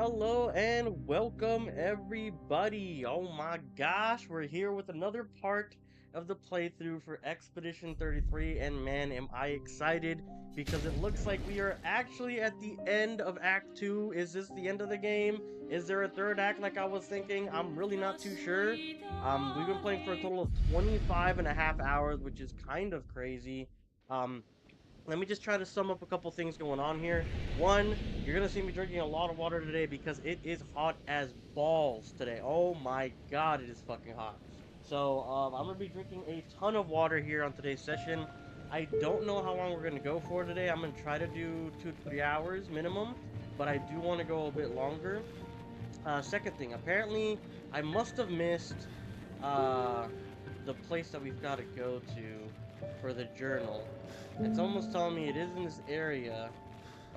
Hello and welcome everybody. Oh my gosh, we're here with another part of the playthrough for Expedition 33, and man, am I excited because it looks like we are actually at the end of Act 2. Is this the end of the game? Is there a third act like I was thinking? I'm really not too sure. We've been playing for a total of 25 and a half hours, which is kind of crazy. Um, Let me just try to sum up a couple things going on here. One, you're gonna see me drinking a lot of water today because it is hot as balls today. Oh my god, it is fucking hot. So, I'm gonna be drinking a ton of water here on today's session. I don't know how long we're gonna go for today. I'm gonna try to do 2 to 3 hours minimum, but I do want to go a bit longer. Second thing, apparently I must have missed uh, the place that we've got to go to for the journal. It's almost telling me it is in this area.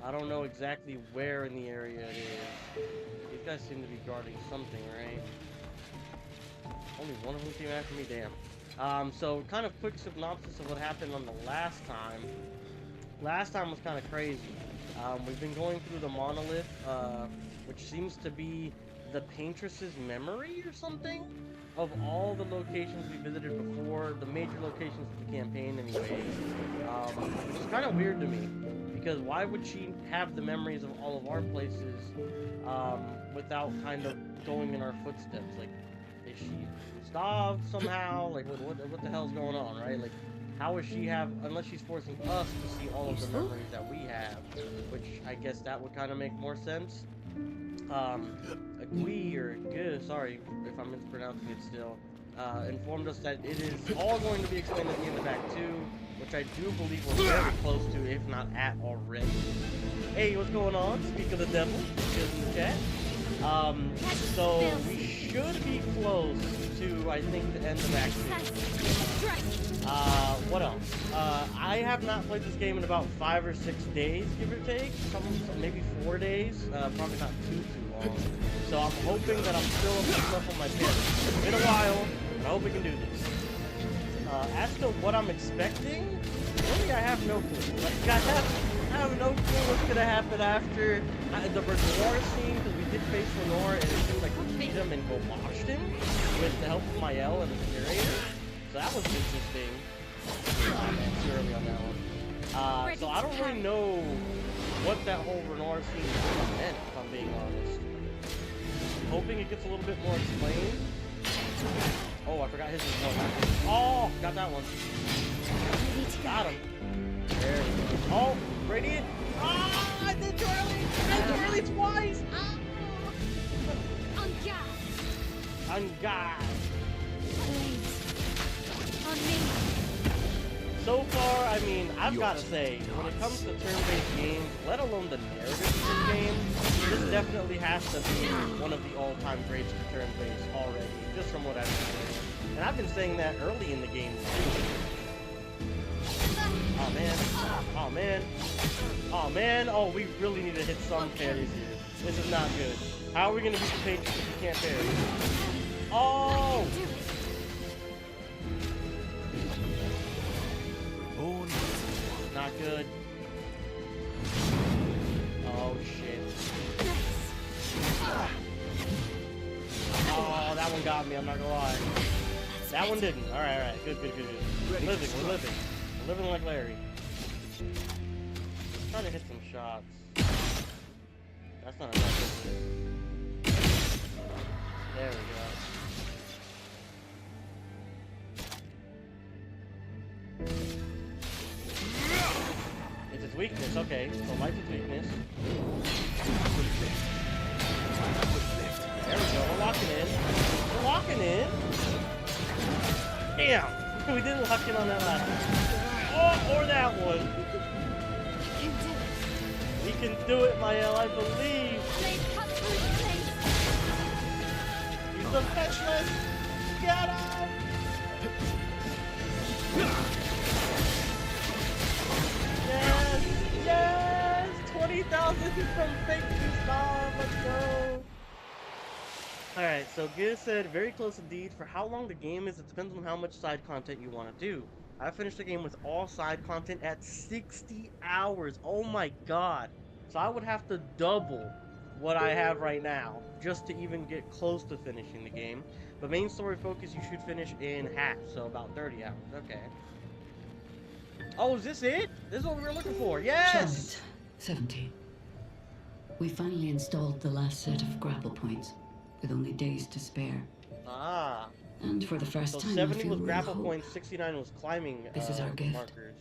I don't know exactly where in the area it is. These guys seem to be guarding something, right? Only one of them came after me, damn. So kind of quick synopsis of what happened on the last time. Last time was kind of crazy. We've been going through the monolith, which seems to be the paintress's memory or something of all the locations we visited before, the major locations of the campaign anyway, which is kind of weird to me, because why would she have the memories of all of our places without kind of going in our footsteps? Like, is she starved somehow? Like, what the hell's going on, right? Like, how is she unless she's forcing us to see all of the memories that we have, which I guess that would kind of make more sense. Agui, or Gu, sorry if I'm mispronouncing it still, informed us that it is all going to be explained at the end of Act 2, which I do believe we're very close to, if not at already. Hey, what's going on? Speak of the devil, is in the chat. So we should be close to, I think, the end of Act 2. What else? I have not played this game in about 5 or 6 days, give or take. Maybe 4 days. Probably not too long. So I'm hoping that I'm still up on my pants. It's been a while, but I hope we can do this. As to what I'm expecting, really I have no clue. Like, I have no clue what's gonna happen after the Renoir scene, because we did face Renoir, and it seems like we beat him and go washed him with the help of Maelle and the curator. So that was interesting. Man, too early on that one. So I don't really know what that whole Renoir scene meant, if I'm being honest. Hoping it gets a little bit more explained. Oh, I forgot his as well. Oh, got that one. Got him. There we go. Oh, Radiant. Ah, I did too early. I did too early twice. On God. So far, I mean, I've got to say, when it comes to turn-based games, let alone the narrative in games, this definitely has to be one of the all-time greats for turn-based already, just from what I've seen. And I've been saying that early in the game, too. Oh, man. Oh, man. Oh, man. Oh, we really need to hit some parries here. This is not good. How are we going to beat the Patriots if we can't parry? Oh! Not good. Oh shit. Oh, that one got me, I'm not gonna lie. That one didn't. Alright. Good. We're living like Larry. Trying to hit some shots. That's not enough, is it? There we go. It's its weakness, okay. So light's its weakness. There we go, we're locking in. We're locking in! Damn! We didn't lock in on that last one. Oh, or that one! We can do it, Maelle, I believe! He's the Petrus! Get him! Yes! 20,000 from fake gustave, let's go! Alright, so Giz said, very close indeed. For how long the game is, it depends on how much side content you want to do. I finished the game with all side content at 60 hours. Oh my god. So I would have to double what I have right now, just to even get close to finishing the game. But main story focus, you should finish in half, so about 30 hours. Okay. Oh, is this it? This is what we were looking for. Charlotte, Yes! 70. We finally installed the last set of grapple points, with only days to spare. Ah. And for the first So time, 70 I feel was real grapple hope. points, 69 was climbing This is our gift markers.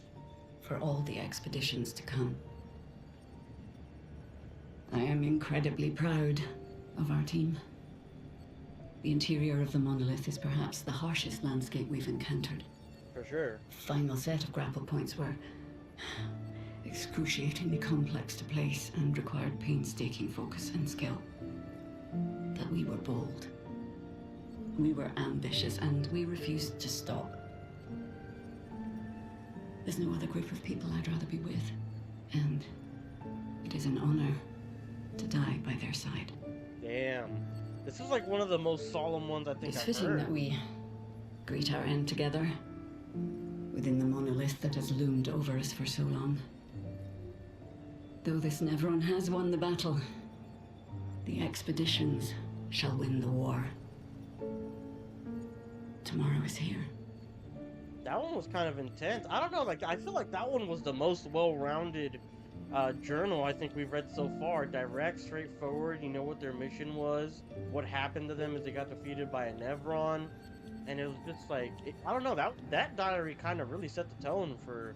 for all the expeditions to come. I am incredibly proud of our team. The interior of the monolith is perhaps the harshest landscape we've encountered. For sure. The final set of grapple points were excruciatingly complex to place and required painstaking focus and skill. But we were bold. We were ambitious, and we refused to stop. There's no other group of people I'd rather be with, and it is an honor to die by their side. Damn. This is like one of the most solemn ones I think It's I've fitting heard. that we greet our end together, within the monolith that has loomed over us for so long. Though this Nevron has won the battle, the expeditions shall win the war. Tomorrow is here. That one was kind of intense. I don't know, like, I feel like that one was the most well-rounded journal I think we've read so far. Direct, straightforward, you know what their mission was, what happened to them as they got defeated by a Nevron, and it was just like, I don't know, that diary kind of really set the tone for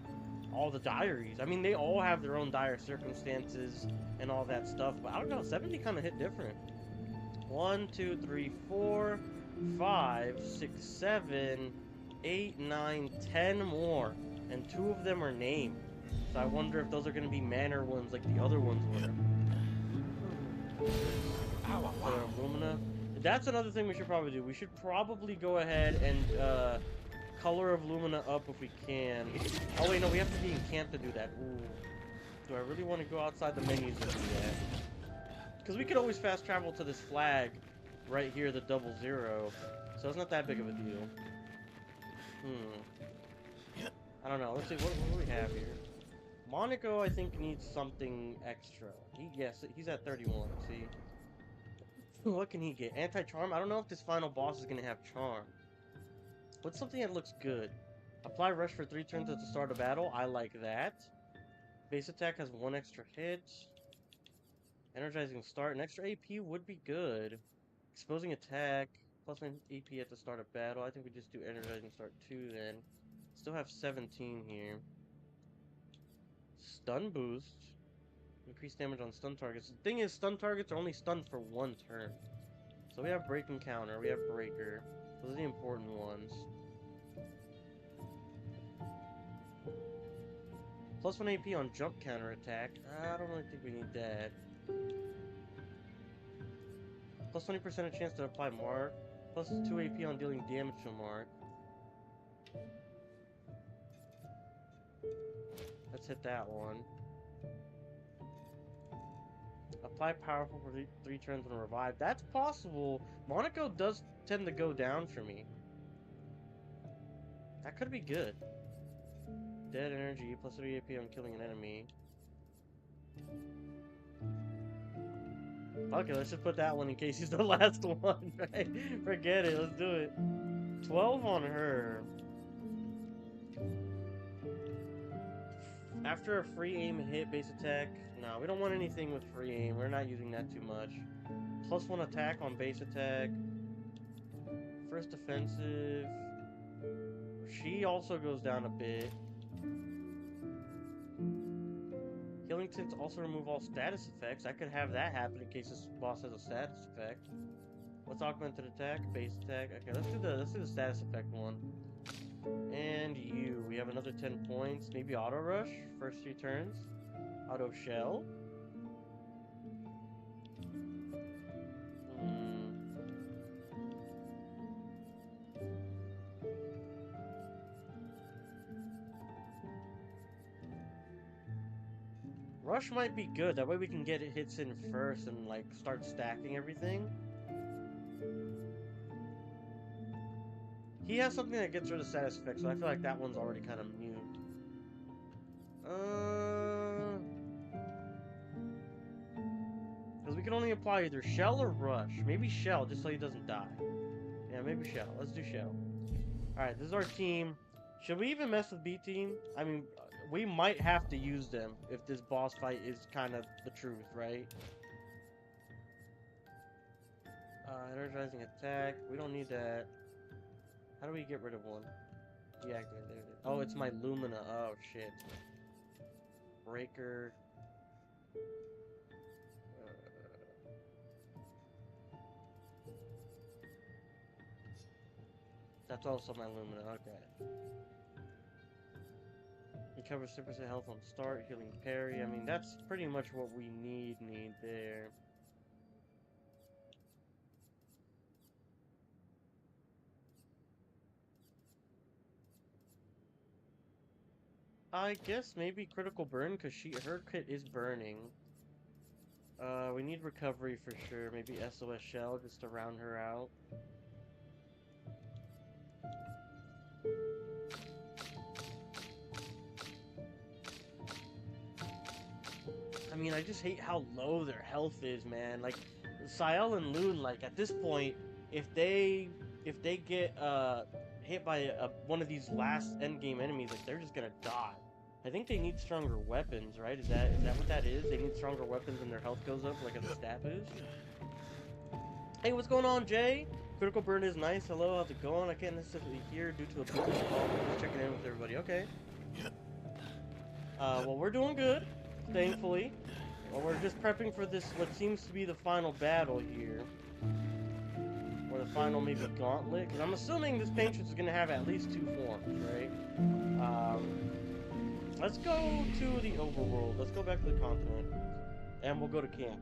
all the diaries. I mean, they all have their own dire circumstances and all that stuff, but I don't know, 70 kind of hit different. 1, 2, 3, 4, 5, 6, 7, 8, 9, 10 more, and 2 of them are named. So I wonder if those are going to be manor ones like the other ones were. Lumina. That's another thing we should probably do. We should probably go ahead and color of Lumina up if we can. Oh wait, no, we have to be in camp to do that. Ooh. Do I really want to go outside the menus and do that? Because we could always fast travel to this flag right here, the 00. So it's not that big of a deal. I don't know. Let's see, what do we have here? Monaco, I think, needs something extra. Yes, he's at 31, see? What can he get? Anti-charm? I don't know if this final boss is going to have charm. What's something that looks good? Apply rush for 3 turns at the start of battle. I like that. Base attack has 1 extra hit. Energizing start. An extra AP would be good. Exposing attack. Plus 1 AP at the start of battle. I think we just do energizing start 2 then. Still have 17 here. Stun boost. Increase damage on stun targets. The thing is, stun targets are only stunned for 1 turn. So we have break and counter. We have breaker. Those are the important ones. Plus 1 AP on jump counter attack. I don't really think we need that. Plus 20% chance to apply mark. Plus 2 AP on dealing damage to mark. Let's hit that one. Apply powerful for 3 turns when revived. That's possible. Monaco does tend to go down for me. That could be good. Dead energy, plus 3 AP on killing an enemy. Okay, let's just put that one in case he's the last one, right? Forget it, let's do it. 12 on her. After a free aim hit, base attack. No, we don't want anything with free aim. We're not using that too much. Plus 1 attack on base attack. First defensive. She also goes down a bit. Healing tints also remove all status effects. I could have that happen in case this boss has a status effect. What's augmented attack? Base attack. Okay, let's do the status effect one. And you. We have another 10 points. Maybe auto rush. First 3 turns. Auto shell. Rush might be good. That way we can get hits in first and like start stacking everything. He has something that gets rid of status effects, so I feel like that one's already kind of mute. Because Because we can only apply either shell or rush. Maybe shell, just so he doesn't die. Yeah, maybe shell. Let's do shell. Alright, this is our team. Should we even mess with B team? I mean, we might have to use them if this boss fight is kind of the truth, right? Energizing attack. We don't need that. How do we get rid of one? Deactivate. There it is. Oh, it's my Lumina. Oh, shit. Breaker. That's also my Lumina. Okay. Recovers 6% health on start. Healing parry. I mean, that's pretty much what we need there. I guess maybe critical burn because her crit is burning. We need recovery for sure. Maybe SOS shell just to round her out. I mean, I just hate how low their health is, man. Like, Sael and Loon, like, at this point, if they get hit by one of these last endgame enemies, like, they're just gonna die. I think they need stronger weapons, right? Is that what that is? They need stronger weapons and their health goes up, like, as a stat boost? Hey, what's going on, Jay? Critical burn is nice. Hello, how's it going? I can't necessarily hear due to a business call. Just checking in with everybody. Okay. Well, we're doing good, thankfully. Well, we're just prepping for this, what seems to be the final battle here. Or the final, maybe, gauntlet. Because I'm assuming this Paintress is going to have at least 2 forms, right? Let's go to the overworld. Let's go back to the continent. And we'll go to camp.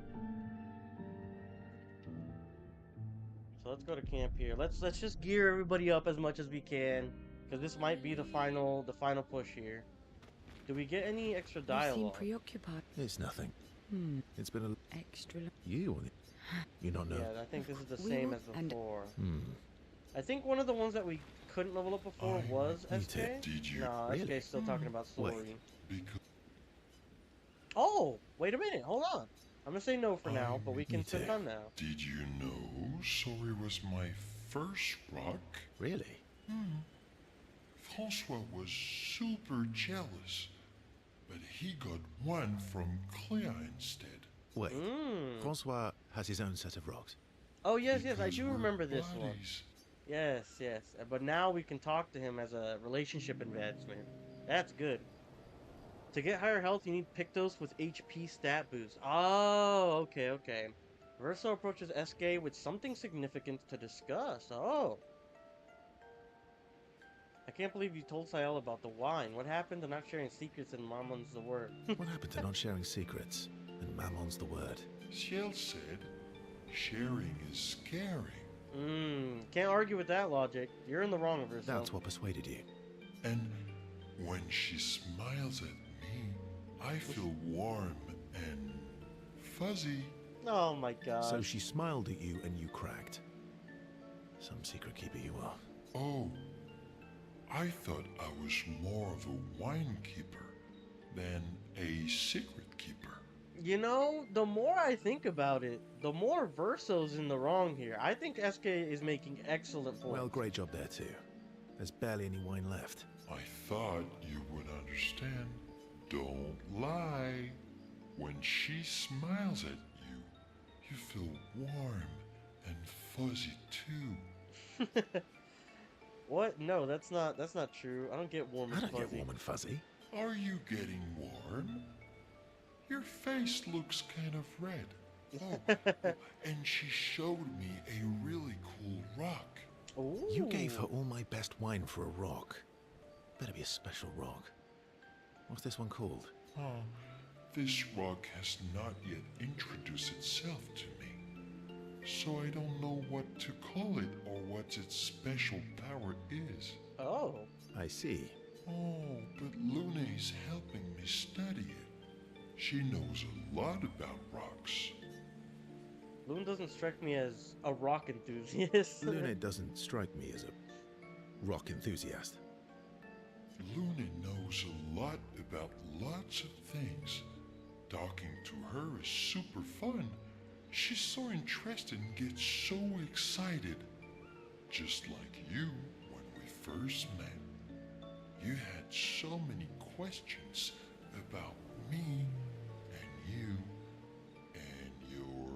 So let's go to camp here. Let's just gear everybody up as much as we can. Because this might be the final push here. Do we get any extra dialogue? You seem preoccupied. It's nothing. It's been a... Extra... You don't know. Yeah, I think this is the same as before. I think one of the ones that we couldn't level up before was SK. Did you? No, Really? SK's still talking about Sorry. Because Oh, wait a minute, hold on. I'm gonna say no for now, but we can click on now. did you know Sorry was my first rock? Really? Francois was super jealous, but he got one from Claire instead. Wait. Francois has his own set of rocks. Oh, yes, I Because do we're remember this one. buddies. Yes. But now we can talk to him as a relationship advancement. That's good. To get higher health, you need Pictos with HP stat boost. Oh, okay. Verso approaches SK with something significant to discuss. Oh. I can't believe you told Sael about the wine. What happened to not sharing secrets and Mammon's the word? What happened to not sharing secrets? And Mammon's the word. Ciel said, sharing is caring. Can't argue with that logic. You're in the wrong, Verso. That's what persuaded you. And when she smiles at me, I feel warm and fuzzy. Oh my god. So she smiled at you and you cracked. Some secret keeper you are. Oh, I thought I was more of a wine keeper than a secret keeper. You know, the more I think about it, the more Verso's in the wrong here. I think SK is making excellent points. Well, great job there too. There's barely any wine left. I thought you would understand. Don't lie. When she smiles at you, you feel warm and fuzzy too. What? No, that's not true. I don't get warm I and don't fuzzy. get warm and fuzzy. Are you getting warm? Your face looks kind of red. Oh, and she showed me a really cool rock. Ooh. You gave her all my best wine for a rock. Better be a special rock. What's this one called? Oh, this rock has not yet introduced itself to me, so I don't know what to call it or what its special power is. Oh. I see. Oh, but Luna is helping me study it. She knows a lot about rocks. Loon doesn't strike me as a rock enthusiast. Luna doesn't strike me as a rock enthusiast. Luna knows a lot about lots of things. Talking to her is super fun, She's so interested and gets so excited. Just like you when we first met. You had so many questions about me and you and your...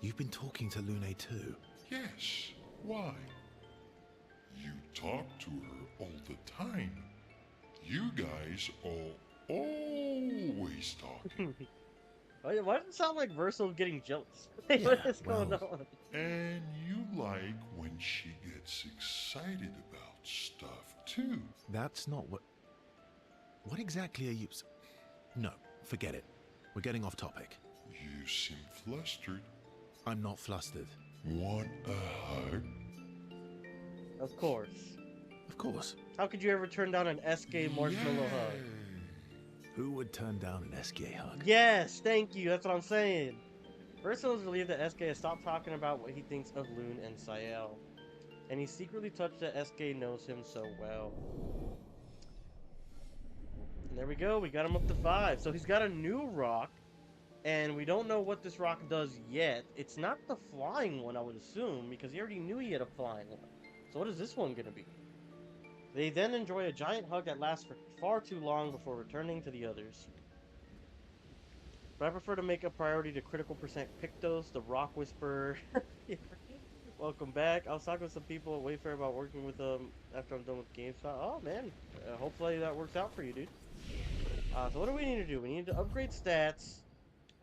You've been talking to Lune too? Yes, why? You talk to her all the time. You guys are always talking. Why does it sound like Verso's getting jealous? Yeah, What is going well, on? And you like when she gets excited about stuff too. That's not what... What exactly are you... No, forget it. We're getting off topic. You seem flustered. I'm not flustered. Want a hug? Of course. Of course. How could you ever turn down an SK marshmallow hug? Who would turn down an SK hug? Yes, thank you. That's what I'm saying. Verso is relieved that SK has stopped talking about what he thinks of Lune and Sael. And he's secretly touched that SK knows him so well. And there we go. We got him up to 5. So he's got a new rock. And we don't know what this rock does yet. It's not the flying one, I would assume, because he already knew he had a flying one. So what is this one going to be? They then enjoy a giant hug that lasts for far too long before returning to the others. But I prefer to make a priority to critical percent Pictos, the Rock Whisperer. Welcome back. I was talking to some people at Wayfair about working with them after I'm done with GameSpot. Oh man, hopefully that works out for you, dude. So what do we need to do? We need to upgrade stats.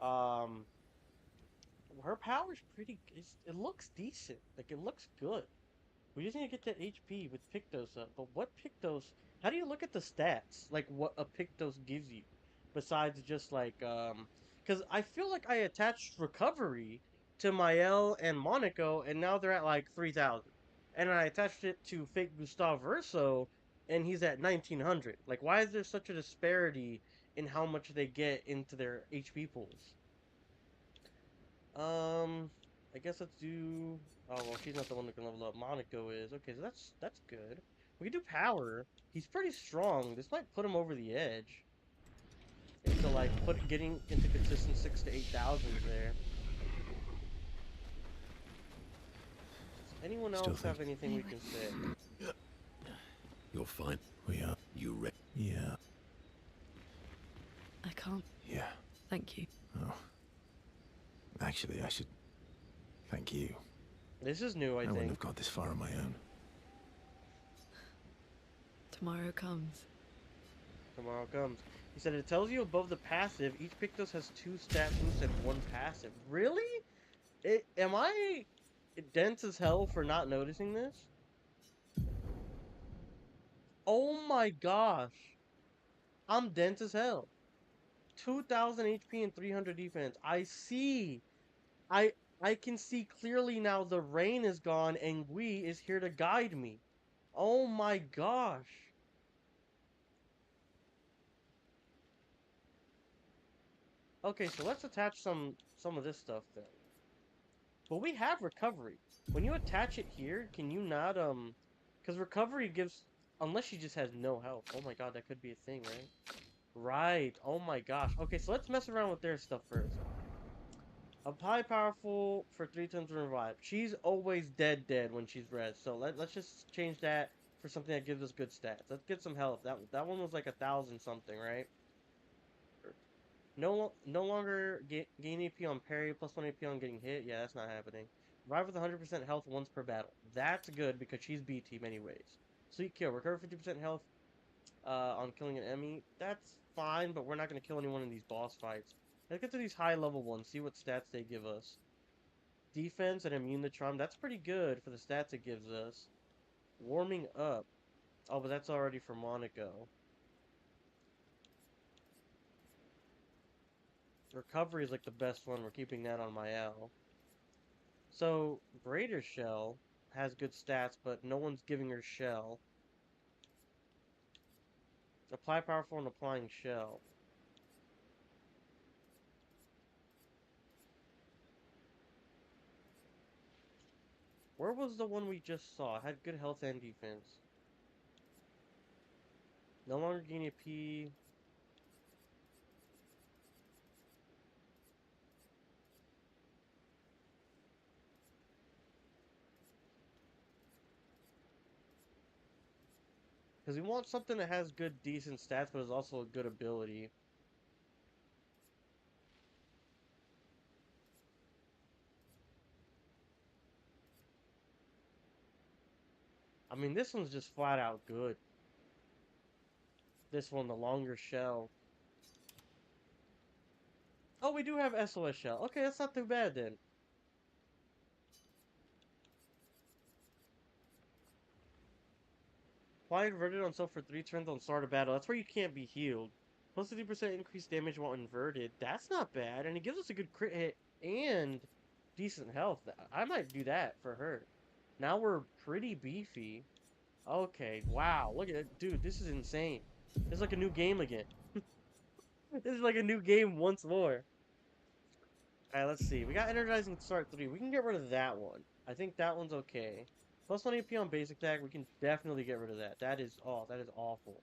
Her power's pretty. It looks decent. Like it looks good. We just need to get that HP with Pictos up. But what Pictos? How do you look at the stats? Like what a Pictos gives you, besides just like because I feel like I attached recovery to Maelle and Monaco, and now they're at like 3,000, and I attached it to fake Gustave Verso, and he's at 1,900. Like, why is there such a disparity in how much they get into their HP pools? I guess let's do. Oh well, she's not the one that can level up. Monaco is okay, so that's good. We can do power. He's pretty strong. This might put him over the edge. Into like getting into consistent 6,000 to 8,000 there. Does anyone else have anything we can say? You're fine. We are. You ready? Yeah. I can't. Yeah. Thank you. Oh. Actually, I should thank you. This is new, I wouldn't think. have got this far on my own. Tomorrow comes. Tomorrow comes. He said it tells you above the passive, each Pictos has 2 stat boosts and 1 passive. Really? Am I dense as hell for not noticing this? Oh my gosh. I'm dense as hell. 2,000 HP and 300 defense. I see. I can see clearly now the rain is gone and Gui is here to guide me. Oh my gosh. Okay, so let's attach some of this stuff then. But we have recovery. When you attach it here, can you not because recovery gives, unless she just has no health. Oh my god, that could be a thing, right? Right. Oh my gosh. Okay, so let's mess around with their stuff first. Apply powerful for 3 times revive. She's always dead when she's red. So let's just change that for something that gives us good stats. Let's get some health. That one was like 1,000 something, right? No longer gain AP on parry, plus 1 AP on getting hit. Yeah, that's not happening. Revive with 100% health once per battle. That's good because she's B team anyways. Sweet kill. Recover 50% health on killing an enemy. That's fine, but we're not going to kill anyone in these boss fights. Let's get to these high level ones, see what stats they give us. Defense and immune to charm. That's pretty good for the stats it gives us. Warming up. Oh, but that's already for Monaco. Recovery is like the best one. We're keeping that on Maelle. So, Greater Shell has good stats, but no one's giving her Shell. Apply powerful and applying Shell. Where was the one we just saw? It had good health and defense. No longer gain a P. Because we want something that has good, decent stats, but is also a good ability. I mean, this one's just flat out good. This one, the longer shell. Oh, we do have SOS shell. Okay, that's not too bad then. Apply inverted on self for 3 turns on start of battle. That's where you can't be healed. Plus 50% increased damage while inverted. That's not bad. And it gives us a good crit hit and decent health. I might do that for her. Now we're pretty beefy. Okay, wow. Look at it. Dude, this is insane. This is like a new game again. This is like a new game once more. Alright, let's see. We got Energizing Start 3. We can get rid of that one. I think that one's okay. Plus 1 AP on basic attack. We can definitely get rid of that. That is awful.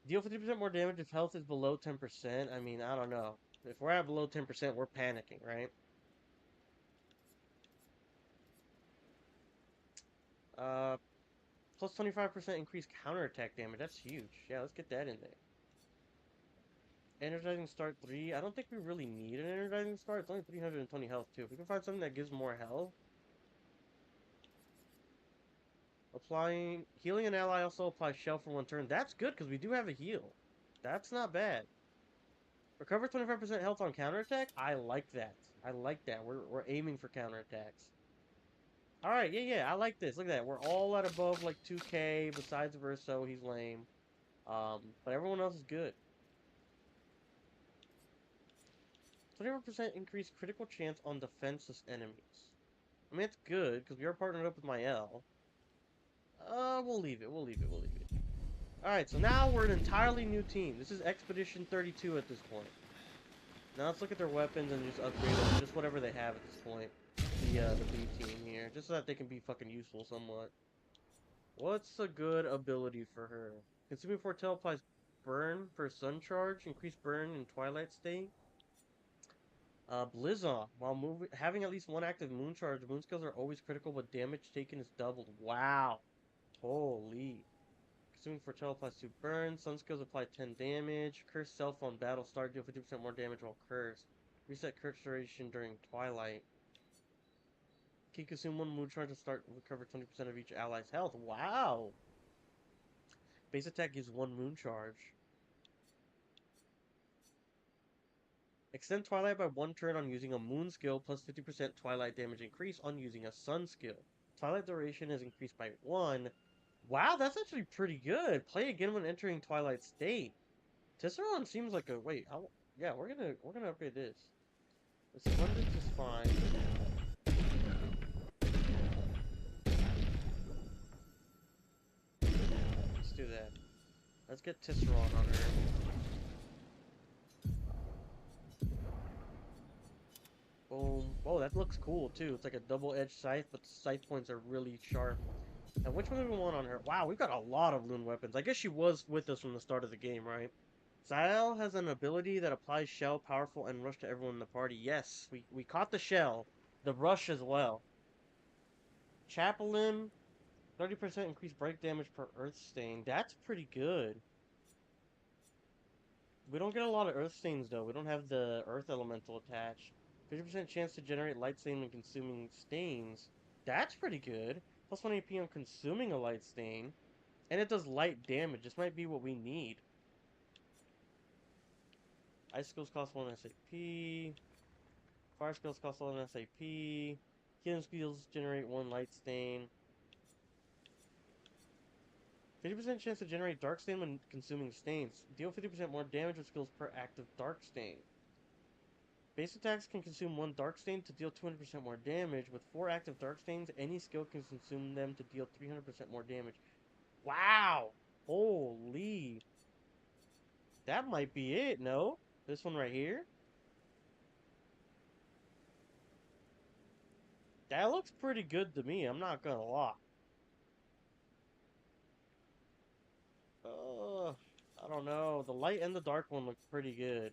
Deal 50% more damage if health is below 10%. I mean, I don't know. If we're at below 10%, we're panicking, right? Plus 25% increased counterattack damage. That's huge. Yeah, let's get that in there. Energizing Start 3. I don't think we really need an Energizing Start. It's only 320 health, too. If we can find something that gives more health. Healing an ally also applies shell for 1 turn. That's good, because we do have a heal. That's not bad. Recover 25% health on counterattack? I like that. I like that. We're aiming for counterattacks. Alright, yeah, I like this. Look at that. We're all at above, like, 2k, besides Verso, he's lame. But everyone else is good. 21% increased critical chance on defenseless enemies. I mean, it's good, because we are partnered up with maelle. We'll leave it. Alright, so now we're an entirely new team. This is Expedition 32 at this point. Now let's look at their weapons and just upgrade them. Just whatever they have at this point. The B team here. Just so that they can be fucking useful somewhat. What's a good ability for her? Consuming Foretell applies burn for sun charge. Increased burn in Twilight State. Blizzon. While having at least 1 active moon charge, moon skills are always critical, but damage taken is doubled. Wow. Holy. Consuming Foretell applies 2 burn. Sun skills apply 10 damage. Curse self on battle start, deal 50% more damage while cursed. Reset curse duration during Twilight. Can consume 1 moon charge to start and recover 20% of each ally's health. Wow! Base attack gives 1 moon charge. Extend Twilight by 1 turn on using a moon skill, plus 50% Twilight damage increase on using a sun skill. Twilight duration is increased by 1. Wow, that's actually pretty good. Play again when entering Twilight State. Tisserand seems like a yeah, we're gonna upgrade this. This abundance is fine. Let's do that. Let's get Tisserand on her. Boom. Oh, that looks cool too. It's like a double-edged scythe, but the scythe points are really sharp. And which one do we want on her? Wow, we've got a lot of loon weapons. I guess she was with us from the start of the game, right? Maelle has an ability that applies shell, powerful, and rush to everyone in the party. Yes, we caught the shell. The rush as well. Chaplain, 30% increased break damage per earth stain. That's pretty good. We don't get a lot of earth stains though. We don't have the earth elemental attached. 50% chance to generate light stain when consuming stains. That's pretty good. Plus 1 AP on consuming a light stain. And it does light damage. This might be what we need. Ice skills cost 1 SAP. Fire skills cost 1 SAP. Healing skills generate 1 light stain. 50% chance to generate dark stain when consuming stains. Deal 50% more damage with skills per active dark stain. Base attacks can consume 1 dark stain to deal 200% more damage. With 4 active dark stains, any skill can consume them to deal 300% more damage. Wow! Holy. That might be it, no? This one right here? That looks pretty good to me, I'm not gonna lie. I don't know. The light and the dark one look pretty good.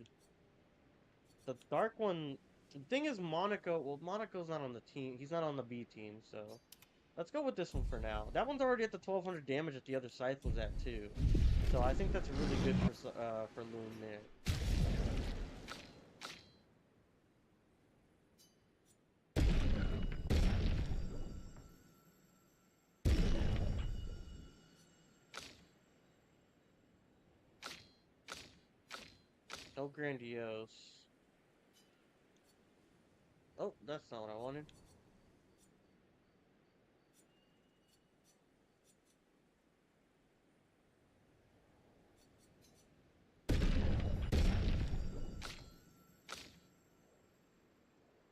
The dark one... The thing is, Monaco... Well, Monaco's not on the team. He's not on the B team, so... Let's go with this one for now. That one's already at the 1200 damage that the other scythe was at too. So I think that's really good for Loon there. So grandiose. Oh, that's not what I wanted.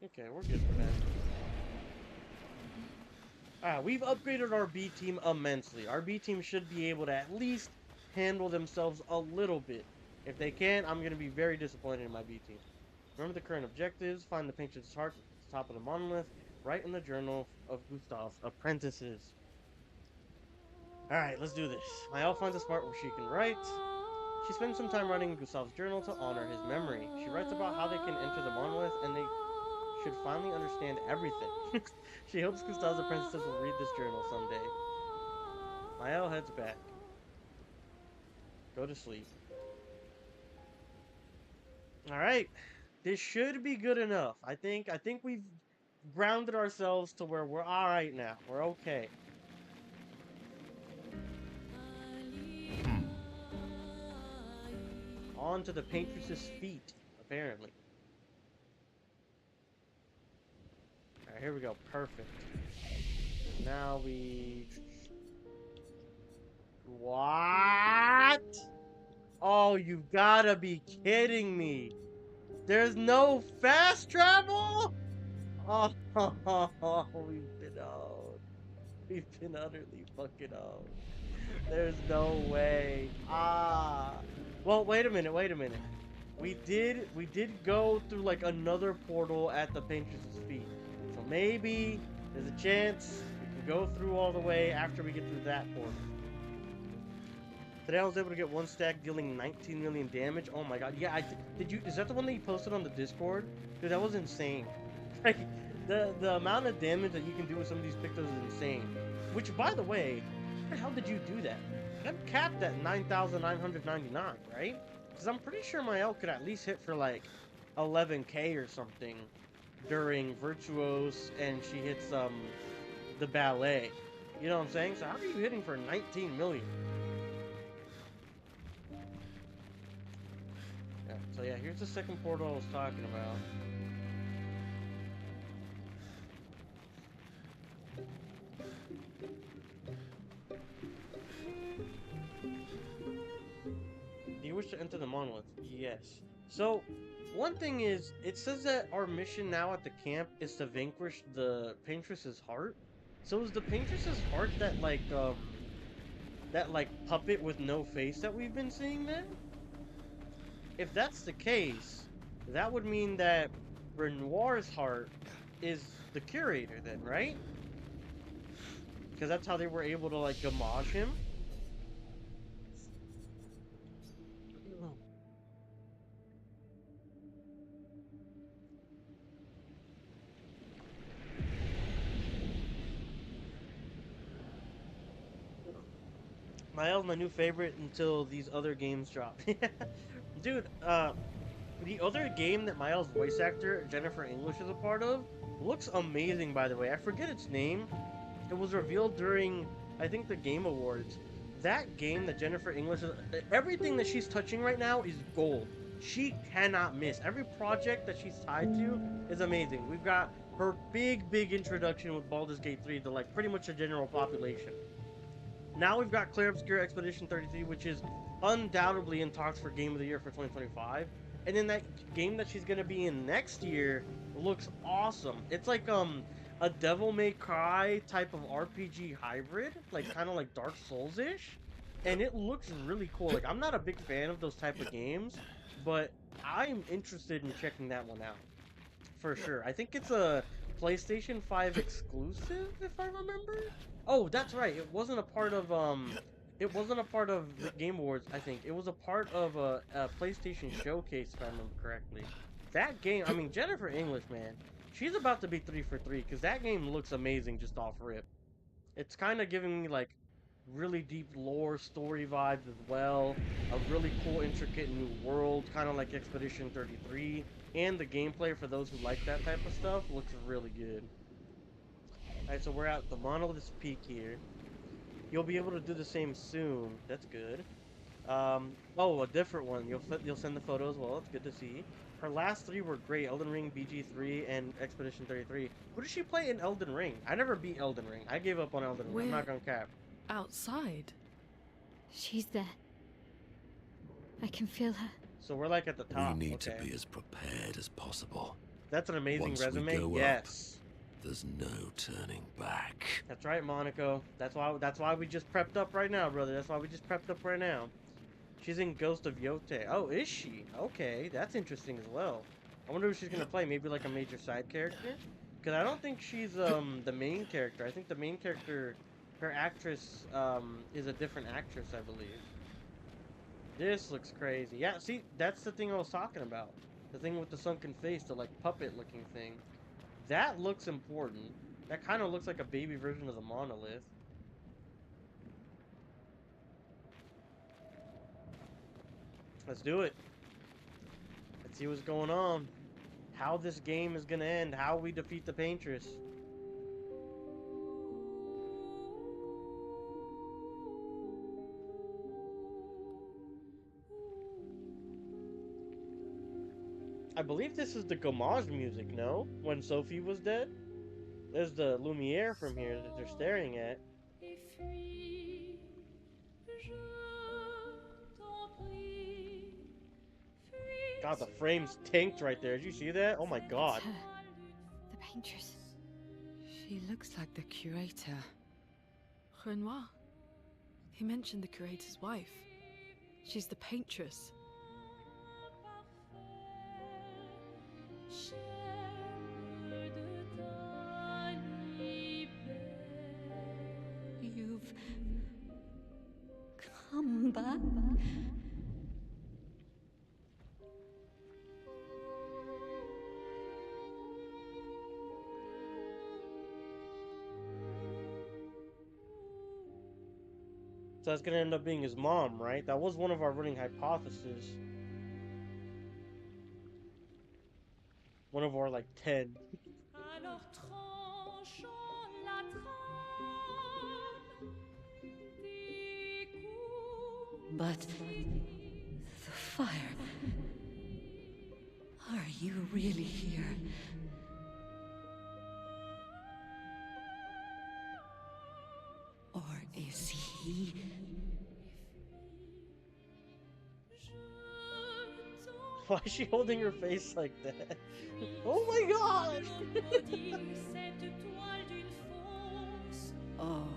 Okay, we're good for that. Alright, we've upgraded our B team immensely. Our B team should be able to at least handle themselves a little bit. If they can, I'm going to be very disappointed in my B team. Remember the current objectives. Find the Paintress' heart at the top of the monolith. Write in the journal of Gustave's apprentices. Alright, let's do this. Maelle finds a spot where she can write. She spends some time writing Gustave's journal to honor his memory. She writes about how they can enter the monolith and they should finally understand everything. She hopes Gustave's apprentices will read this journal someday. Maelle heads back. Go to sleep. Alright. This should be good enough. I think we've grounded ourselves to where we're alright now. We're okay. On to the Paintress's feet, apparently. Alright, here we go. Perfect. Now we... What? Oh, you gotta be kidding me. There's no fast travel? Oh, we've been out. We've been utterly fucking out. There's no way. Well, wait a minute. We did go through like another portal at the Paintress's feet. So maybe there's a chance we can go through all the way after we get through that portal. Today I was able to get one stack dealing 19 million damage. Oh my god. Yeah, is that the one that you posted on the Discord? Dude, that was insane. Like the amount of damage that you can do with some of these pictos is insane. Which, by the way, how the hell did you do that? I'm capped at 9,999, right? Because I'm pretty sure Maelle could at least hit for like 11k or something during Virtuose, and she hits the ballet. You know what I'm saying? So how are you hitting for 19 million? Yeah, so yeah, here's the second portal I was talking about. Do you wish to enter the monolith? Yes. So, one thing is, it says that our mission now at the camp is to vanquish the Paintress's heart. So is the Paintress's heart that puppet with no face that we've been seeing then? If that's the case, that would mean that Renoir's heart is the curator then, right? Because that's how they were able to like gamage him. Maelle's my new favorite until these other games drop. Dude, the other game that Maelle's voice actor, Jennifer English, is a part of, looks amazing, by the way. I forget its name. It was revealed during, I think, the Game Awards. That game that Jennifer English is... Everything that she's touching right now is gold. She cannot miss. Every project that she's tied to is amazing. We've got her big introduction with Baldur's Gate 3 to, like, pretty much the general population. Now we've got Clair Obscur Expedition 33, which is undoubtedly in talks for Game of the Year for 2025. And then that game that she's going to be in next year looks awesome. It's like a Devil May Cry type of RPG hybrid, like kind of like Dark Souls-ish. And it looks really cool. Like, I'm not a big fan of those type of games, but I'm interested in checking that one out. For sure. I think it's a PlayStation 5 exclusive, if I remember. Oh, that's right. It wasn't a part of the Game Awards, I think. It was a part of a PlayStation Showcase, if I remember correctly. That game, I mean, Jennifer English, man, she's about to be 3 for 3, because that game looks amazing just off rip. It's kind of giving me like really deep lore story vibes as well. A really cool, intricate new world, kind of like Expedition 33. And the gameplay, for those who like that type of stuff, looks really good. Alright, so we're at the Monolith Peak here. You'll be able to do the same soon. That's good. Oh, a different one. You'll send the photo as well. It's good to see. Her last three were great. Elden Ring, BG3, and Expedition 33. Who does she play in Elden Ring? I never beat Elden Ring. I gave up on Elden Ring. I'm not gonna cap. Outside. She's there. I can feel her. So we're like at the top. We need okay. to be as prepared as possible. That's an amazing Once we resume. go up, Yes. There's no turning back. That's right, Monaco. That's why we just prepped up right now, brother. That's why we just prepped up right now. She's in Ghost of Yote. Oh, is she? Okay, that's interesting as well. I wonder who she's gonna play. Maybe like a major side character? Because I don't think she's the main character. I think the main character, her actress, is a different actress, I believe. This looks crazy. Yeah, see, that's the thing I was talking about. The thing with the sunken face, the like puppet-looking thing. That looks important. That kind of looks like a baby version of the monolith. Let's do it. Let's see what's going on. How this game is gonna end. How we defeat the Paintress. I believe this is the Gommage music, no? When Sophie was dead? There's the Lumiere from here that they're staring at. God, the frame's tanked right there. Did you see that? Oh my god. Her. The Paintress. She looks like the curator. Renoir. He mentioned the curator's wife. She's the paintress. You've come back. So that's gonna end up being his mom, right? That was one of our running hypotheses. One of our, like, 10. But the fire. Are you really here? Or is he? Why is she holding her face like that? Oh my god! Oh,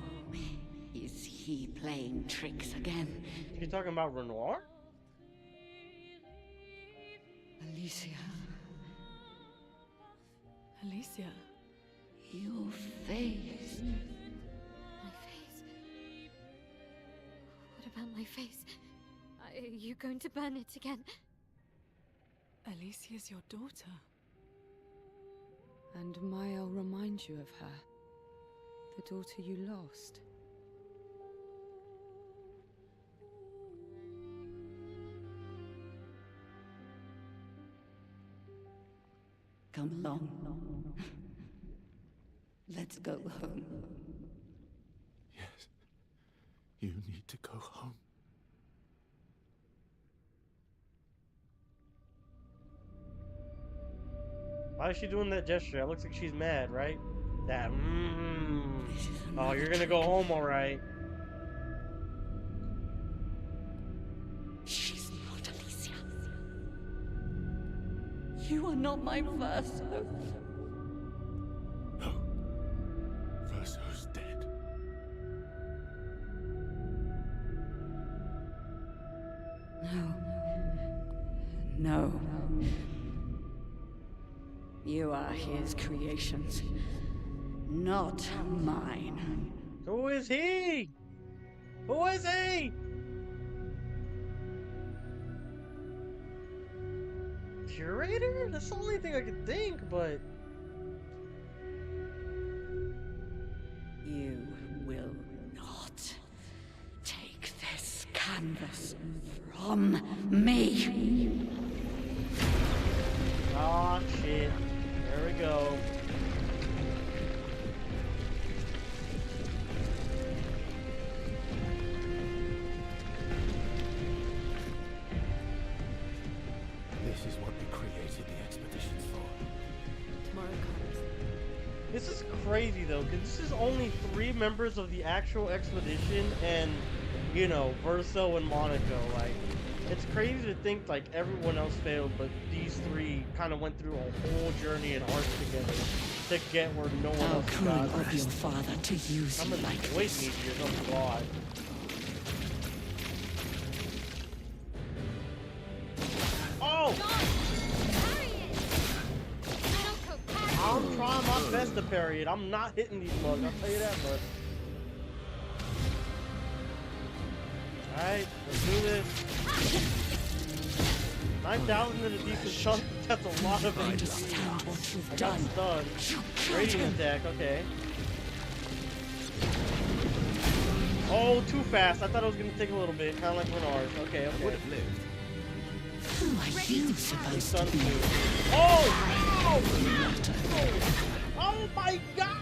is he playing tricks again? You talking about Renoir? Alicia, Alicia. your face. My face. What about my face? Are you going to burn it again? Alicia's your daughter. And Maelle reminds you of her. The daughter you lost. Come along. Let's go home. Yes. You need to go home. Why is she doing that gesture? It looks like she's mad, right? That This is Oh, you're another gonna go trick. home, alright. She's not Alicia. You are not my first hope. No. Verso's dead. No. No. You are his creations, not mine. Who is he? Who is he? Curator? That's the only thing I could think, but... You will this from me. Aw, shit. There we go. This is what we created the expeditions for. Tomorrow comes. This is crazy though, because this is only 3 members of the actual expedition, and you know, Verso and Monaco. Like, it's crazy to think like everyone else failed, but these 3 kind of went through a whole journey and arc together to get where no one How else cruel got. of your father to use I'm you gonna like wait this. me, oh god. Oh! I'm trying my best to parry it. I'm not hitting these bugs, I'll tell you that much. Alright, let's do this. 9,000 is a decent chunk, that's a lot of I HP. understand what you've I got done. stunned. Radiant attack, okay. Oh, too fast. I thought it was gonna take a little bit, kind of like Renard's. Okay, okay. Would have lived. Who are you supposed Stunned to be? too. Oh! Oh my god!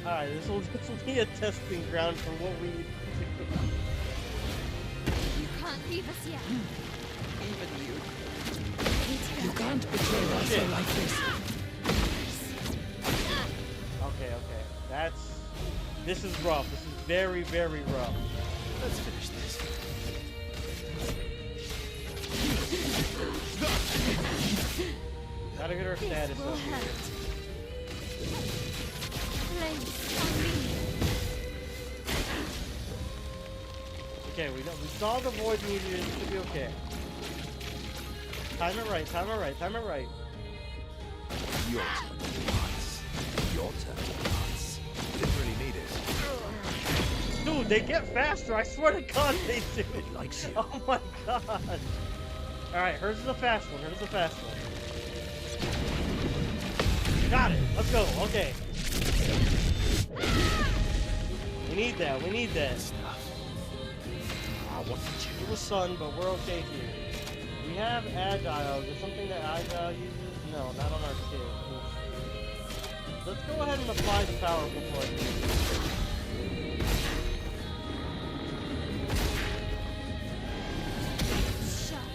Alright, this will be a testing ground for what we need to do. You can't leave us yet. Even you. You can't betray Russia Shit. like this. Okay, okay. This is rough. This is very, very rough. Let's finish this. Gotta get our status Will up here. hurt. Place on me. Okay, we saw the void meteor. It should be okay. Time it right, time it right, time it right. Your turn, Mats. Your turn, Mats. Didn't really need it. Dude, they get faster. I swear to God, they do. It likes you. Oh my god. Alright, hers is a fast one. Hers is a fast one. Got it. Let's go. Okay. We need that. We need that. Ah, what did you It was sun, but we're okay here. We have Agile. Is there something that Agile uses? No, not on our kit. Let's go ahead and apply the power before I do. Shut.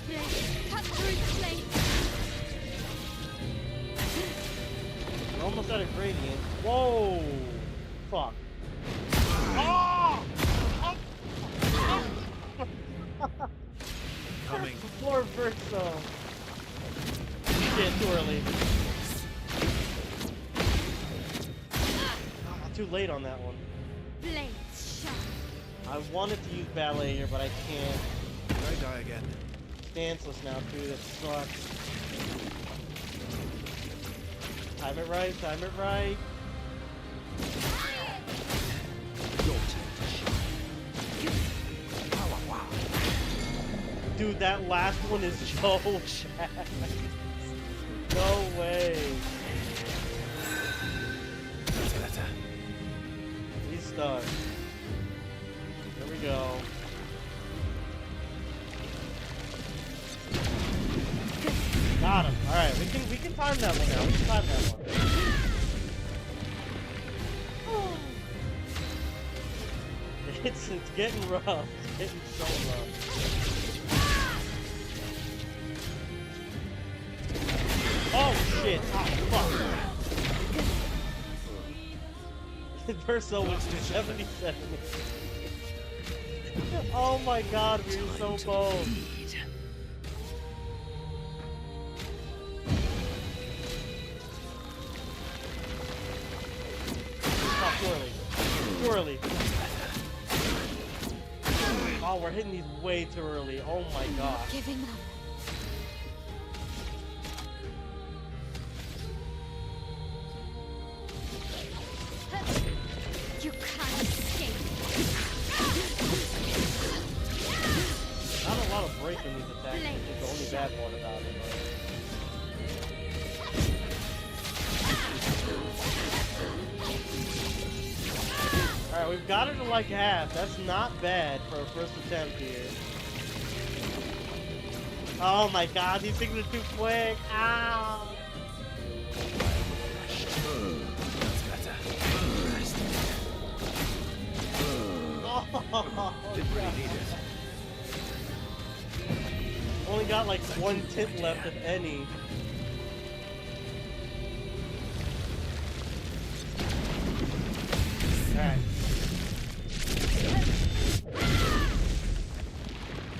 Blade, cut through the flame. We're almost out of gradient. Whoa! Fuck. Oh! coming? Poor Verso. Shit, too early. Too late on that one. Blades shut. I wanted to use ballet here, but I can't. Did I die again? Stanceless now, too. That sucks. Time it right. Time it right. Your turn to shine. Wow, wow, wow. Dude, that last one is so bad. No way. Better. He's stuck. Here we go. Got him. All right, we can time that one now. We can time that one. It's getting rough. It's getting so rough. Oh shit! Oh fuck! Verso was 77. Oh my god, we were so close. Oh, too early. Too early. Oh, we're hitting these way too early. Oh my god. Giving up. You can't escape. Not a lot of break in these attacks. It's the only bad part about it. Alright, we've got her to like half. That's not bad for a first attempt here. Oh my god, these things are too quick. Ow! Oh, Didn't really need it. only got like one tint left, if any. Alright.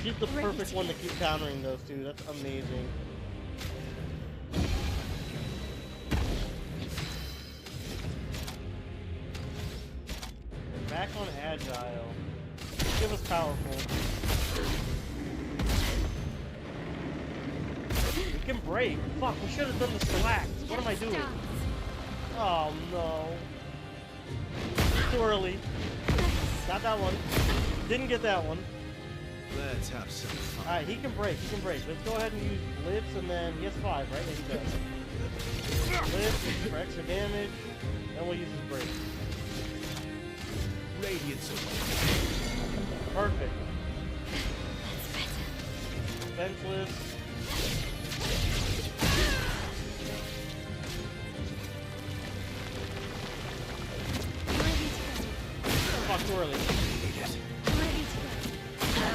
She's the perfect one to keep countering those two. That's amazing. Back on agile. Give us powerful. We can break. Fuck, we should have done the select. What am I doing? Oh no. Too early. Got that one. Didn't get that one. Let's have some fun. Alright, he can break. He can break. Let's go ahead and use blips, and then he has 5, right? Yeah, he does. Blitz for extra damage. Then we'll use his break. Radiance away. Perfect. Defenseless. Fuck, too early.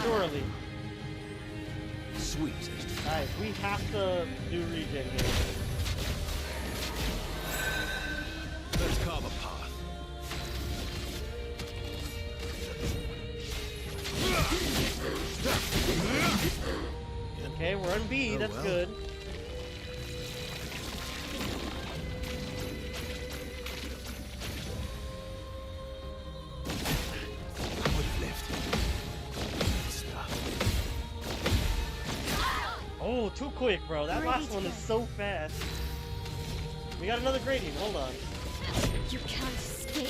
Too early. Sweet. Alright, we have to do regen here. Let's carve a path. Okay, we're on B, that's well. good. Oh, too quick, bro. That last one is so fast. We got another gradient. Hold on. You can't escape.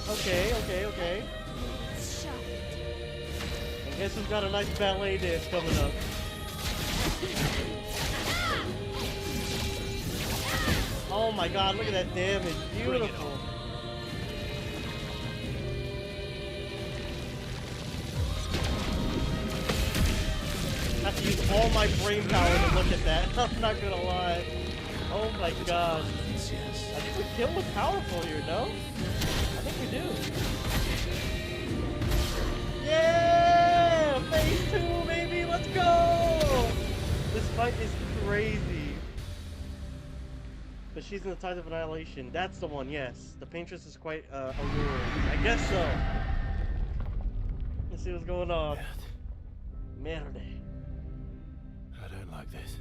Okay. I guess we've got a nice ballet dance coming up. Oh my god, look at that damage. Beautiful. I have to use all my brain power to look at that. I'm not gonna lie. Oh my god. I think the kill was powerful here, no? I think we do. Yeah! Phase 2, baby! Let's go! This fight is crazy. But she's in the Tides of Annihilation. That's the one, yes. The Paintress is quite alluring. I guess so. Let's see what's going on. Merde. I don't like this.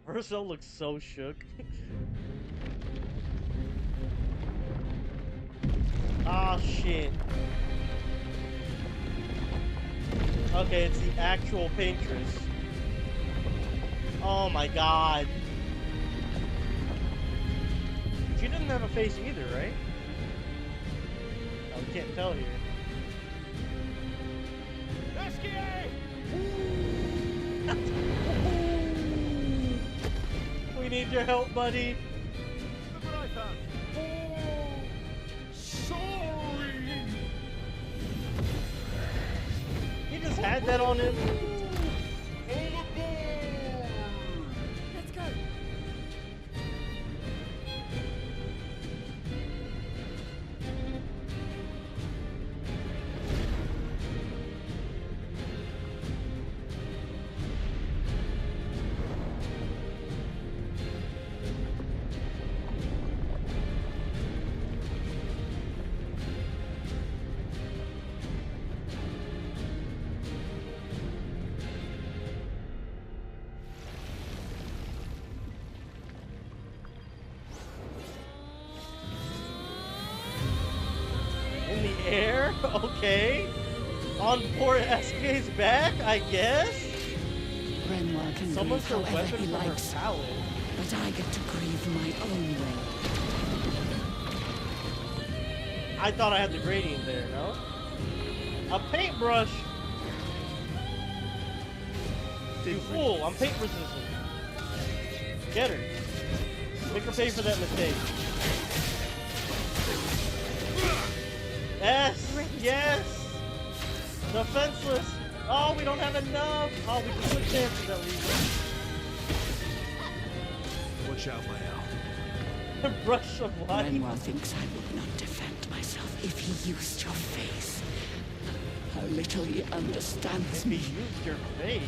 Ursula looks so shook. Ah, shit. Okay, it's the actual Paintress. Oh my god. She doesn't have a face either, right? Oh, we can't tell here. We need your help, buddy. Look what I found. Sorry! He just had that on him. Let's go. In the air? Okay. On poor SK's back, I guess? Renoir can Someone's grieve her however weapon he from her likes, palette. but I get to grieve my own way. I thought I had the gradient there, no? A paintbrush! You fool, I'm paint resistant. Get her. Make her pay for that mistake. Yes! Yes! Defenseless! Oh, we don't have enough! Oh, we can switch chances at least. Watch out, Maelle. Brush of life. Renoir thinks I would not defend myself if he used your face. How little he understands If me. he used your face.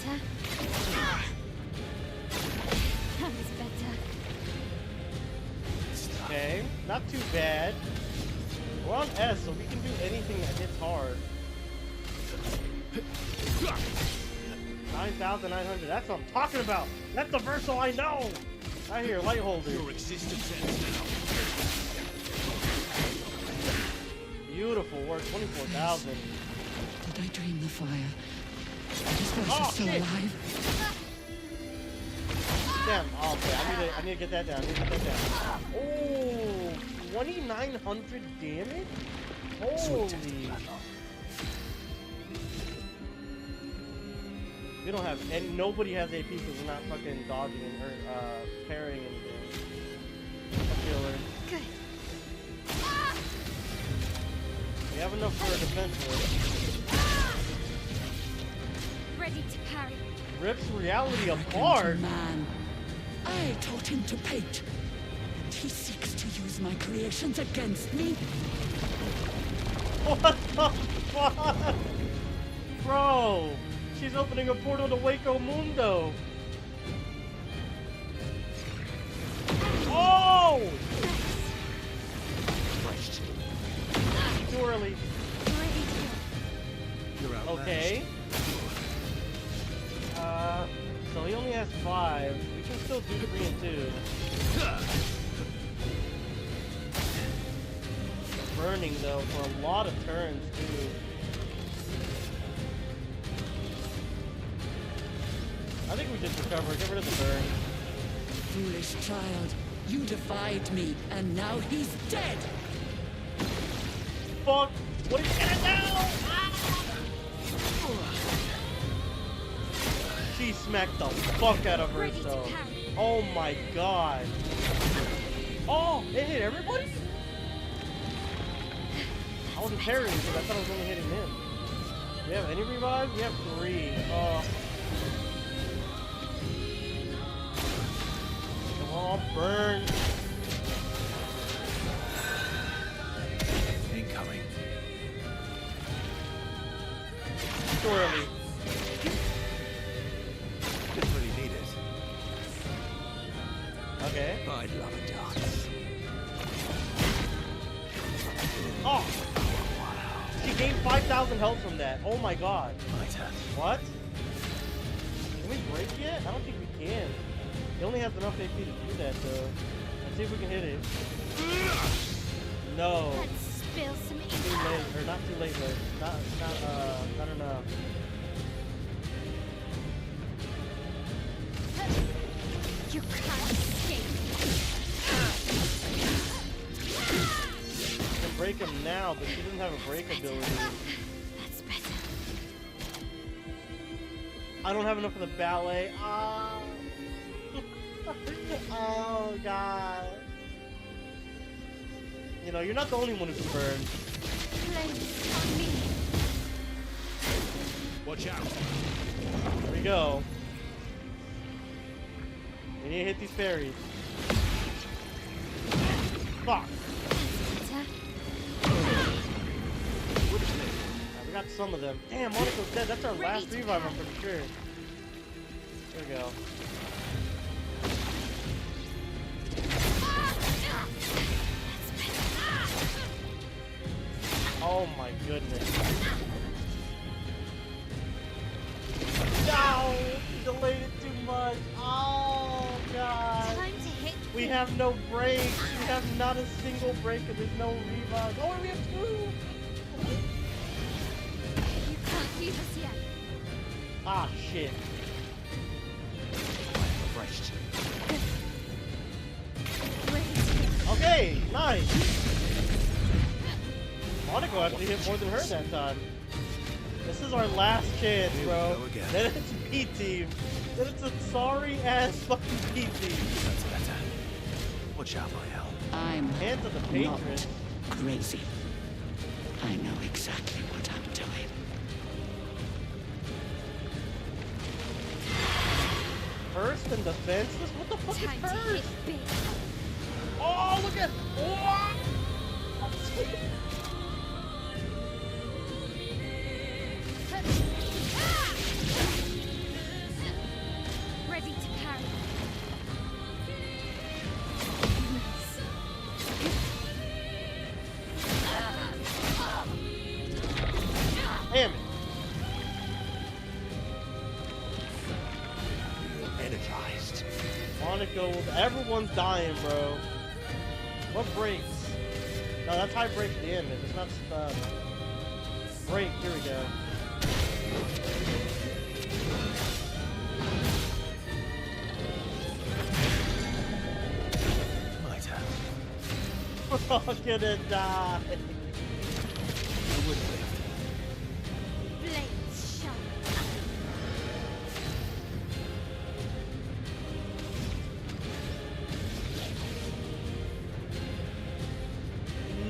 Better. That was better. Okay, not too bad. We're on S, so we can do anything that hits hard. 9,900, that's what I'm talking about! That's the Verso I know! I hear light holder. Your existence ends now. Beautiful work, 24,000. Did I dream the fire? Is Versa Oh, still shit. alive? Damn, oh, okay, I need to get that down, Oh, 2,900 damage? Holy. We don't have any, nobody has AP because we're not fucking dodging or parrying anything. Killer. Good. We have enough for a defenseless. Ready to parry. Rips reality Arrogant apart. man. I taught him to paint. And he seeks to use my creations against me? What the fuck? Bro, she's opening a portal to Waco Mundo. Oh! Christ. Too early. Ready to go. You're outmatched. Okay. So he only has 5. We can still do 3 and 2. Burning though for a lot of turns too. I think we just recover. Get rid of the burn. Foolish child, you defied me, and now he's dead! Fuck! What are you gonna do? She smacked the fuck out of her, Ready to so. parry. Oh my god. Oh, it hit everybody? I wasn't parrying because I thought I was only hitting him. Do we have any revives? We have 3. Oh. Come on, burn. Incoming. Too early. Didn't really need it. Okay. I'd love a dance. Oh! She gained 5,000 health from that. Oh my god. My turn. What? Can we break yet? I don't think we can. He only has enough AP to do that, though. Let's see if we can hit it. No. Let's spill some Too ink. late. Or not too late, but not enough. You can't escape. You can break him now, but she doesn't have a break ability. That's better. I don't have enough for the ballet. Ah. Oh god. You know, you're not the only one who can burn. Place on me. Watch out. Here we go. We need to hit these parries. Fuck. Better. We got some of them. Damn, Monica's dead. That's our last revive, I'm pretty sure. There we go. Oh my goodness. No! You delayed it too much. Oh god. Time to hit. We have no breaks. We have not a single break and there's no revive. Oh, we have 2! You can't leave us yet. Ah, shit. Christ. Ready to go. Okay, nice. Monaco actually hit more than her that time. This is our last chance, bro. Then it's B-Team. Then it's a sorry-ass fucking B-Team. That's better. Watch out, Maelle. I'm Hands of the Paintress. not crazy. I know exactly what I'm doing. First and defenseless? What the fuck Time is to first? hit big. Oh, look at... What? Ready to parry. Damn it. Energized. Monaco, everyone's dying, bro. What breaks? No, that's high break at the end. It's not break. Here we go. Might have. We're all gonna die. I would have lived. Blades sharp.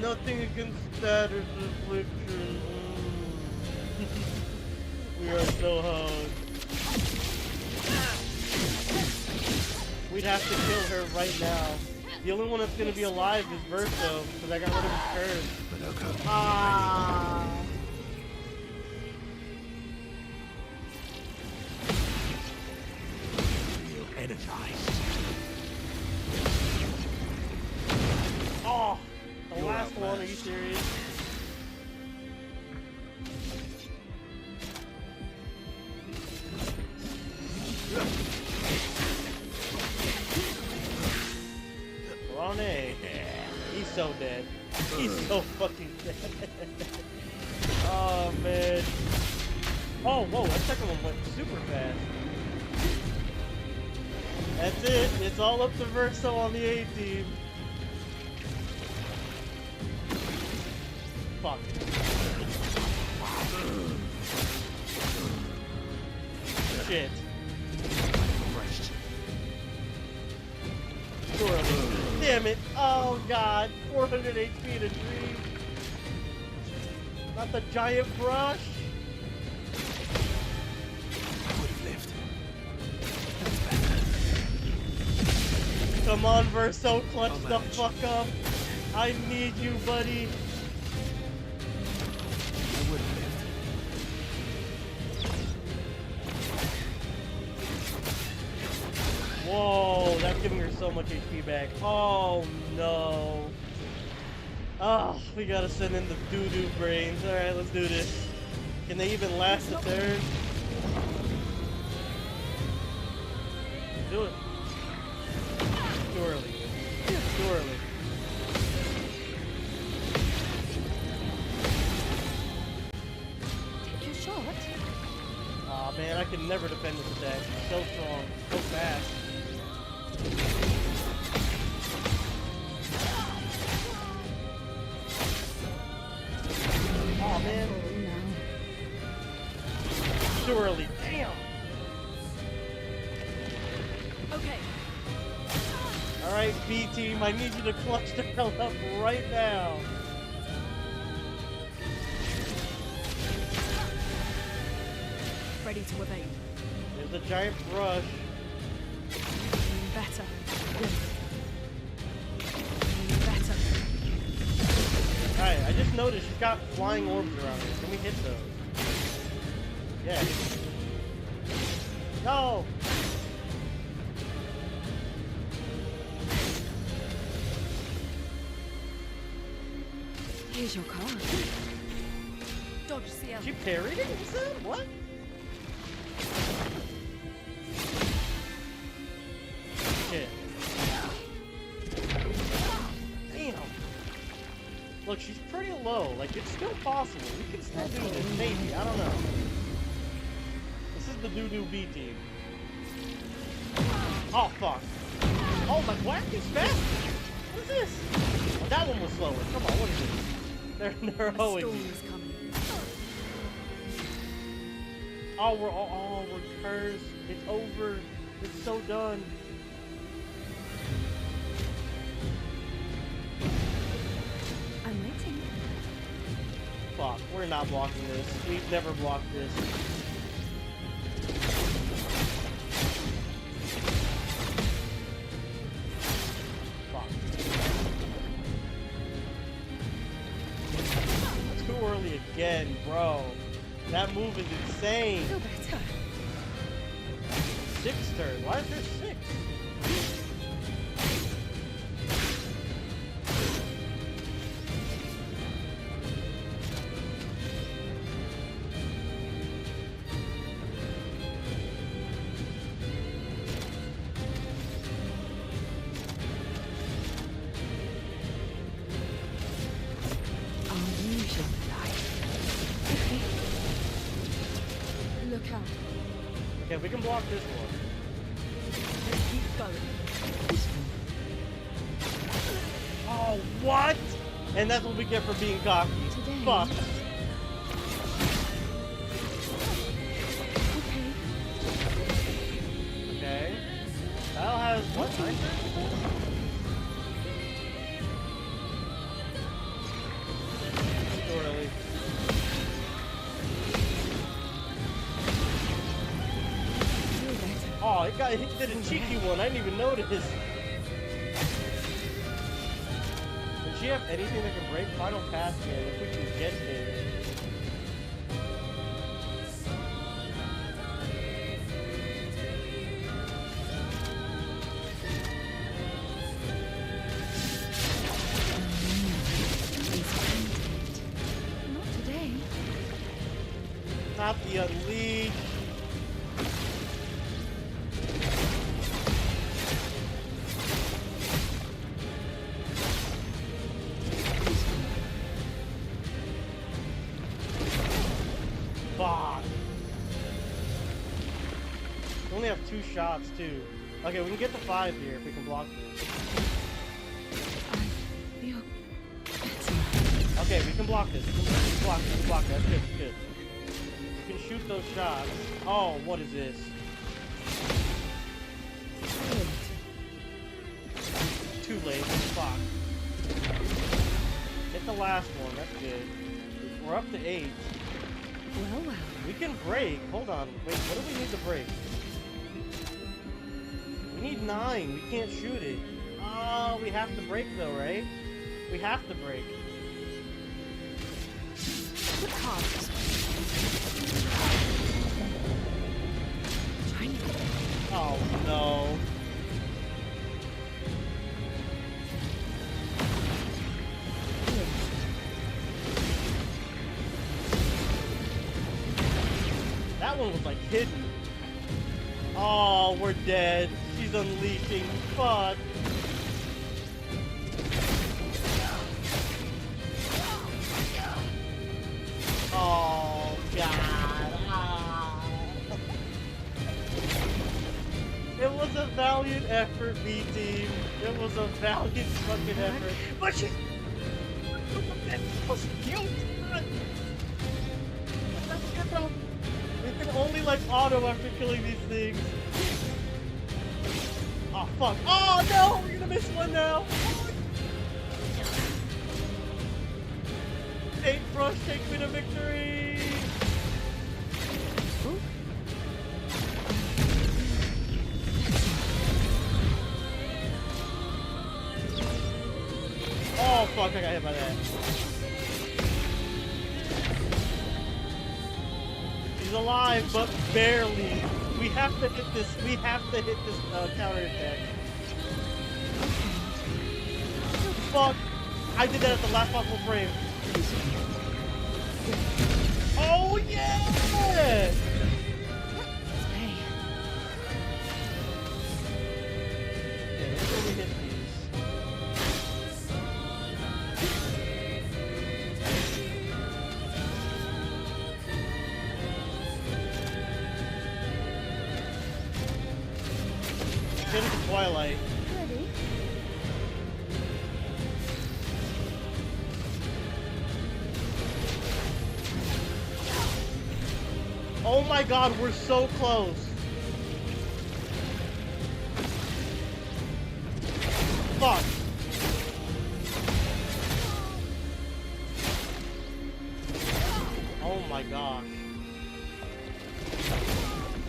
Nothing against status affliction. We are so hung. We'd have to kill her right now. The only one that's gonna be alive is Verso, because I got rid of his curse. Monoko. Ah. Energized. Oh, the You're last one. Are you outmatched. serious? Ronnie. He's so dead. He's so fucking dead. Oh, man. Oh, whoa, that second one went super fast. That's it. It's all up to Verso on the A-team. Fuck. Shit. Christ. Damn it. Oh, God. 400 HP in a dream. Not the giant brush. I would have lived. Come on, Verso. Clutch I'll the manage. fuck up. I need you, buddy. I would have lived. Whoa, that's giving her so much HP back. Oh, no. Oh, we gotta send in the doo-doo brains. Alright, let's do this. Can they even last a turn? Do it. Too early. Too early. Take your shot. Aw, man, I can never defend this attack. It's so strong. So fast. Aw, man. Too early. Damn. Okay. Alright, B team, I need you to clutch the hell up right now. Ready to evade. There's a giant brush. Better. Better. Alright, I just noticed she's got flying orbs around her. Can we hit those? Yeah. No! Here's your card. Dodge CL. She parried it, you said? What? Shit. Damn. Look, she's pretty low. Like, it's still possible. We can still do this, maybe. I don't know. This is the doo-doo B team. Oh, fuck. Oh, my whack is fast. What is this? They're A hoeing storm me. is coming. Oh, we're cursed. It's over. It's so done. I'm waiting. Fuck, we're not blocking this. We've never blocked this. Fuck. Too early again, bro. That move is insane. Feel better. 6 turn. Why is there 6? Unusual life. Okay. Look out. Okay, we can block this one. Just keep going. Oh, what? And that's what we get for being cocky. Today. Fuck. Okay. Okay. Kyle has what? 9 turns? Too early. Feel better. Oh, it did a cheeky one. I didn't even notice. Does she have anything that can break final pass in if we can get it? Not today. Not the unleash. Fuck. We only have 2 shots too. Okay, we can get the 5 here if we can block this. I feel better. Okay, we can block this. We can block it. We can block it. That's good. That's good. We can shoot those shots. Oh, what is this? Too late. Fuck. Hit the last one. That's good. We're up to 8. Well, well. We can break. Hold on. Wait, what do we need to break? We need 9. We can't shoot it. Oh, we have to break though, right? We have to break. Good cards. Tiny. Oh no. That one was like hidden. Oh, we're dead. She's unleashing. Fuck. Oh god. Ah. It was a valiant effort, B team. It was a valiant fucking effort. But she was cute. We can only like auto after killing these things. Oh fuck. Oh no, we're gonna miss one now. Paintbrush, take me to victory. Ooh. Oh fuck, I got hit by that. He's alive, but barely. We have to hit this. We have to hit this counter attack. Fuck! I did that at the last possible frame. Oh yeah! Hey. Okay, let's really hit these. Get into Twilight. Ready? Oh my god, we're so close. Fuck. Oh my gosh.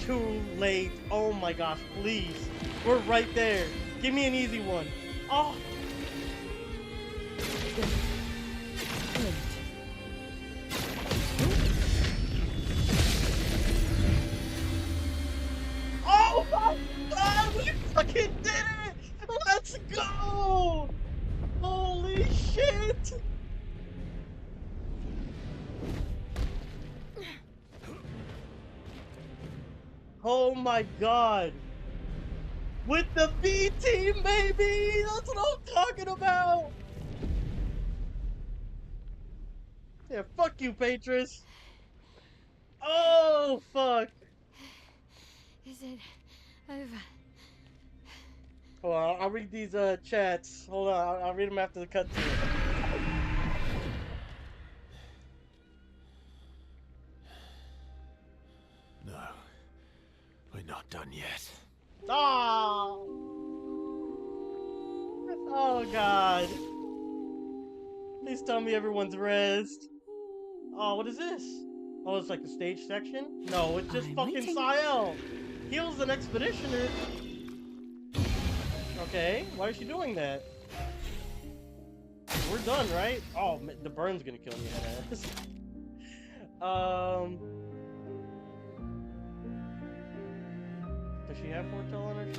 Too late. Oh my gosh, please. We're right there. Give me an easy one. Oh. Oh my god, we fucking did it! Let's go! Holy shit! Oh my god! With the B team, baby! That's what I'm talking about! Yeah, fuck you, Paintress! Oh, fuck! Is it over? Hold on, I'll read these chats. Hold on, I'll read them after the cutscene. No, we're not done yet. Oh! Oh god. Please tell me everyone's rezzed. Oh, what is this? Oh, it's like the stage section? No, it's just I'm fucking waiting. Maelle. Heals an expeditioner. Okay, why is she doing that? We're done, right? Oh, the burn's gonna kill me, headass. Does she have foretell on her? Nah,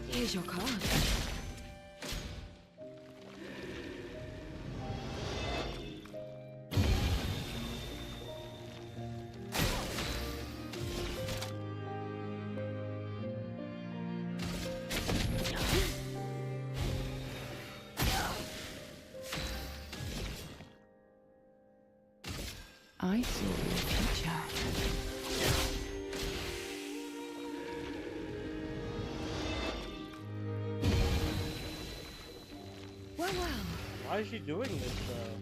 Here's your card. I saw your future. Well, Why is she doing this, though?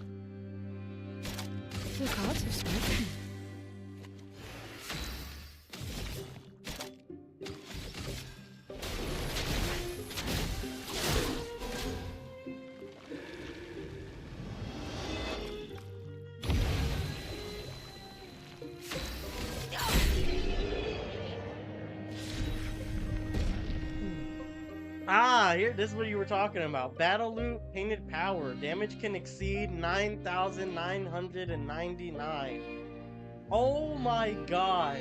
the cards have spoken. Ah, here, this is what you were talking about. Battle loot, painted power. Damage can exceed 9,999. Oh my god.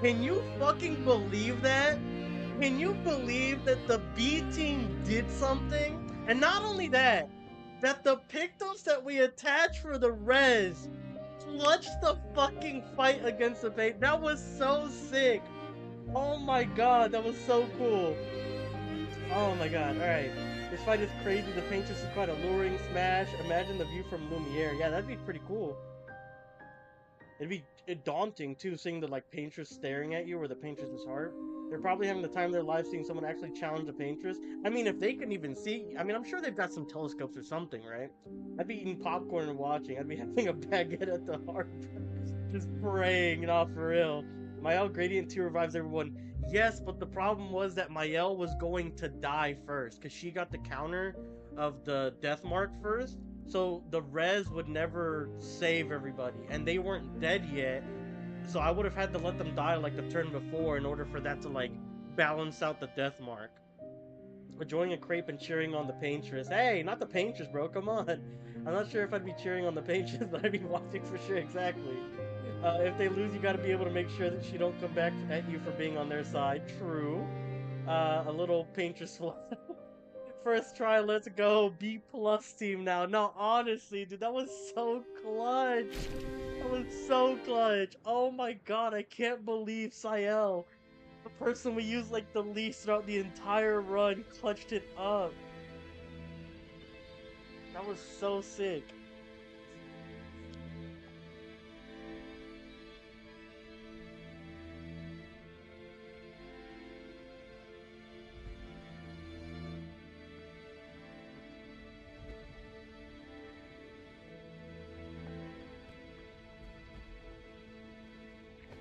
Can you fucking believe that? Can you believe that the B team did something? And not only that, that the Pictos that we attached for the res clutched the fucking fight against the bait. That was so sick. Oh my god, that was so cool. Oh my god, alright. This fight is crazy. The Paintress is quite alluring. Smash. Imagine the view from Lumiere. Yeah, that'd be pretty cool. It'd be daunting, too, seeing the, like, Paintress staring at you or the Paintress's heart. They're probably having the time of their life seeing someone actually challenge a Paintress. I mean, if they can even see... I mean, I'm sure they've got some telescopes or something, right? I'd be eating popcorn and watching. I'd be having a baguette at the heart. Just praying, not for real. Maelle Gradient 2 revives everyone. Yes, but the problem was that Maelle was going to die first, because she got the counter of the death mark first, so the res would never save everybody, and they weren't dead yet, so I would have had to let them die like the turn before in order for that to, like, balance out the death mark. Enjoying a crepe and cheering on the Paintress. Hey, not the Paintress, bro, come on. I'm not sure if I'd be cheering on the Paintress, but I'd be watching for sure, exactly. If they lose, you gotta be able to make sure that she don't come back at you for being on their side. True. A little Paintress first try, let's go. B+ team now. No, honestly, dude, that was so clutch. That was so clutch. Oh my god, I can't believe Sael, the person we used like the least throughout the entire run, clutched it up. That was so sick.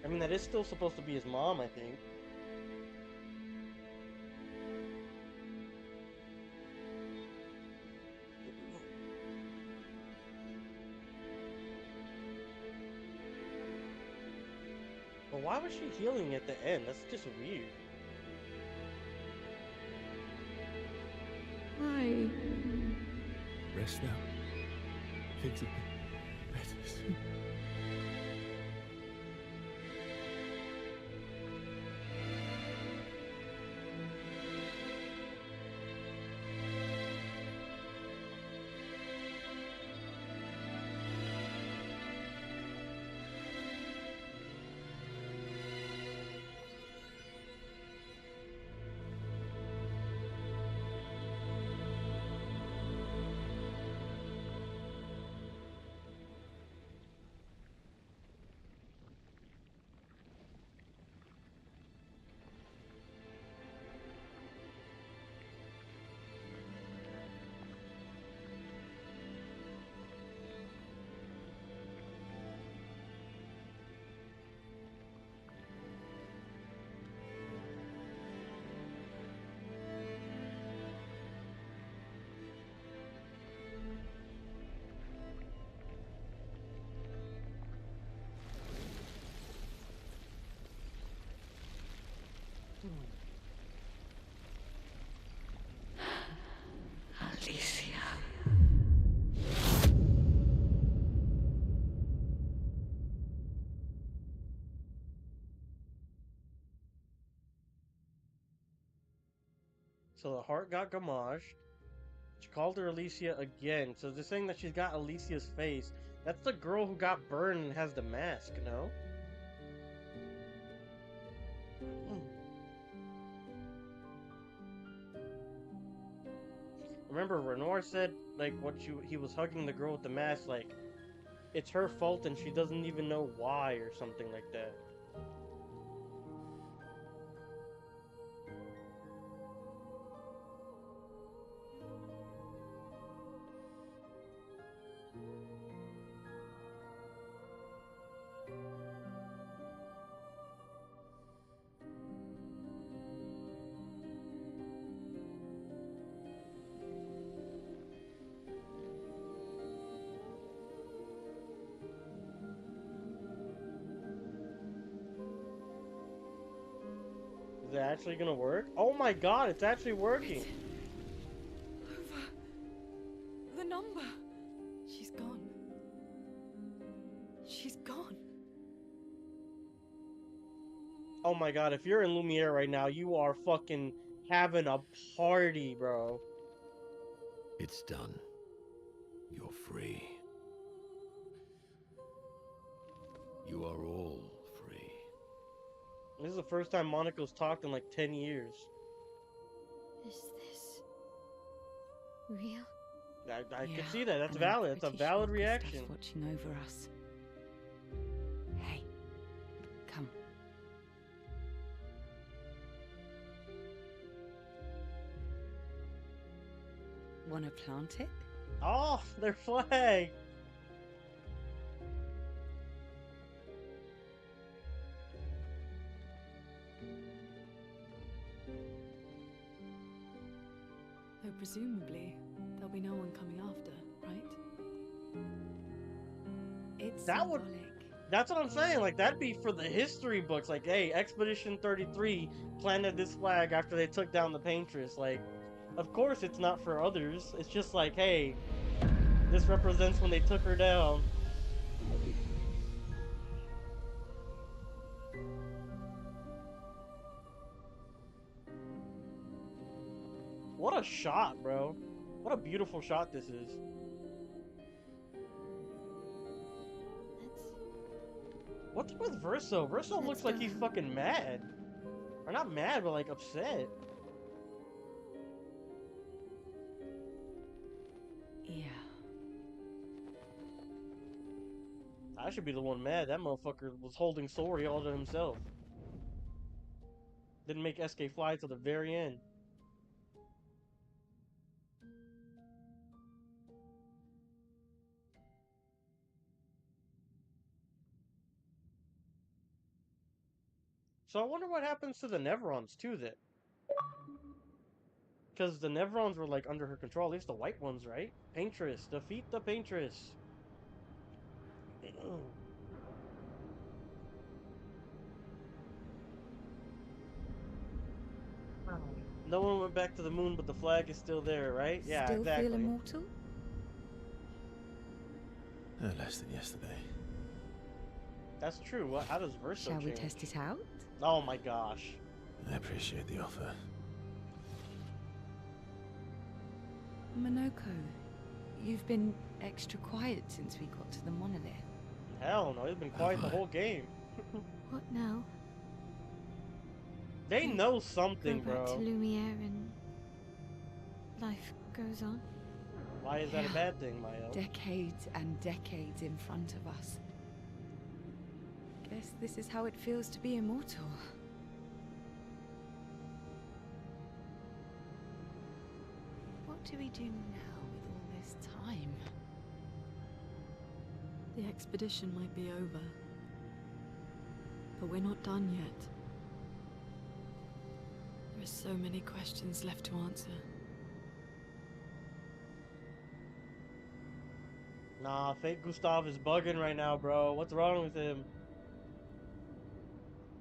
I mean, that is still supposed to be his mom, I think. But why was she healing at the end? That's just weird. Why? Rest now. Things will be better soon. Alicia. So the heart got gamaged. She called her Alicia again. So they're saying that she's got Alicia's face. That's the girl who got burned and has the mask, no? Remember, Renoir said, like, he was hugging the girl with the mask, like, it's her fault and she doesn't even know why or something like that. Is it actually gonna work? Oh my god, it's actually working! Over. The number. She's gone. She's gone. Oh my god, if you're in Lumiere right now, you are fucking having a party, bro. It's done. You're free. You are all free. This is the first time Monaco's talked in like 10 years. Is this real? I Yeah, could see that. That's and I'm valid. That's a pretty valid sure reaction. Gustave's watching over us. Hey, come. Wanna plant it? Oh, their flag! Though presumably, there'll be no one coming after, right? It's That would- symbolic. That's what I'm saying. Like, that'd be for the history books. Like, hey, Expedition 33 planted this flag after they took down the Paintress. Like, of course it's not for others. It's just like, hey, this represents when they took her down. What a shot, bro. What a beautiful shot this is. What's with Verso? Verso looks like he's fucking mad. Or not mad, but like upset. Yeah. I should be the one mad. That motherfucker was holding Sori all to himself. Didn't make SK fly till the very end. So I wonder what happens to the Nevrons too then. Because the Nevrons were like under her control, at least the white ones, right? Paintress, defeat the Paintress. No one went back to the moon, but the flag is still there, right? Yeah, Still exactly. feel immortal? Less than yesterday. That's true. How does Verso Shall we change? test it out? Oh my gosh. I appreciate the offer. Monoko, you've been extra quiet since we got to the monolith. Hell no, he's been quiet the whole game. What now? They know something, Go back to bro. Lumiere and life goes on. Why is that a bad thing, Maelle? Decades and decades in front of us. Guess this is how it feels to be immortal. What do we do now with all this time? The expedition might be over, but we're not done yet. There are so many questions left to answer. Nah, fake Gustave is bugging right now, bro. What's wrong with him?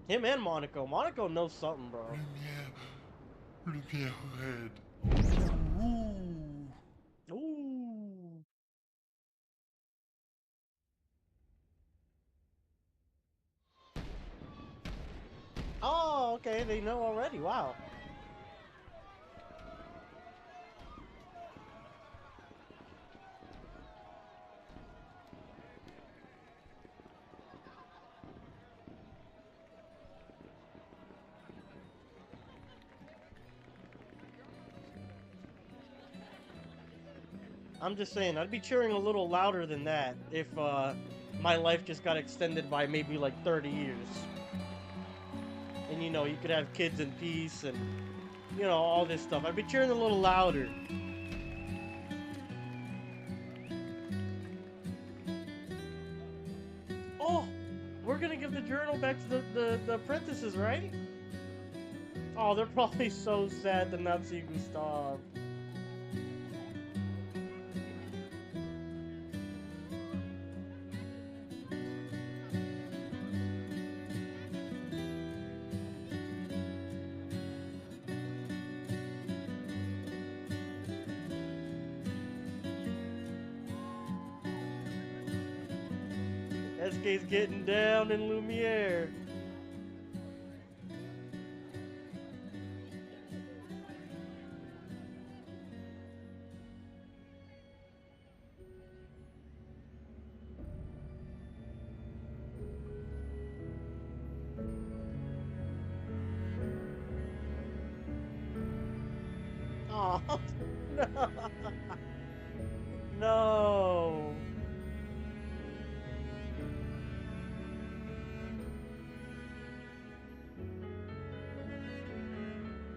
Him and Monaco. Monaco knows something, bro. Lumiere red. Ooh. Ooh. Oh, okay. They know already. Wow. I'm just saying, I'd be cheering a little louder than that if my life just got extended by maybe like 30 years. And you know, you could have kids in peace and, you know, all this stuff. I'd be cheering a little louder. Oh, we're gonna give the journal back to the apprentices, right? Oh, they're probably so sad to not see Gustave. SK's getting down in Lumiere. Oh, no. No.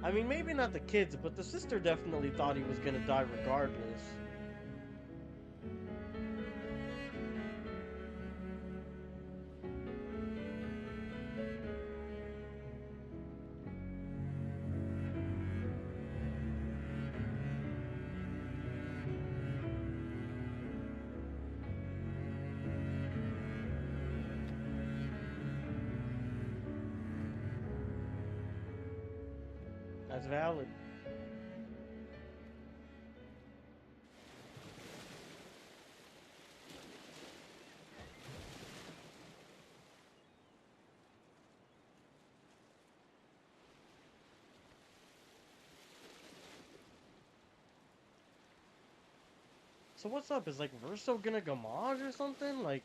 I mean, maybe not the kids, but the sister definitely thought he was gonna die regardless. That's valid. So what's up? Is like Verso gonna gamage or something? Like,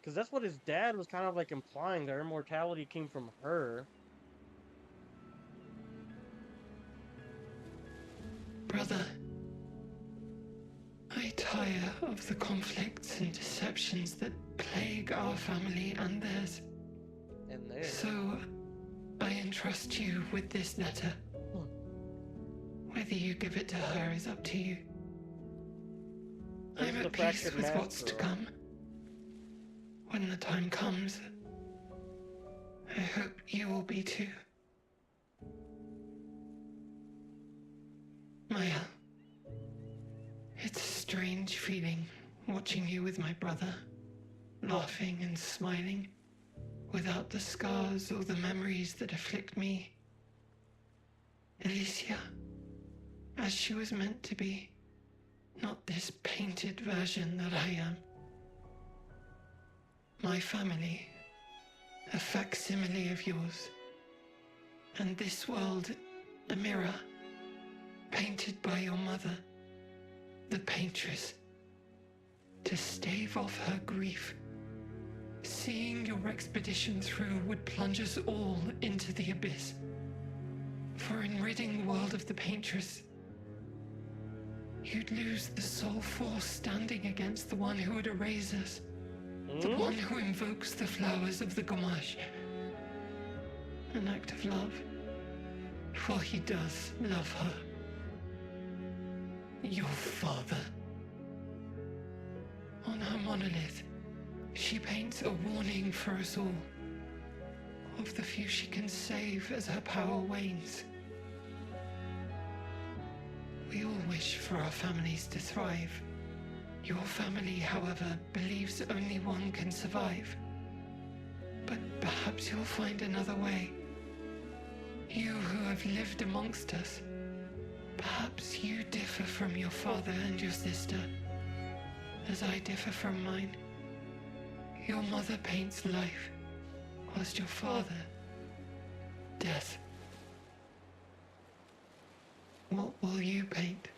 because that's what his dad was kind of like implying, that immortality came from her. Brother, I tire of the conflicts and deceptions that plague our family and theirs. And there. So, I entrust you with this letter. Whether you give it to her is up to you. There's I'm the at peace fractured with mask, what's to girl. come. When the time comes, I hope you will be too. Maelle, it's a strange feeling watching you with my brother, laughing and smiling, without the scars or the memories that afflict me. Alicia, as she was meant to be, not this painted version that I am. My family, a facsimile of yours, and this world, a mirror, painted by your mother, the paintress, to stave off her grief. Seeing your expedition through would plunge us all into the abyss. For in ridding the world of the paintress, you'd lose the sole force standing against the one who would erase us. The one who invokes the flowers of the gommage. An act of love. For he does love her. Your father. On her monolith, she paints a warning for us all. Of the few she can save as her power wanes. We all wish for our families to thrive. Your family, however, believes only one can survive. But perhaps you'll find another way. You who have lived amongst us, perhaps you differ from your father and your sister, as I differ from mine. Your mother paints life, whilst your father, death. What will you paint?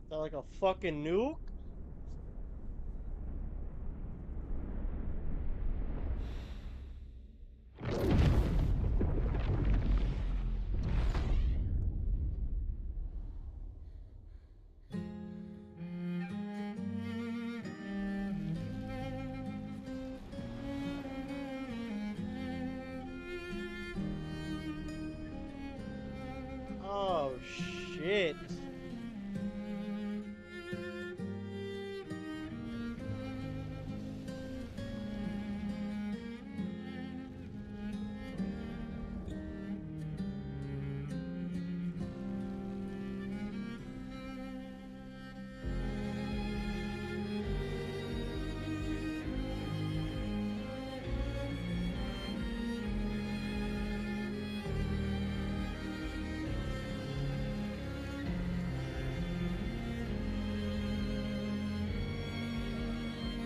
Is that like a fucking nuke? Oh shit.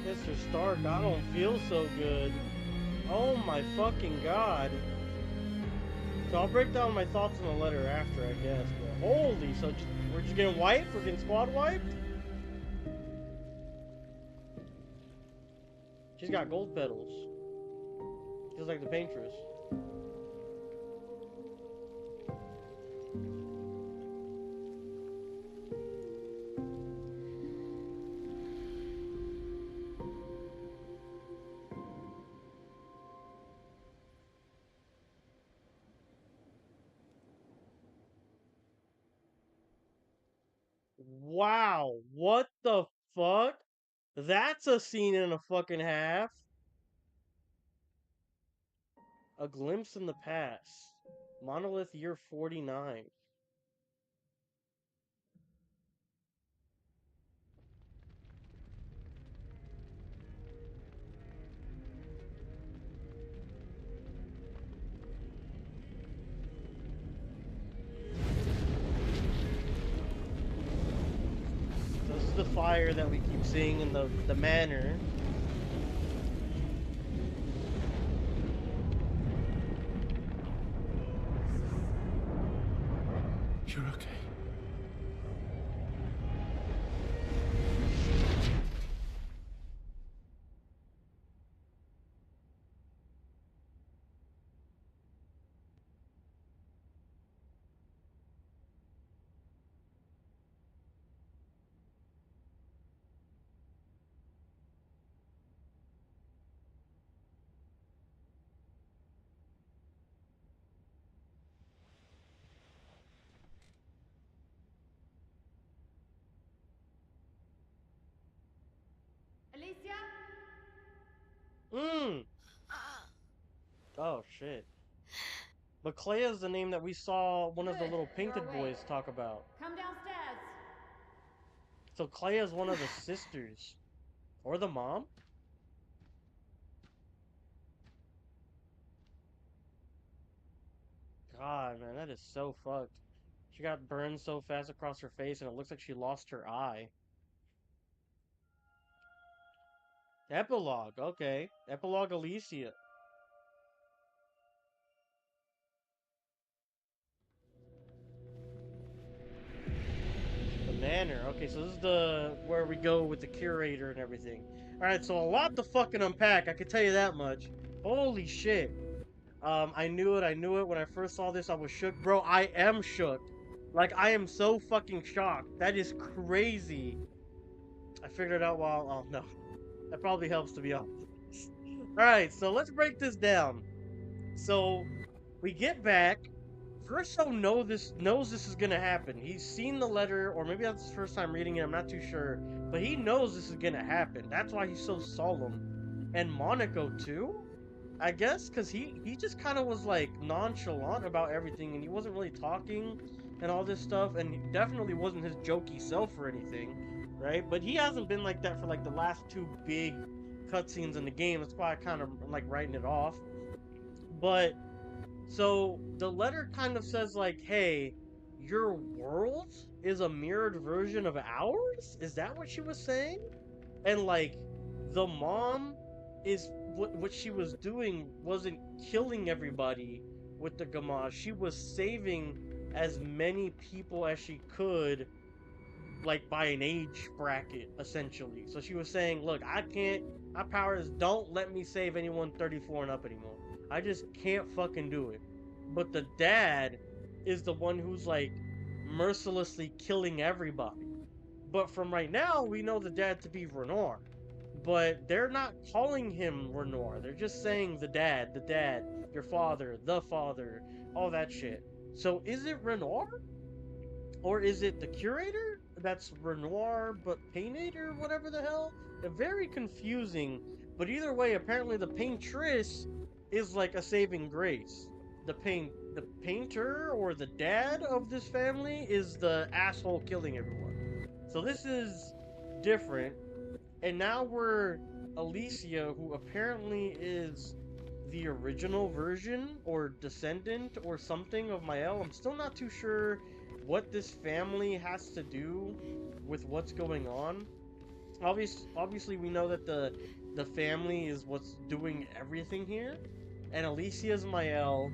Mr. Stark, I don't feel so good. Oh my fucking god. So I'll break down my thoughts on the letter after, I guess. But holy, so we're just getting wiped? We're getting squad wiped? She's got gold petals. Just like the paintress. Wow, what the fuck? That's a scene and a fucking half. A glimpse in the past. Monolith year 49. This is the fire that we keep seeing in the manor. You're okay. Mm. Oh shit. But Clea is the name that we saw one of the little painted boys talk about. Come downstairs. So Clea is one of the sisters. Or the mom? God, man, that is so fucked. She got burned so fast across her face and it looks like she lost her eye. Epilogue, okay. Epilogue Alicia. The manor. Okay, so this is the where we go with the curator and everything. Alright, so a lot to fucking unpack, I can tell you that much. Holy shit. I knew it. When I first saw this, I was shook. Bro, I am shook. Like, I am so fucking shocked. That is crazy. I figured it out while... Oh, no. That probably helps, to be honest. Alright, so let's break this down. So, we get back. Verso knows this is gonna happen. He's seen the letter, or maybe that's his first time reading it, I'm not too sure. But he knows this is gonna happen. That's why he's so solemn. And Monaco, too? I guess, because he just kind of was, like, nonchalant about everything, and he wasn't really talking and all this stuff, and he definitely wasn't his jokey self or anything, right? But he hasn't been like that for, like, the last two big cutscenes in the game. That's why I kind of like writing it off. But, so, the letter kind of says, like, hey, your world is a mirrored version of ours? Is that what she was saying? And, like, the mom is what she was doing wasn't killing everybody with the Gamage. She was saving as many people as she could, like, by an age bracket, essentially. So she was saying, look, I can't, my powers don't let me save anyone 34 and up anymore. I just can't fucking do it. But the dad is the one who's, like, mercilessly killing everybody. But from right now, we know the dad to be Renoir. But they're not calling him Renoir. They're just saying the dad, your father, the father, all that shit. So is it Renoir? Or is it the curator? That's Renoir but painted or whatever the hell? They're very confusing. But either way, apparently the paintress is like a saving grace. The painter or the dad of this family is the asshole killing everyone. So this is different. And now we're Alicia, who apparently is the original version or descendant or something of Maelle. I'm still not too sure what this family has to do with what's going on. Obviously, we know that the family is what's doing everything here, and Alicia's Maelle,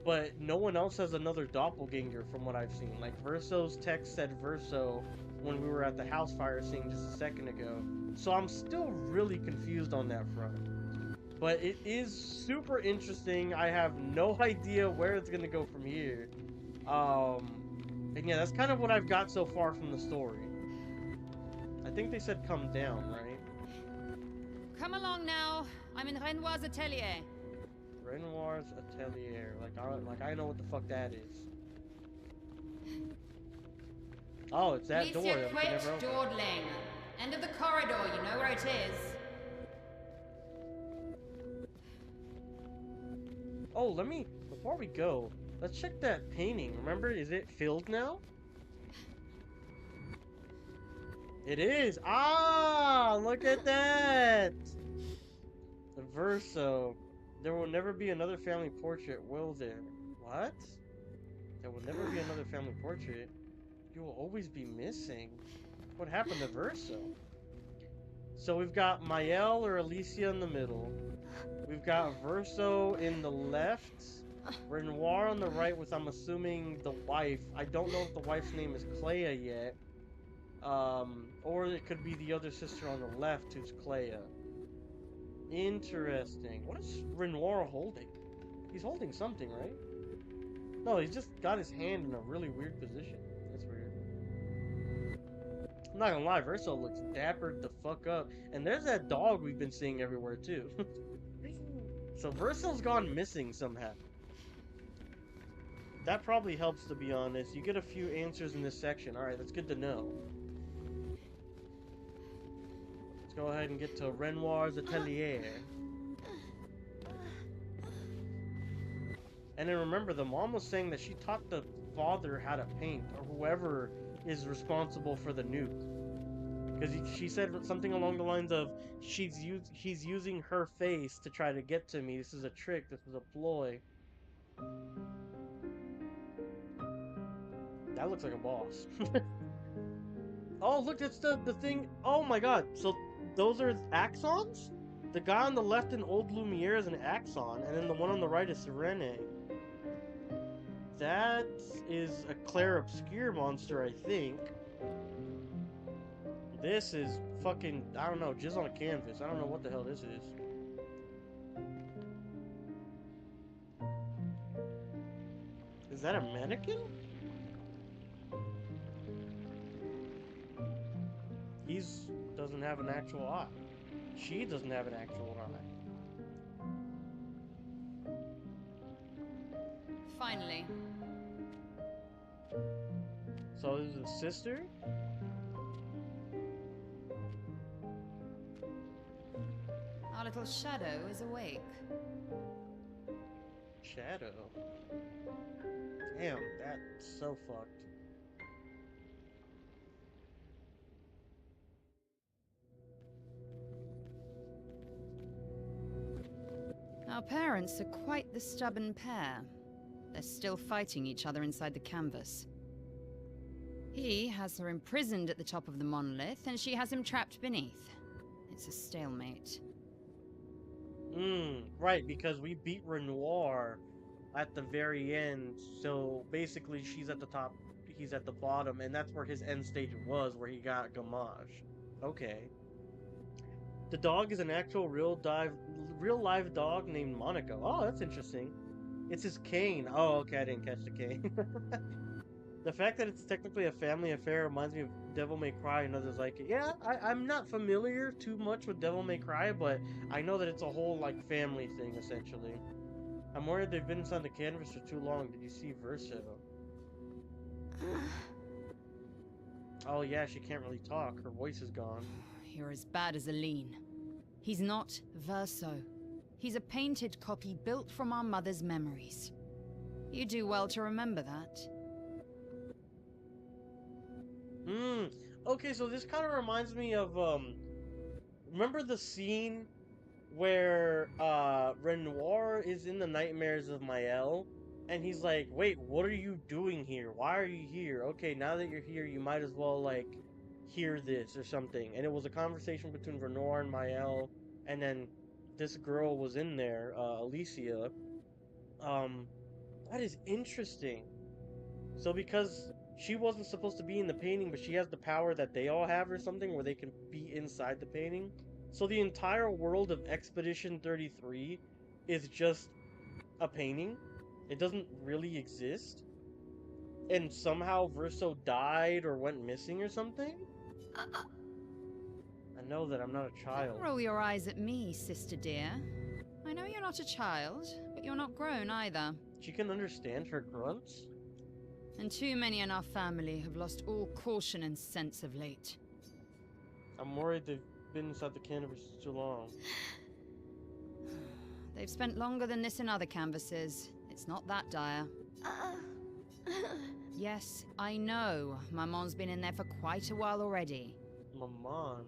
but no one else has another doppelganger from what I've seen. Like, Verso's text said Verso when we were at the house fire scene just a second ago. So I'm still really confused on that front. But it is super interesting. I have no idea where it's going to go from here. And yeah, that's kind of what I've got so far from the story. I think they said come down, right? Come along now. I'm in Renoir's atelier. Renoir's atelier. Like I know what the fuck that is. Oh, it's that door that we can never open. Dawdling. End of the corridor, you know where it is. Oh, before we go, let's check that painting. Remember, is it filled now? It is! Ah, look at that! The Verso. There will never be another family portrait, will there? What? There will never be another family portrait. You will always be missing. What happened to Verso? So we've got Maelle or Alicia in the middle. We've got Verso in the left. Renoir on the right with, I'm assuming, the wife. I don't know if the wife's name is Clea yet. Or it could be the other sister on the left who's Clea. Interesting. What is Renoir holding? He's holding something, right? No, he's just got his hand in a really weird position. That's weird. I'm not gonna lie, Verso looks dappered the fuck up. And there's that dog we've been seeing everywhere, too. So Verso's gone missing somehow. That probably helps, to be honest. You get a few answers in this section. Alright, that's good to know. go ahead and get to Renoir's atelier. And then remember, the mom was saying that she taught the father how to paint, or whoever is responsible for the nuke. Because she said something along the lines of, he's using her face to try to get to me. This is a trick. This is a ploy. That looks like a boss. Oh, look, it's the thing. Oh my god. So those are axons? The guy on the left in Old Lumiere is an axon, and then the one on the right is Sirene. That is a Clair Obscur monster, I think. This is fucking, I don't know, jizz on a canvas. I don't know what the hell this is. Is that a mannequin? He's doesn't have an actual eye. She doesn't have an actual eye. Finally. So this is a sister? Our little shadow is awake. Shadow? Damn, that's so fucked. Our parents are quite the stubborn pair. They're still fighting each other inside the canvas. He has her imprisoned at the top of the monolith, and she has him trapped beneath. It's a stalemate. Right, because we beat Renoir at the very end, so basically she's at the top, he's at the bottom, and that's where his end stage was, where he got Gamage. Okay. The dog is an actual real live dog named Monaco. Oh, that's interesting. It's his cane. Oh, okay, I didn't catch the cane. The fact that it's technically a family affair reminds me of Devil May Cry and others like it. Yeah, I'm not familiar too much with Devil May Cry, but I know that it's a whole, like, family thing, essentially. I'm worried they've been inside the canvas for too long. Did you see Verso? Oh, yeah, she can't really talk. Her voice is gone. You're as bad as Aline. He's not Verso. He's a painted copy built from our mother's memories. You do well to remember that. Okay, so this kind of reminds me of, remember the scene where, Renoir is in the nightmares of Maelle? And he's like, wait, what are you doing here? Why are you here? Okay, now that you're here, you might as well, like, hear this or something. And it was a conversation between Renoir and Maelle, and then this girl was in there, Alicia. That is interesting. So because she wasn't supposed to be in the painting, but she has the power that they all have or something, where they can be inside the painting. So the entire world of Expedition 33 is just a painting. It doesn't really exist. And somehow Verso died or went missing or something? I know that I'm not a child. Don't roll your eyes at me, sister dear. I know you're not a child, but you're not grown either. She can understand her grunts? And too many in our family have lost all caution and sense of late. I'm worried they've been inside the canvas too long. They've spent longer than this in other canvases. It's not that dire. Yes, I know. Maman's been in there for quite a while already. Maman.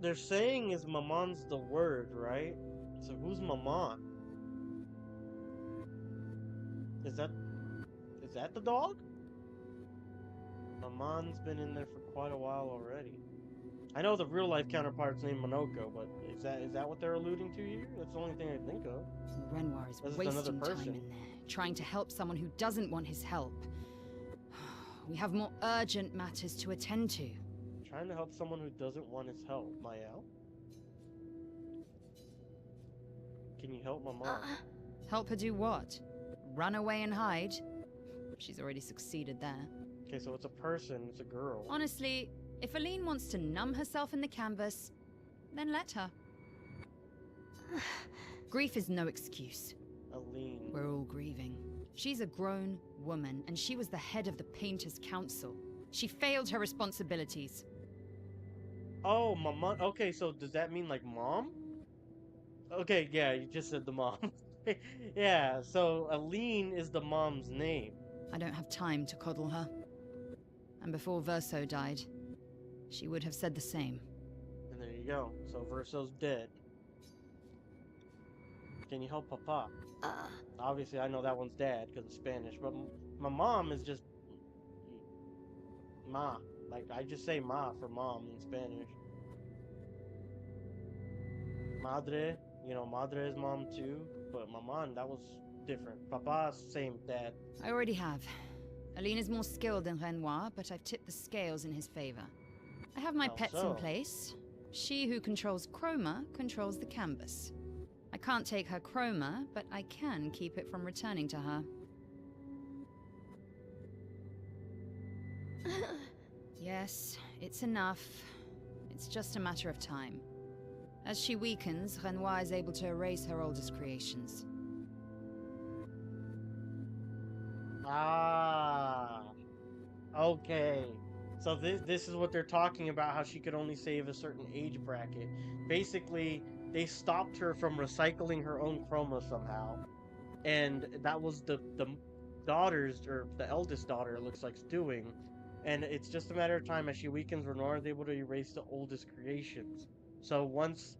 They're saying is Maman's the word, right? So who's Maman? Is that the dog? Maman's been in there for quite a while already. I know the real life counterpart's named Monoko, but is that what they're alluding to here? That's the only thing I think of. Renoir is wasting time in there, trying to help someone who doesn't want his help. We have more urgent matters to attend to. Trying to help someone who doesn't want his help, Maelle? Can you help Maman? Help her do what? Run away and hide? She's already succeeded there. Okay, so it's a person, it's a girl. Honestly, if Aline wants to numb herself in the canvas, then let her. Grief is no excuse. Aline. We're all grieving. She's a grown woman, and she was the head of the Painters' Council. She failed her responsibilities. Oh, mama. Okay, so does that mean like mom? Okay, yeah, you just said the mom. Yeah, so Aline is the mom's name. I don't have time to coddle her. And before Verso died, she would have said the same. And there you go. So Verso's dead. Can you help Papa? Obviously, I know that one's dad because it's Spanish, but my mom is just ma. Like, I just say ma for mom in Spanish. Madre, you know, madre is mom too, but maman, that was different. Papa, same dad. I already have. Aline is more skilled than Renoir, but I've tipped the scales in his favor. I have my How pets so? in place. She who controls chroma controls the canvas. I can't take her chroma, but I can keep it from returning to her. Yes, it's enough. It's just a matter of time. As she weakens, Renoir is able to erase her oldest creations. Ah, okay. So this is what they're talking about, how she could only save a certain age bracket. Basically, they stopped her from recycling her own chroma somehow. And that was the daughter's, or the eldest daughter, it looks like, doing. And it's just a matter of time as she weakens, Renoir is able to erase the oldest creations. So once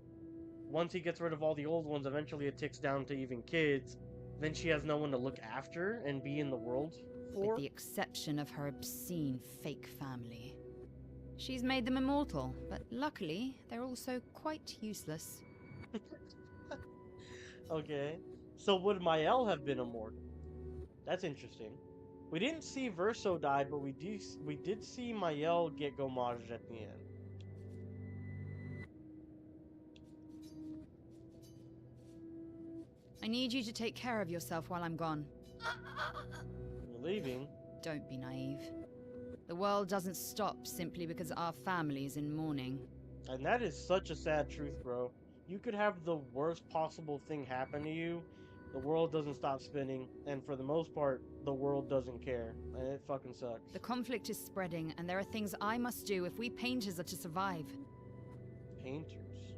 he gets rid of all the old ones, eventually it ticks down to even kids. Then she has no one to look after and be in the world for. With the exception of her obscene fake family. She's made them immortal, but luckily, they're also quite useless. Okay. So would Maelle have been immortal? That's interesting. We didn't see Verso die, but we did see Maelle get gommaged at the end. I need you to take care of yourself while I'm gone. You're leaving. Don't be naive. The world doesn't stop simply because our family is in mourning. And that is such a sad truth, bro. You could have the worst possible thing happen to you. The world doesn't stop spinning, and for the most part, the world doesn't care. And it fucking sucks. The conflict is spreading, and there are things I must do if we painters are to survive. Painters.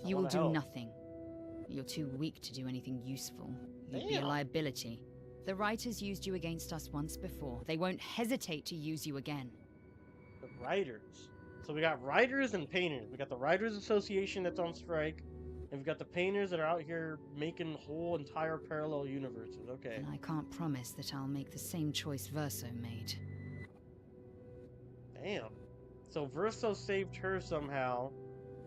You will wanna do help. nothing. You're too weak to do anything useful. You'd be a Damn. liability. The writers used you against us once before. They won't hesitate to use you again. The writers. So we got writers and painters. We got the Writers Association that's on strike, and we've got the painters that are out here making whole entire parallel universes. Okay. And I can't promise that I'll make the same choice Verso made. Damn. So Verso saved her somehow,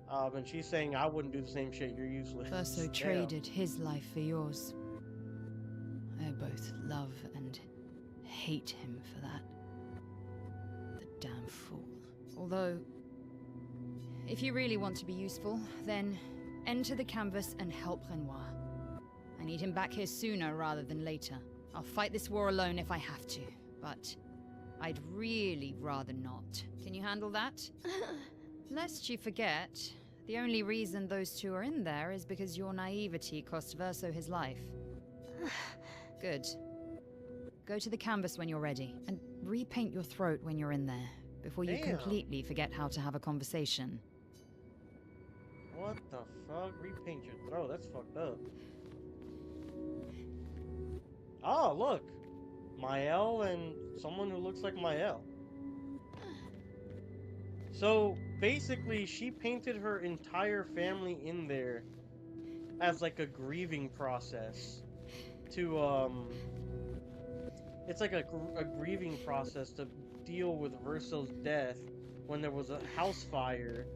and she's saying, I wouldn't do the same shit, you're useless. Verso Damn. traded his life for yours. I both love and hate him for that. The damn fool. Although, if you really want to be useful, then enter the canvas and help Renoir. I need him back here sooner rather than later. I'll fight this war alone if I have to, but I'd really rather not. Can you handle that? Lest you forget, the only reason those two are in there is because your naivety cost Verso his life. Good. Go to the canvas when you're ready, and repaint your throat when you're in there, before you Damn. completely forget how to have a conversation. What the fuck? Repaint your throat. That's fucked up. Oh, look. Maelle and someone who looks like Maelle. So, basically, she painted her entire family in there as like a grieving process to, it's like a grieving process to deal with Verso's death when there was a house fire,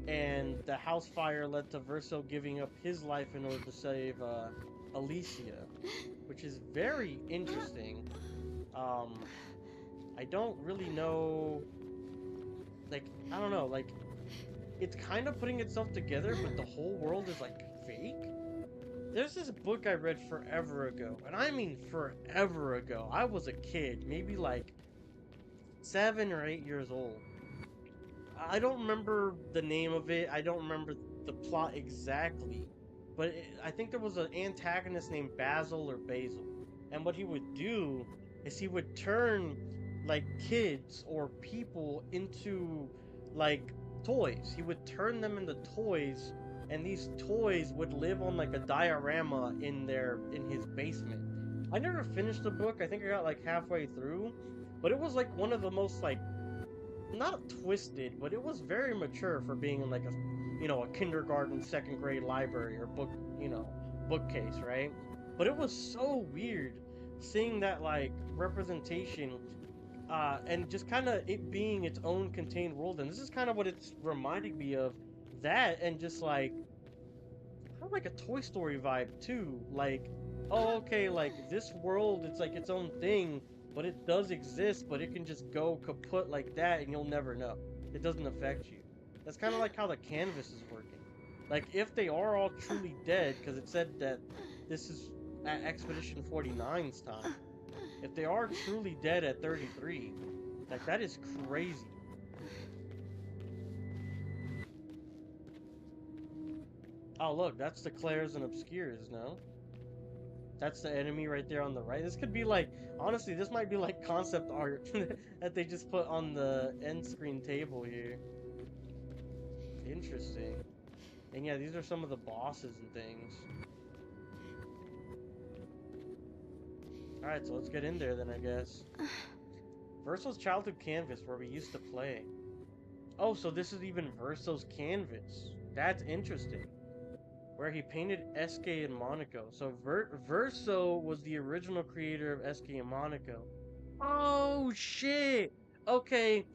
and the house fire led to Verso giving up his life in order to save Alicia, which is very interesting. I don't really know, like, I don't know, like, it's kind of putting itself together, but the whole world is like fake. There's this book I read forever ago, and I mean forever ago. I was a kid, maybe like 7 or 8 years old. I don't remember the name of it. I don't remember the plot exactly, but I think there was an antagonist named Basil or Basil, and what he would do is he would turn like kids or people into like toys. He would turn them into toys, and these toys would live on like a diorama in his basement. I never finished the book. I think I got like halfway through, but it was like one of the most like not twisted, but it was very mature for being in like a kindergarten, second grade library or book, bookcase, right? But it was so weird seeing that like representation, and just kind of it being its own contained world. And this is kind of what it's reminding me of, that, and just like kind of like a Toy Story vibe too. Like, oh, okay, like this world, it's like its own thing, but it does exist, but it can just go kaput like that, and you'll never know. It doesn't affect you. That's kind of like how the canvas is working. Like, if they are all truly dead, because it said that this is at Expedition 49's time. If they are truly dead at 33, like, that is crazy. Oh, look, that's the Clairs and Obscurs, no? That's the enemy right there on the right. This could be like, honestly, this might be like concept art that they just put on the end screen table here. Interesting. And yeah, these are some of the bosses and things. Alright, so let's get in there then, I guess. Verso's childhood canvas, where we used to play. Oh, so this is even Verso's canvas. That's interesting. Where he painted Eske and Monaco. So Verso was the original creator of Eske and Monaco. Oh, shit! Okay,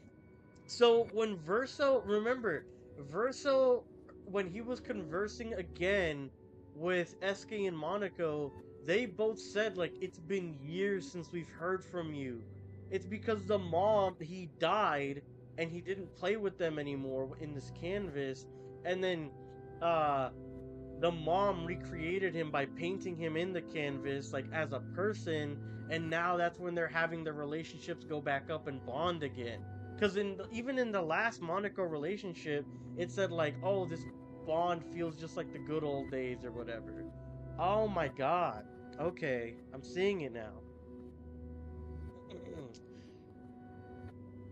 so when Verso, remember, Verso, when he was conversing again with Eske and Monaco, they both said, like, it's been years since we've heard from you. It's because the mom, he died, and he didn't play with them anymore in this canvas, and then, the mom recreated him by painting him in the canvas, like, as a person, and now that's when they're having their relationships go back up and bond again. Because even in the last Monaco relationship, it said, like, oh, this bond feels just like the good old days or whatever. Oh my god. Okay, I'm seeing it now.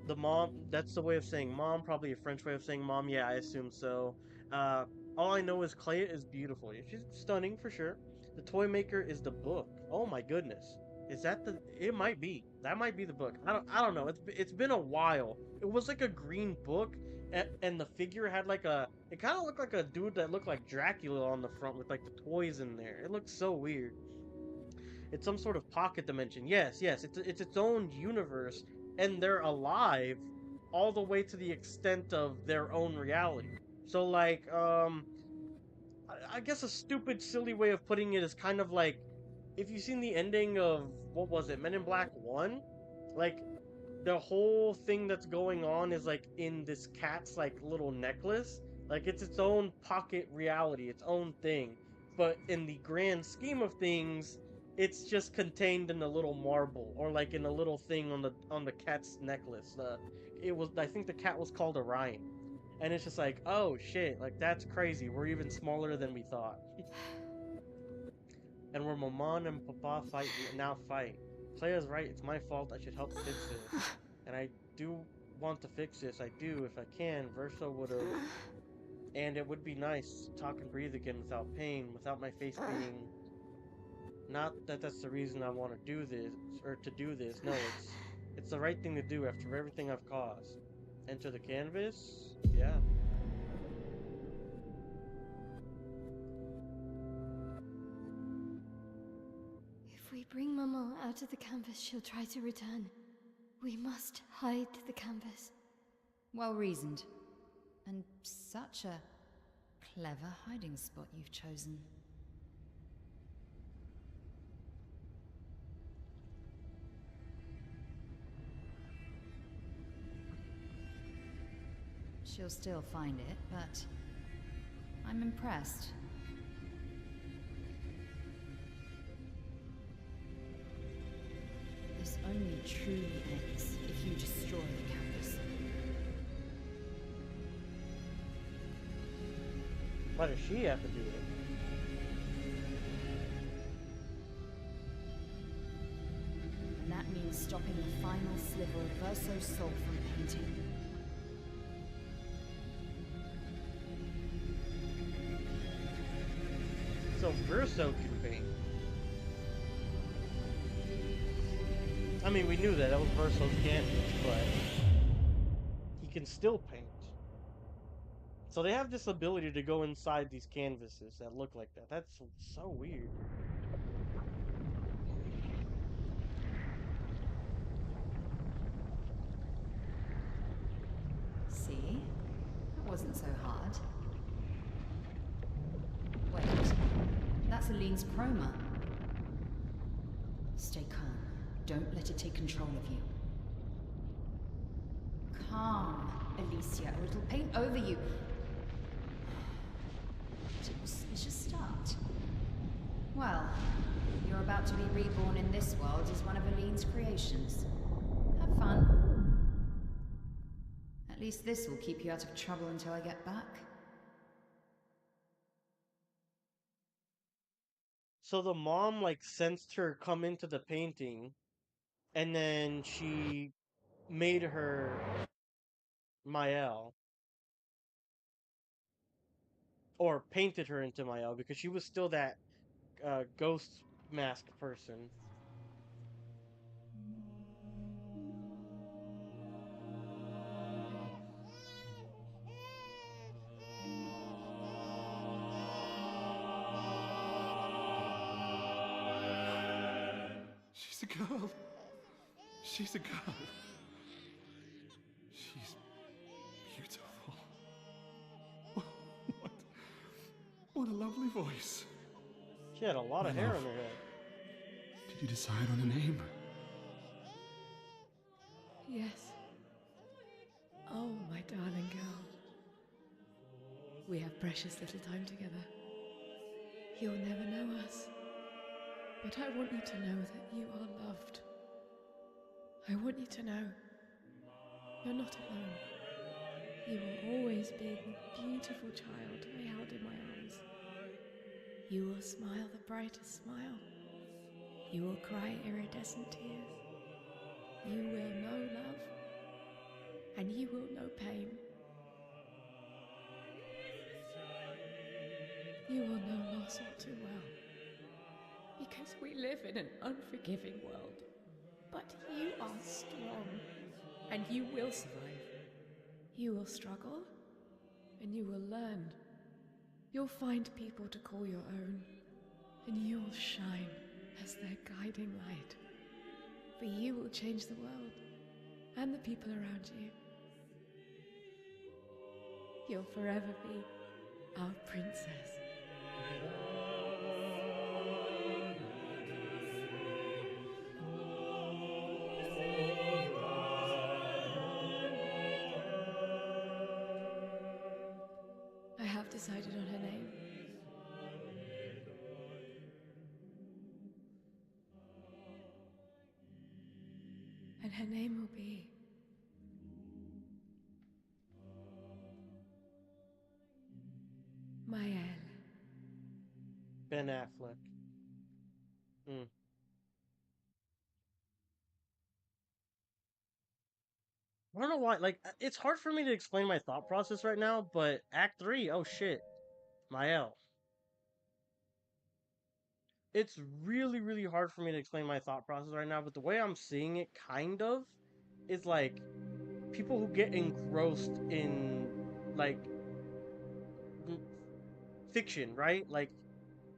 The mom, that's the way of saying mom, probably a French way of saying mom. Yeah, I assume so. All I know is Clea is beautiful. She's stunning for sure. The toy maker is the book. Oh my goodness. Is that the? It might be. That might be the book. I don't know. It's been a while. It was like a green book, and the figure had like a. It kind of looked like a dude that looked like Dracula on the front with like the toys in there. It looked so weird. It's some sort of pocket dimension. Yes, yes. It's its own universe, and they're alive, all the way to the extent of their own reality. So like, I guess a stupid, silly way of putting it is kind of like, if you've seen the ending of, what was it, Men in Black 1? Like, the whole thing that's going on is, like, in this cat's, like, little necklace. Like, it's its own pocket reality, its own thing. But in the grand scheme of things, it's just contained in a little marble, or, like, in a little thing on the cat's necklace. I think the cat was called Orion. And it's just like, oh, shit, like, that's crazy. We're even smaller than we thought. And where Maman and Papa fight. Clea's right, it's my fault, I should help fix this. And I do want to fix this, I do, if I can. Verso would've... And it would be nice to talk and breathe again without pain, without my face being... Not that that's the reason I want to do this, or to do this, no, it's the right thing to do after everything I've caused. Enter the canvas? Yeah. If we bring Maman out of the canvas, she'll try to return. We must hide the canvas. Well reasoned. And such a clever hiding spot you've chosen. She'll still find it, but I'm impressed. This only truly ends if you destroy the canvas. Why does she have to do it? And that means stopping the final sliver of Verso's soul from painting. So Verso can paint. I mean, we knew that. That was Verso's canvas, but he can still paint. So they have this ability to go inside these canvases that look like that. That's so weird. See? That wasn't so hard. Wait, that's Aline's chroma. Stay calm. Don't let it take control of you. Calm, Alicia, or it'll paint over you. It's just start. Well, you're about to be reborn in this world as one of Aline's creations. Have fun. At least this will keep you out of trouble until I get back. So the mom like sensed her come into the painting, and then she made her Maelle, or painted her into Maelle, because she was still that ghost mask person. She's a girl. She's a girl. She's beautiful. What? What a lovely voice. She had a lot of hair on her head. Did you decide on a name? Yes. Oh, my darling girl. We have precious little time together. You'll never know us. But I want you to know that you are loved. I want you to know you're not alone. You will always be the beautiful child I held in my arms. You will smile the brightest smile. You will cry iridescent tears. You will know love, and you will know pain. You will know loss all too well, because we live in an unforgiving world. But you are strong, and you will survive. You will struggle, and you will learn. You'll find people to call your own, and you will shine as their guiding light. For you will change the world, and the people around you. You'll forever be our princess. I have decided on her name. And her name will be Maelle. Ben Affleck. I don't know why, like, it's hard for me to explain my thought process right now, but Act 3, oh shit, Maelle. It's really, really hard for me to explain my thought process right now, but the way I'm seeing it, kind of, is like, people who get engrossed in, like, fiction, right? Like,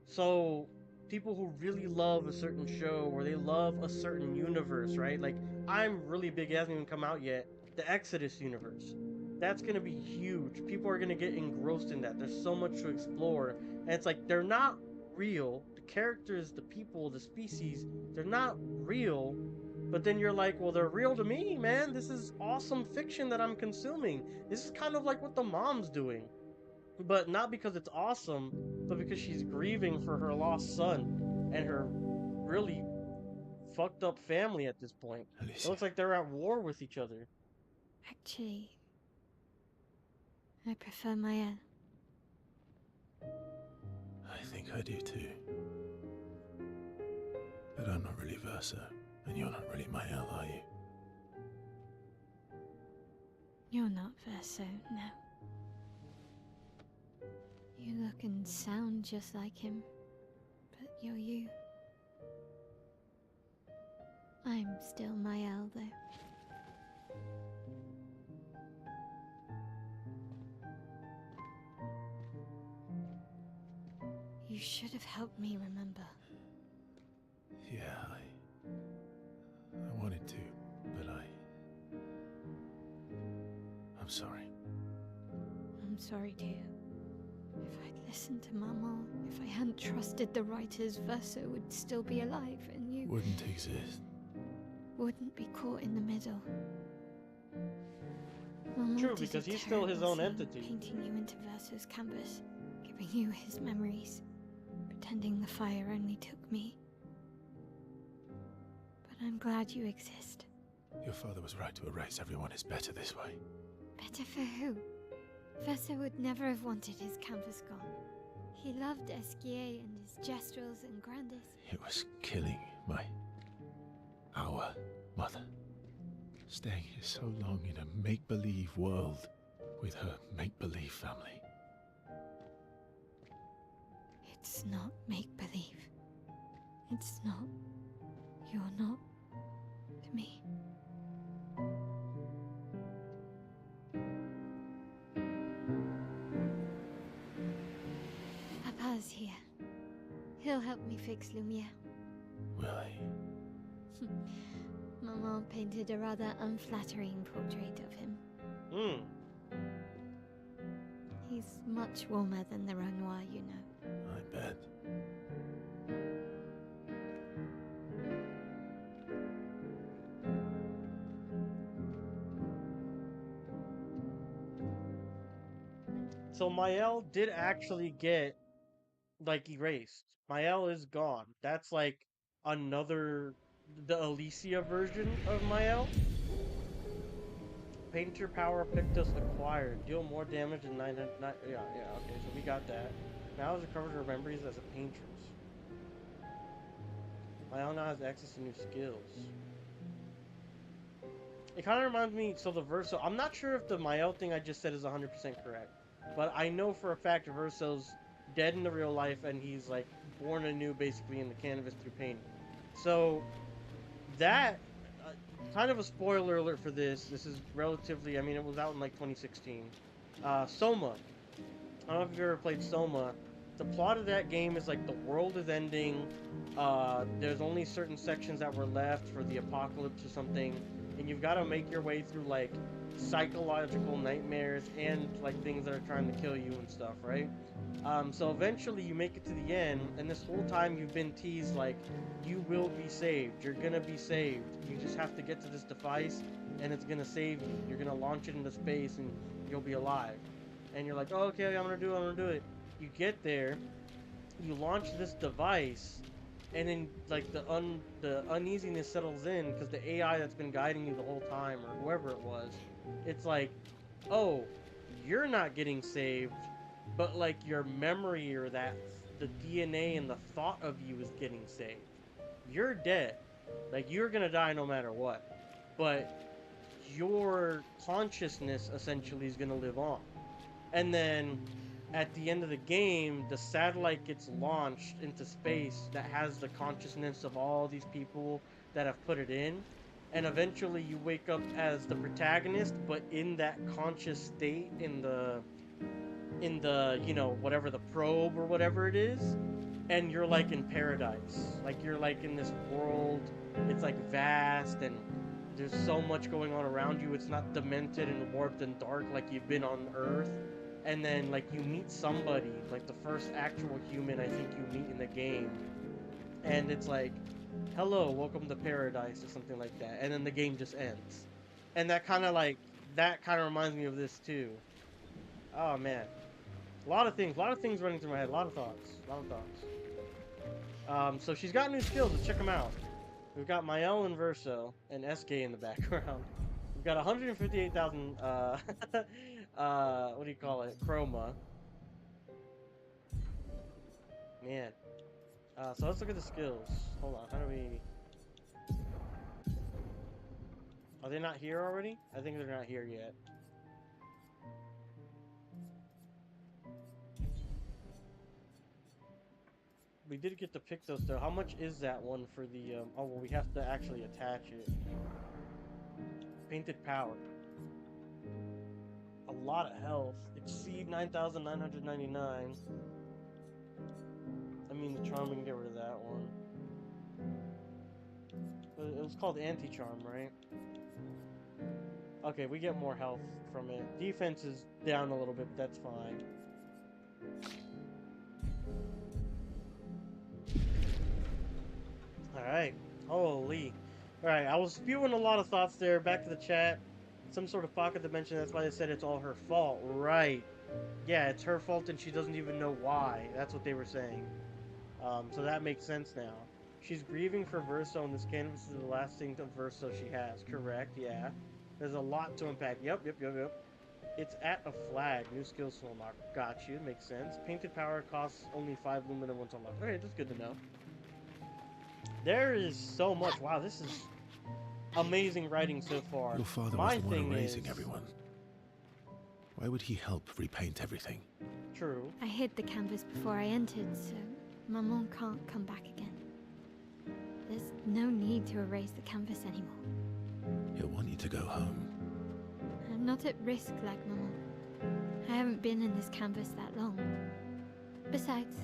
so, people who really love a certain show, or they love a certain universe, right? Like, I'm really big, it hasn't even come out yet, the Exodus universe. That's gonna be huge. People are gonna get engrossed in that. There's so much to explore. And it's like, they're not real. The characters, the people, the species, they're not real. But then you're like, well, they're real to me, man. This is awesome fiction that I'm consuming. This is kind of like what the mom's doing. But not because it's awesome, but because she's grieving for her lost son and her really fucked up family at this point. Alicia. It looks like they're at war with each other. Actually, I prefer Maelle. I think I do too. But I'm not really Verso, and you're not really Maelle, are you? You're not Verso, no. You look and sound just like him. you're you. I'm still Maelle, though. You should have helped me remember. Yeah, I wanted to, but I'm sorry. I'm sorry, dear. If I'd listened to Mama, if I hadn't trusted the writers, Verso would still be alive, and you Wouldn't exist. wouldn't be caught in the middle. Mama True, did because a he's still his terrible own thing, entity. painting you into Verso's canvas, giving you his memories, pretending the fire only took me. But I'm glad you exist. Your father was right to erase everyone. It's better this way. Better for who? Verso would never have wanted his canvas gone. He loved Esquier and his gestrels and grandes. It was killing our mother. Staying here so long in a make-believe world with her make-believe family. It's not make-believe. It's not. You're not to me. Papa's here. He'll help me fix Lumiere. Will he? Maman painted a rather unflattering portrait of him. He's much warmer than the Renoir, you know. I bet. So Maelle did actually get, like, erased. Maelle is gone. That's like another, the Alicia version of Maelle. Painter power Pictus acquired. Deal more damage than 900. Yeah, okay, so we got that. Now has recovered her memories as a paintress. Maelle now has access to new skills. It kind of reminds me, so the Verso, I'm not sure if the Maelle thing I just said is 100% correct, but I know for a fact Verso's dead in the real life and he's like born anew basically in the canvas through painting. So that, kind of a spoiler alert for this. This is relatively, I mean, it was out in like 2016. Soma. I don't know if you've ever played Soma. The plot of that game is like the world is ending. There's only certain sections that were left for the apocalypse or something, and you've got to make your way through like psychological nightmares and like things that are trying to kill you and stuff, right? So eventually you make it to the end, and this whole time you've been teased like, you will be saved, you're gonna be saved, you just have to get to this device and it's gonna save you, you're gonna launch it into space and you'll be alive. And you're like, oh, okay, I'm gonna do it. You get there, you launch this device, and then like the uneasiness settles in because the AI that's been guiding you the whole time, or whoever it was, it's like, oh, you're not getting saved, but like your memory or the DNA and the thought of you is getting saved. You're dead. Like, you're gonna die no matter what. But your consciousness essentially is gonna live on. And then at the end of the game, the satellite gets launched into space that has the consciousness of all these people that have put it in. And eventually you wake up as the protagonist, but in that conscious state, in the you know, whatever, the probe or whatever it is, and you're like in paradise. Like, you're like in this world, it's like vast and there's so much going on around you. It's not demented and warped and dark like you've been on Earth. And then like you meet somebody, like the first actual human I think you meet in the game, and it's like, hello, welcome to paradise or something like that, and then the game just ends. And that kind of reminds me of this too. Oh man, a lot of things running through my head, a lot of thoughts. So she's got new skills. Let's check them out. We've got Maelle and Verso and SK in the background. We've got 158,000 what do you call it, chroma. Man. So let's look at the skills. Hold on, how do we... Are they not here already? I think they're not here yet. We did get to pick those though. How much is that one for the, oh, well, we have to actually attach it. Painted power. A lot of health. Exceed 9,999. I mean, the charm, we can get rid of that one. It was called anti-charm, right? Okay, we get more health from it. Defense is down a little bit, but that's fine. Alright. Holy. Alright, I was spewing a lot of thoughts there. Back to the chat. Some sort of pocket dimension, that's why they said it's all her fault. Right. Yeah, it's her fault and she doesn't even know why. That's what they were saying. So that makes sense now. She's grieving for Verso, and this canvas is the last thing of Verso she has. Correct, yeah. There's a lot to unpack. Yep. It's at a flag. New skills to unlock. Got you. Makes sense. Painted power costs only 5 lumina once unlocked. Okay, that's good to know. There is so much. Wow, this is amazing writing so far. Your father was the one erasing everyone. Why would he help repaint everything? True. I hid the canvas before I entered, so Maman can't come back again. There's no need to erase the canvas anymore. He'll want you to go home. I'm not at risk like Maman. I haven't been in this canvas that long. Besides,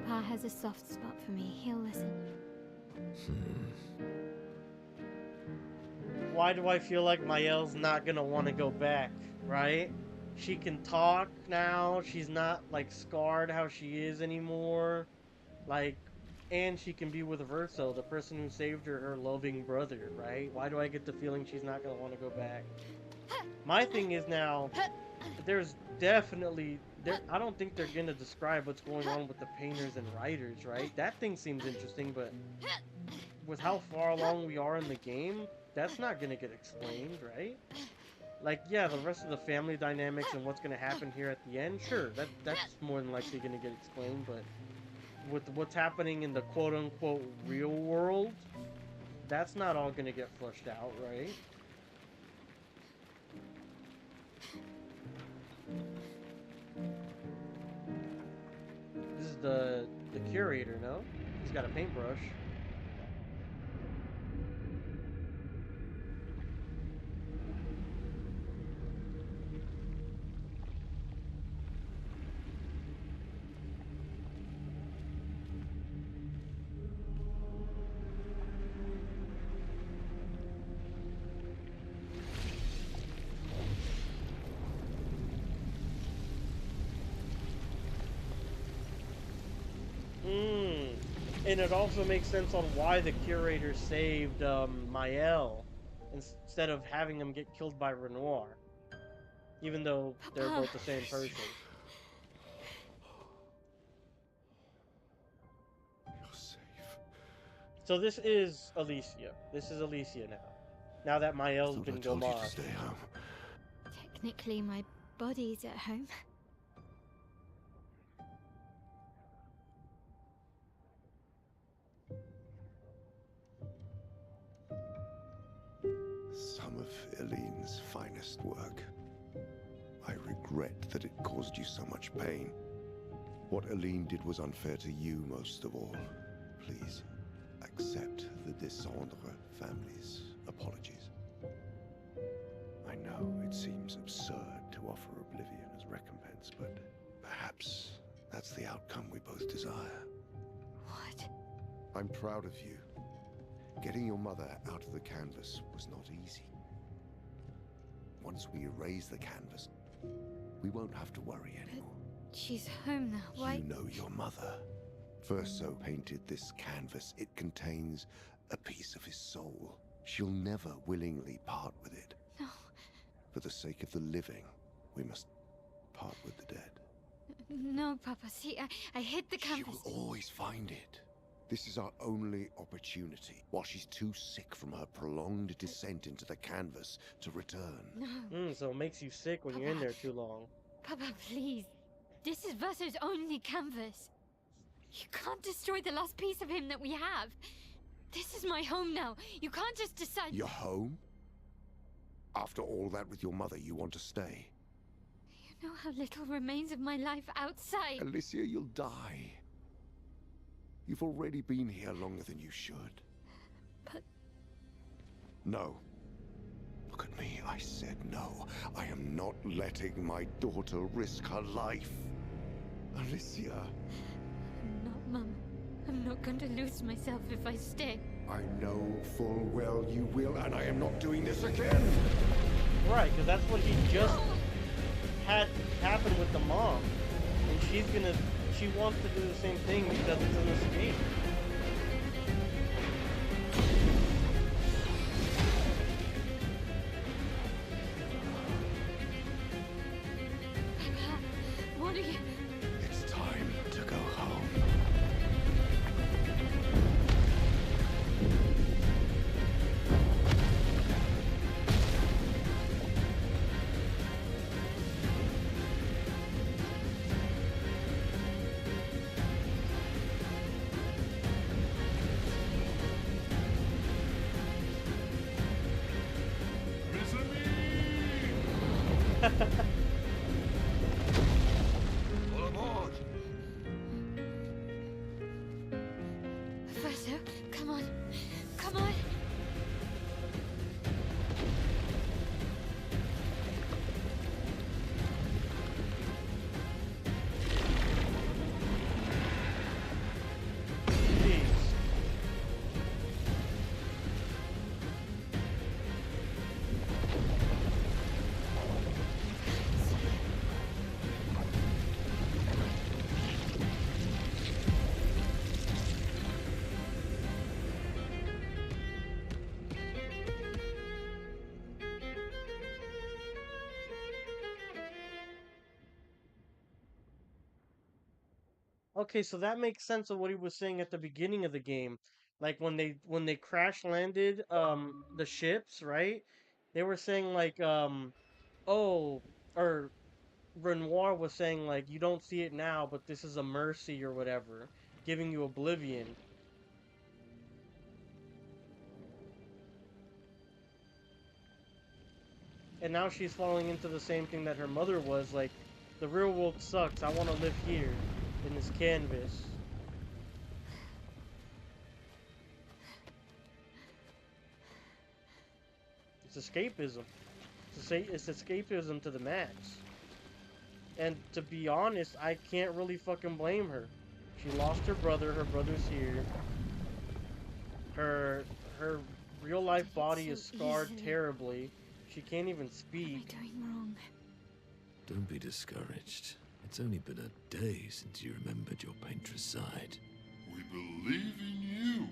Papa has a soft spot for me. He'll listen. Why do I feel like Maelle's not gonna want to go back, right? She can talk now. She's not, like, scarred how she is anymore. Like, and she can be with Verso, the person who saved her, her loving brother, right? Why do I get the feeling she's not gonna want to go back? My thing is now, there's definitely... I don't think they're gonna describe what's going on with the painters and writers, right? That thing seems interesting, but with how far along we are in the game, that's not gonna get explained, right? Like, yeah, the rest of the family dynamics and what's gonna happen here at the end, sure, that's more than likely gonna get explained, but with what's happening in the quote-unquote real world, that's not all gonna get flushed out, right? This is the curator, no? He's got a paintbrush. And it also makes sense on why the curator saved Maelle instead of having him get killed by Renoir, even though they're both the same person. You're safe. So this is Alicia. This is Alicia now. Now that Maelle's been gone. Stay home. Technically, my body's at home. Some of Eileen's finest work. I regret that it caused you so much pain. What Eileen did was unfair to you most of all. Please, accept the Descendre family's apologies. I know it seems absurd to offer oblivion as recompense, but perhaps that's the outcome we both desire. What? I'm proud of you. Getting your mother out of the canvas was not easy. Once we erase the canvas, we won't have to worry anymore. She's home now. Why? You know your mother. Verso painted this canvas. It contains a piece of his soul. She'll never willingly part with it. No. For the sake of the living, we must part with the dead. No, Papa. See, I hid the canvas. She will always find it. This is our only opportunity, while she's too sick from her prolonged descent into the canvas to return. No. So it makes you sick when you're in there too long. Papa, please. This is Verso's only canvas. You can't destroy the last piece of him that we have. This is my home now. You can't just decide... Your home? After all that with your mother, you want to stay? You know how little remains of my life outside. Alicia, you'll die. You've already been here longer than you should. But... No. Look at me, I said no. I am not letting my daughter risk her life. Alicia. Not, Mum. I'm not going to lose myself if I stay. I know full well you will, and I am not doing this again! Right, because that's what he just had happen with the mom. And she wants to do the same thing because it's an escape. What are you... It's time to go home. Professor, come on. Come on. Jeez. Okay, so that makes sense of what he was saying at the beginning of the game. Like when they crash landed the ships, right? They were saying like oh, or Renoir was saying like you don't see it now, but this is a mercy or whatever, giving you oblivion. And now she's falling into the same thing that her mother was, like, the real world sucks, I want to live here, in this canvas. It's escapism. It's escapism to the max. And to be honest, I can't really fucking blame her. She lost her brother's here. Her real life body is scarred terribly. She can't even speak. What am I doing wrong? Don't be discouraged. It's only been a day since you remembered your paintress side. We believe in you.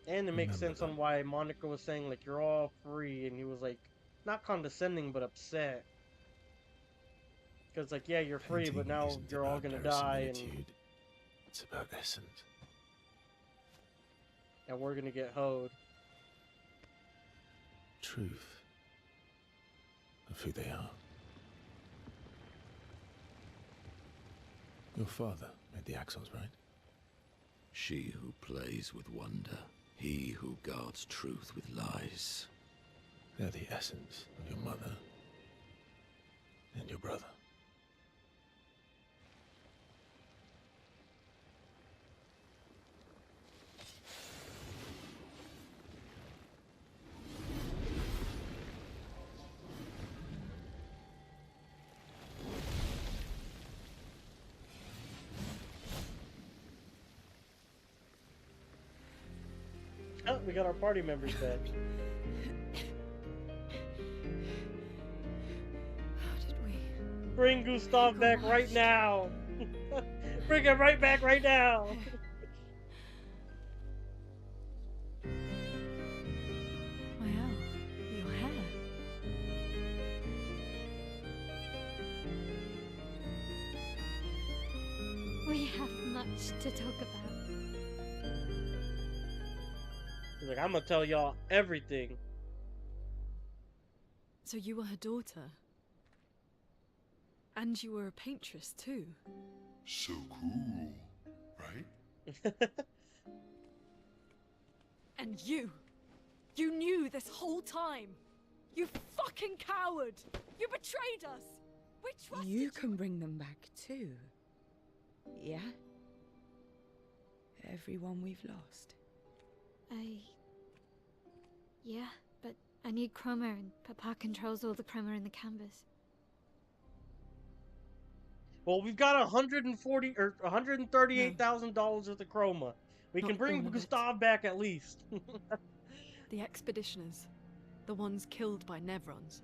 And it makes Remember sense on why Monica was saying, like, you're all free, and he was, like, not condescending, but upset. Because, like, yeah, you're free, but Painting now isn't you're all about gonna die, and verisimilitude. It's about essence. we're gonna get hoed. Truth. Of who they are. Your father made the axles, right? She who plays with wonder, he who guards truth with lies. They're the essence of your mother and your brother. Oh, we got our party members back. How did we? Bring Gustave back right now! Bring him right back right now! Maelle, your hair. We have much to talk about. He's like, I'm gonna tell y'all everything. So you were her daughter? And you were a paintress too? So cool, right? And you knew this whole time! You fucking coward! You betrayed us! You can bring them back too. Yeah? Everyone we've lost. Yeah, but I need chroma and Papa controls all the chroma in the canvas. Well, we've got $140 or $138,000 worth of chroma. We Not can bring all of it. Gustave back at least. The expeditioners. The ones killed by Nevrons.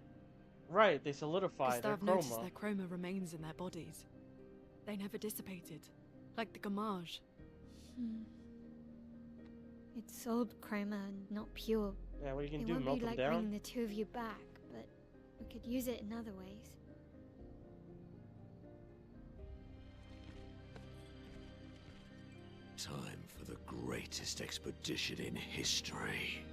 Right, they solidify their Gustave noticed chroma. their chroma remains in their bodies. They never dissipated. Like the Gamage. It's sold chroma and not pure. Yeah, what you can It do, won't melt be them like down? bringing the two of you back, but we could use it in other ways. Time for the greatest expedition in history.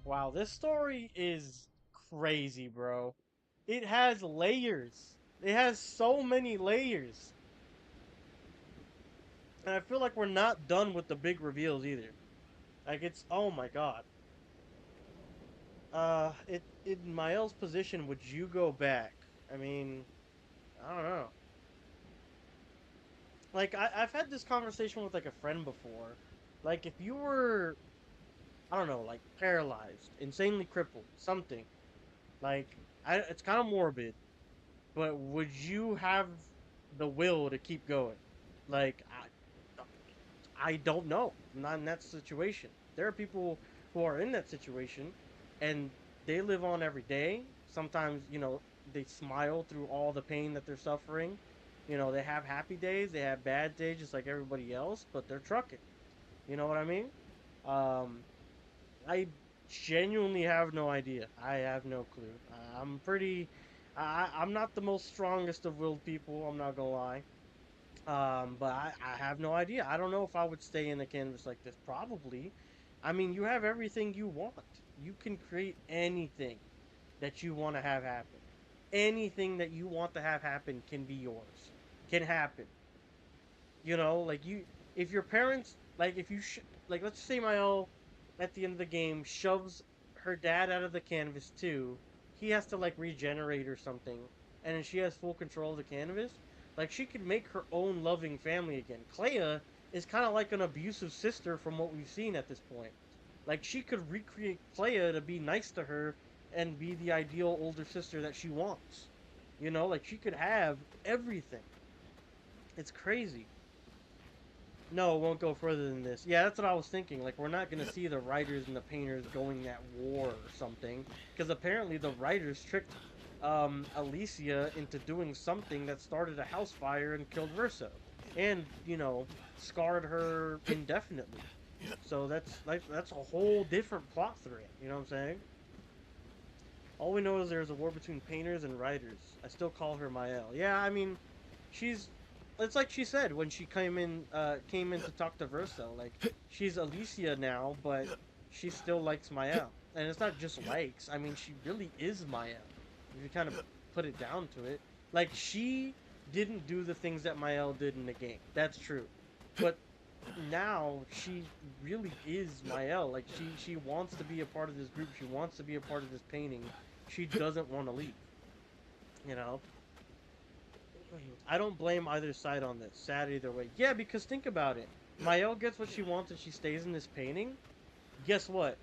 Wow, this story is crazy, bro. It has layers. It has so many layers. And I feel like we're not done with the big reveals either. Like, it's, oh my god. In Maelle's position, would you go back? I mean, I don't know. Like, I've had this conversation with, like, a friend before. Like, if you were, I don't know, like, paralyzed, insanely crippled, something. Like, it's kind of morbid. But would you have the will to keep going? Like, I don't know. I'm not in that situation. There are people who are in that situation, and they live on every day. Sometimes, you know, they smile through all the pain that they're suffering. You know, they have happy days, they have bad days, just like everybody else, but they're trucking. You know what I mean? I genuinely have no idea. I have no clue. I'm pretty. I'm not the most strongest of willed people. I'm not gonna lie. But I have no idea. I don't know if I would stay in a canvas like this. Probably. I mean, you have everything you want. You can create anything that you want to have happen. Anything that you want to have happen can be yours. Can happen. You know, like you, if your parents, like if you, like let's say Maelle, at the end of the game, shoves her dad out of the canvas too. He has to like regenerate or something, and then she has full control of the canvas. Like she could make her own loving family again. Clair is kind of like an abusive sister from what we've seen at this point. Like she could recreate Clair to be nice to her and be the ideal older sister that she wants. You know, like she could have everything. It's crazy. No, it won't go further than this. Yeah, that's what I was thinking. Like, we're not going to see the writers and the painters going at war or something. Because apparently the writers tricked Alicia into doing something that started a house fire and killed Verso. And, you know, scarred her indefinitely. So that's a whole different plot thread. You know what I'm saying? All we know is there's a war between painters and writers. I still call her Maelle. Yeah, I mean, she's... It's like she said when she came in to talk to Verso. Like, she's Alicia now, but she still likes Maelle. And it's not just likes. I mean, she really is Maelle. If you kind of put it down to it. Like, she didn't do the things that Maelle did in the game. That's true. But now, she really is Maelle. Like, she wants to be a part of this group. She wants to be a part of this painting. She doesn't want to leave. You know? I don't blame either side on this. Sad either way. Yeah, because think about it. Maelle gets what she wants and she stays in this painting. Guess what?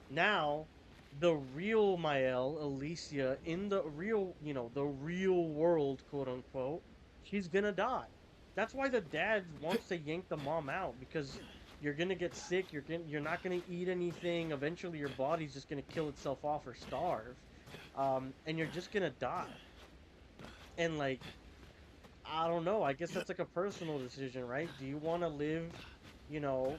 Now, the real Maelle, Alicia, in the real, you know, the real world, quote unquote, she's gonna die. That's why the dad wants to yank the mom out, because you're gonna get sick, you're not gonna eat anything, eventually your body's just gonna kill itself off or starve. And you're just gonna die. And like, I don't know. I guess that's like a personal decision, right? Do you want to live, you know,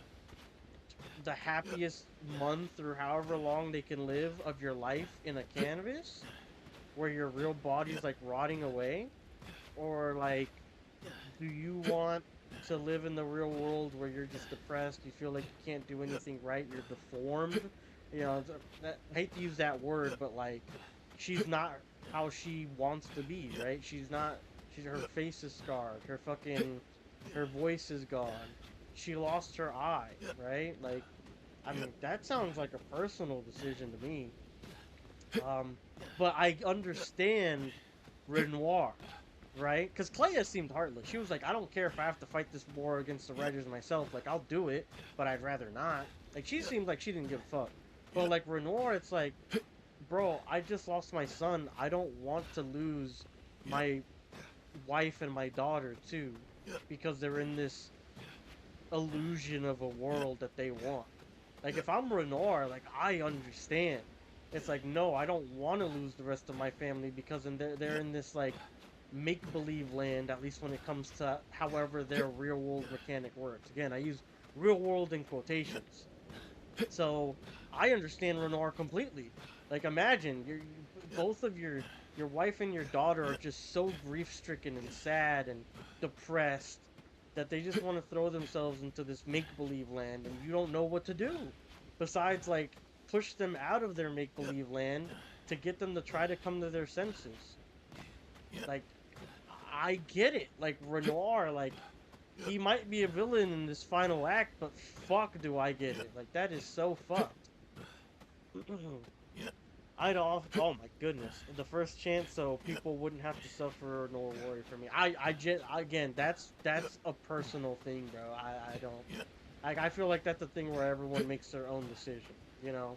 the happiest month or however long they can live of your life in a canvas where your real body's like rotting away? Or like, do you want to live in the real world where you're just depressed, you feel like you can't do anything right, you're deformed? You know, I hate to use that word, but like, she's not how she wants to be, right? She's not... her face is scarred. Her voice is gone. She lost her eye, right? Like, I mean, that sounds like a personal decision to me. But I understand Renoir, right? Because Clea seemed heartless. She was like, I don't care if I have to fight this war against the writers myself. Like, I'll do it, but I'd rather not. Like, she seemed like she didn't give a fuck. But, like, Renoir, it's like, bro, I just lost my son. I don't want to lose my wife and my daughter, too. Because they're in this illusion of a world that they want. Like, if I'm Renoir, like, I understand. It's like, no, I don't want to lose the rest of my family because they're in this, like, make-believe land, at least when it comes to however their real-world mechanic works. Again, I use real-world in quotations. So, I understand Renoir completely. Like, imagine, both of your wife and your daughter are just so grief-stricken and sad and depressed that they just want to throw themselves into this make-believe land, and you don't know what to do. Besides, like, push them out of their make-believe land to get them to try to come to their senses. Like, I get it. Like, Renoir, like, he might be a villain in this final act, but fuck do I get it. Like, that is so fucked. Oh my goodness. The first chance so people wouldn't have to suffer nor worry for me. Again, that's a personal thing, bro. I don't... I feel like that's a thing where everyone makes their own decision, you know?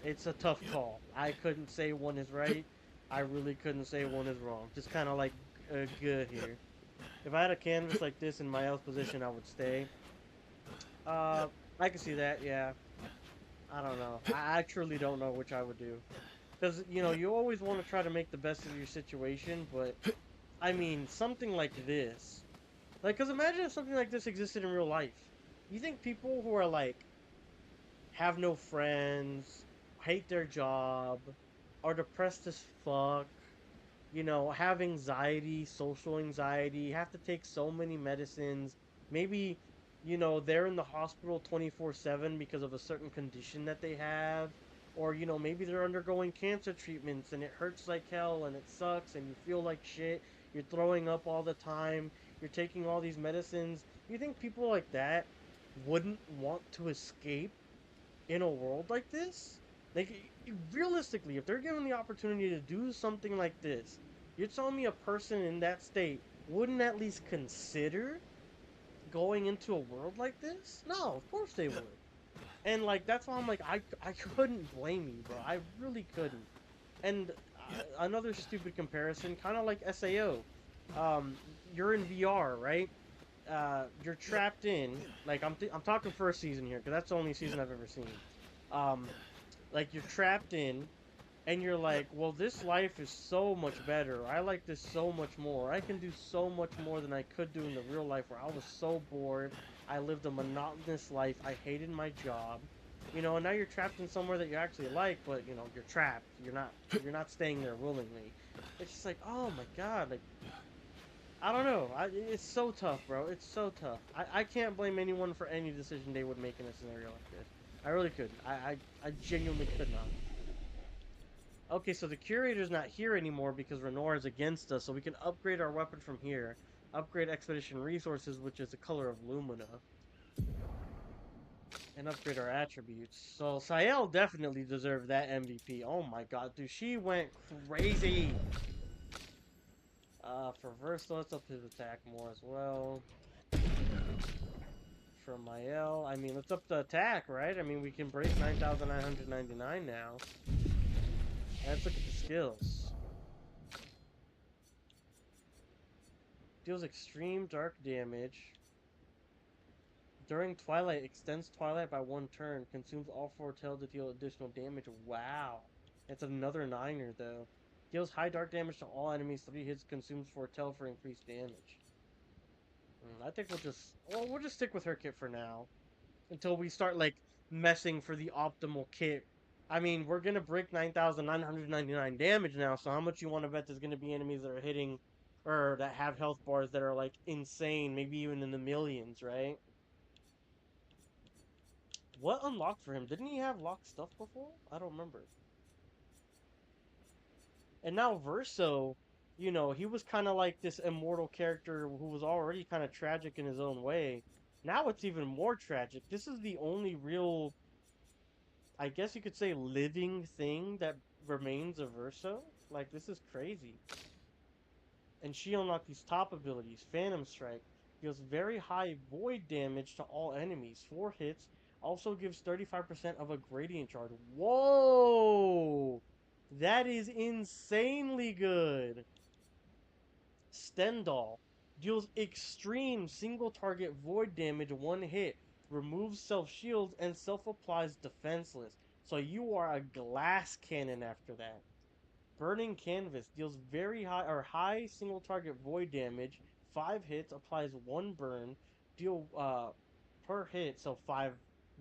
It's a tough call. I couldn't say one is right. I really couldn't say one is wrong. Just kind of like good here. If I had a canvas like this in Maelle's position, I would stay. I can see that, yeah. I don't know. I truly don't know which I would do. Because, you know, you always want to try to make the best of your situation, but, I mean, something like this. Like, because imagine if something like this existed in real life. You think people who are, like, have no friends, hate their job, are depressed as fuck, you know, have anxiety, social anxiety, have to take so many medicines, maybe, you know, they're in the hospital 24/7 because of a certain condition that they have, or, you know, maybe they're undergoing cancer treatments and it hurts like hell and it sucks and you feel like shit, you're throwing up all the time, you're taking all these medicines. You think people like that wouldn't want to escape in a world like this? Like, realistically, if they're given the opportunity to do something like this, you're telling me a person in that state wouldn't at least consider going into a world like this? No, of course they would. And, like, that's why I'm like, I couldn't blame you, bro. I really couldn't. And another stupid comparison, kind of like SAO. You're in VR, right? You're trapped in, like, I'm talking first season here, because that's the only season I've ever seen. Like, you're trapped in, and you're like, well, this life is so much better. I like this so much more. I can do so much more than I could do in the real life, where I was so bored. I lived a monotonous life. I hated my job. You know, and now you're trapped in somewhere that you actually like, but, you know, you're trapped. You're not staying there willingly. It's just like, oh my god, like, I don't know. It's so tough, bro. It's so tough. I can't blame anyone for any decision they would make in a scenario like this. I really couldn't. I genuinely could not. Okay, so the curator's not here anymore because Renoir is against us, so we can upgrade our weapon from here. Upgrade expedition resources, which is the color of Lumina. And upgrade our attributes. So Maelle definitely deserved that MVP. Oh my god, dude, she went crazy. For Versa, let's up his attack more as well. For Maelle, I mean, let's up the attack, right? I mean, we can break 9,999 now. Let's look at the skills. Deals extreme dark damage. During Twilight, extends Twilight by 1 turn. Consumes all foretell to deal additional damage. Wow. It's another 9er, though. Deals high dark damage to all enemies. 3 hits. Consumes foretell for increased damage. I think we'll just stick with her kit for now. Until we start, like, messing for the optimal kit. I mean, we're gonna break 9,999 damage now, so how much you want to bet there's gonna be enemies that are hitting, or that have health bars that are, like, insane, maybe even in the millions, right? What unlocked for him? Didn't he have locked stuff before? I don't remember. And now Verso, you know, he was kind of like this immortal character who was already kind of tragic in his own way. Now it's even more tragic. This is the only real, I guess you could say, living thing that remains of Verso. Like, this is crazy. And she unlocked these top abilities. Phantom Strike deals very high void damage to all enemies. 4 hits. Also gives 35% of a gradient charge. Whoa! That is insanely good. Stendhal deals extreme single target void damage 1 hit. Removes self shields and self applies defenseless. So you are a glass cannon after that. Burning Canvas deals very high single target void damage, 5 hits, applies 1 burn, deal per hit, so 5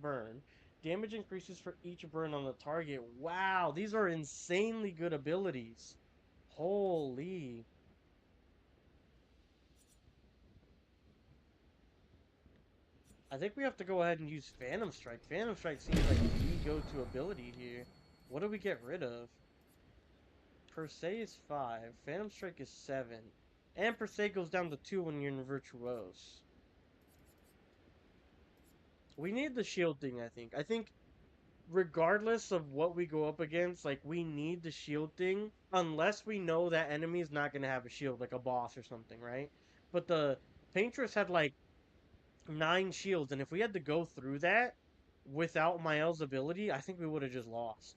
burn. Damage increases for each burn on the target. Wow, these are insanely good abilities. Holy. I think we have to go ahead and use Phantom Strike. Phantom Strike seems like the go-to ability here. What do we get rid of? Per se is 5. Phantom Strike is 7. And per se goes down to 2 when you're in Virtuose. We need the shield thing, I think. I think regardless of what we go up against, like, we need the shield thing. Unless we know that enemy is not going to have a shield, like a boss or something, right? But the Paintress had, like, 9 shields. And if we had to go through that without Maelle's ability, I think we would have just lost.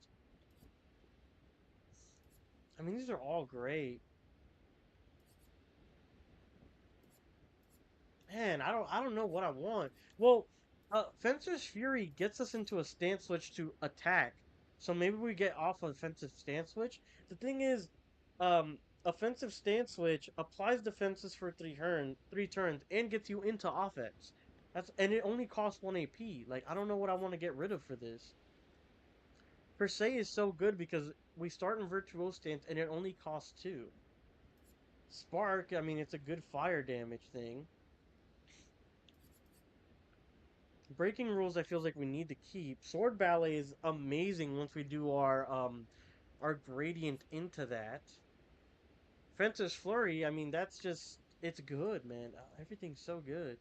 I mean, these are all great. Man, I don't know what I want. Well, Fencer's Fury gets us into a stance switch to attack. So maybe we get off of offensive stance switch. The thing is, offensive stance switch applies defenses for 3 turns and gets you into offense. And it only costs 1 AP. Like, I don't know what I want to get rid of for this. Per se is so good because we start in Virtuose stance and it only costs 2. Spark, I mean, it's a good fire damage thing. Breaking rules, I feel like we need to keep. Sword Ballet is amazing once we do our gradient into that. Fencer's Flurry, I mean, that's just, it's good, man. Everything's so good.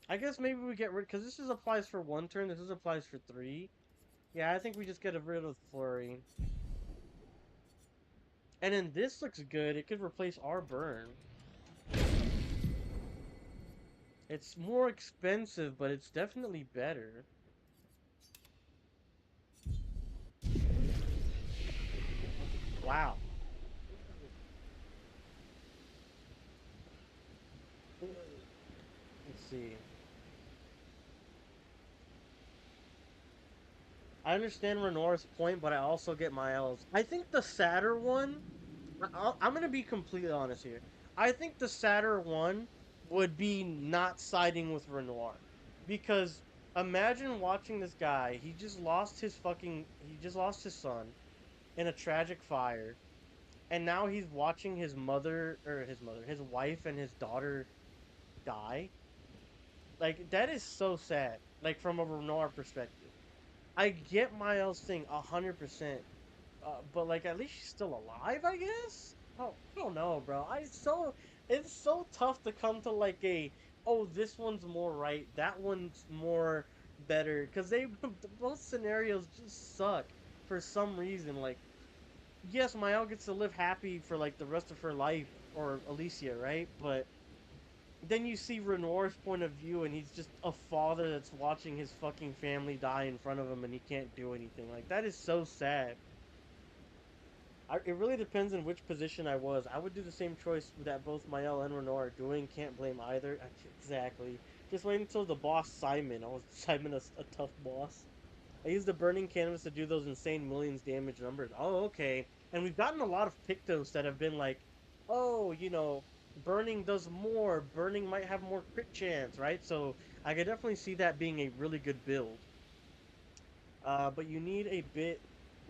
I guess maybe we get rid, because this is applies for 1 turn, this is applies for 3. Yeah, I think we just get rid of Flurry. And then this looks good. It could replace our burn. It's more expensive, but it's definitely better. Wow. Let's see. I understand Renoir's point, but I also get Maelle's. I think the sadder one... I'm going to be completely honest here. I think the sadder one would be not siding with Renoir. Because imagine watching this guy. He just lost his son in a tragic fire. And now he's watching his wife and his daughter die. Like, that is so sad. Like, from a Renoir perspective. I get Maelle's thing 100%. But, like, at least she's still alive, I guess? Oh, I don't know, bro. It's so tough to come to, like, oh, this one's more right, that one's more better. Because both scenarios just suck for some reason. Like, yes, Maelle gets to live happy for, like, the rest of her life, or Alicia, right? But then you see Renoir's point of view, and he's just a father that's watching his fucking family die in front of him, and he can't do anything. Like, that is so sad. It really depends on which position I was. I would do the same choice that both Maelle and Renoir are doing. Can't blame either. Exactly. Just wait until the boss Simon. Simon a tough boss. I used the Burning Canvas to do those insane millions damage numbers. Oh, okay. And we've gotten a lot of Pictos that have been like, oh, you know, Burning does more. Burning might have more crit chance, right? So I could definitely see that being a really good build. But you need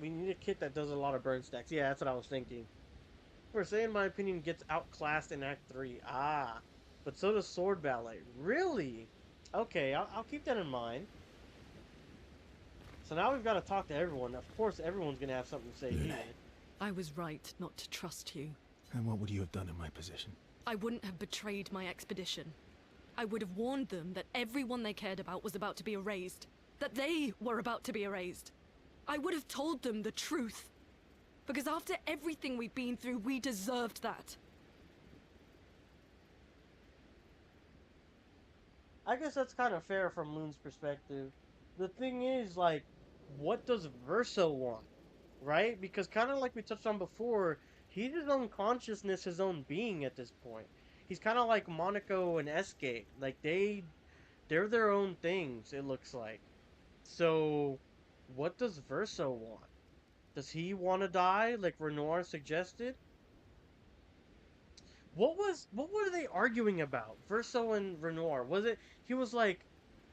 we need a kit that does a lot of burn stacks. Yeah, that's what I was thinking. Per se, in my opinion, gets outclassed in Act 3. Ah. But so does Sword Ballet. Really? Okay, I'll keep that in mind. So now we've got to talk to everyone. Of course, everyone's going to have something to say here. I was right not to trust you. And what would you have done in my position? I wouldn't have betrayed my expedition. I would have warned them that everyone they cared about was about to be erased. That they were about to be erased. I would have told them the truth. Because after everything we've been through, we deserved that. I guess that's kind of fair from Loon's perspective. The thing is, like, what does Verso want? Right? Because kind of like we touched on before, he's his own consciousness, his own being at this point. He's kind of like Monaco and Escape. Like, they're their own things, it looks like. So, what does Verso want? Does he want to die, like Renoir suggested? What were they arguing about? Verso and Renoir. Was it he was like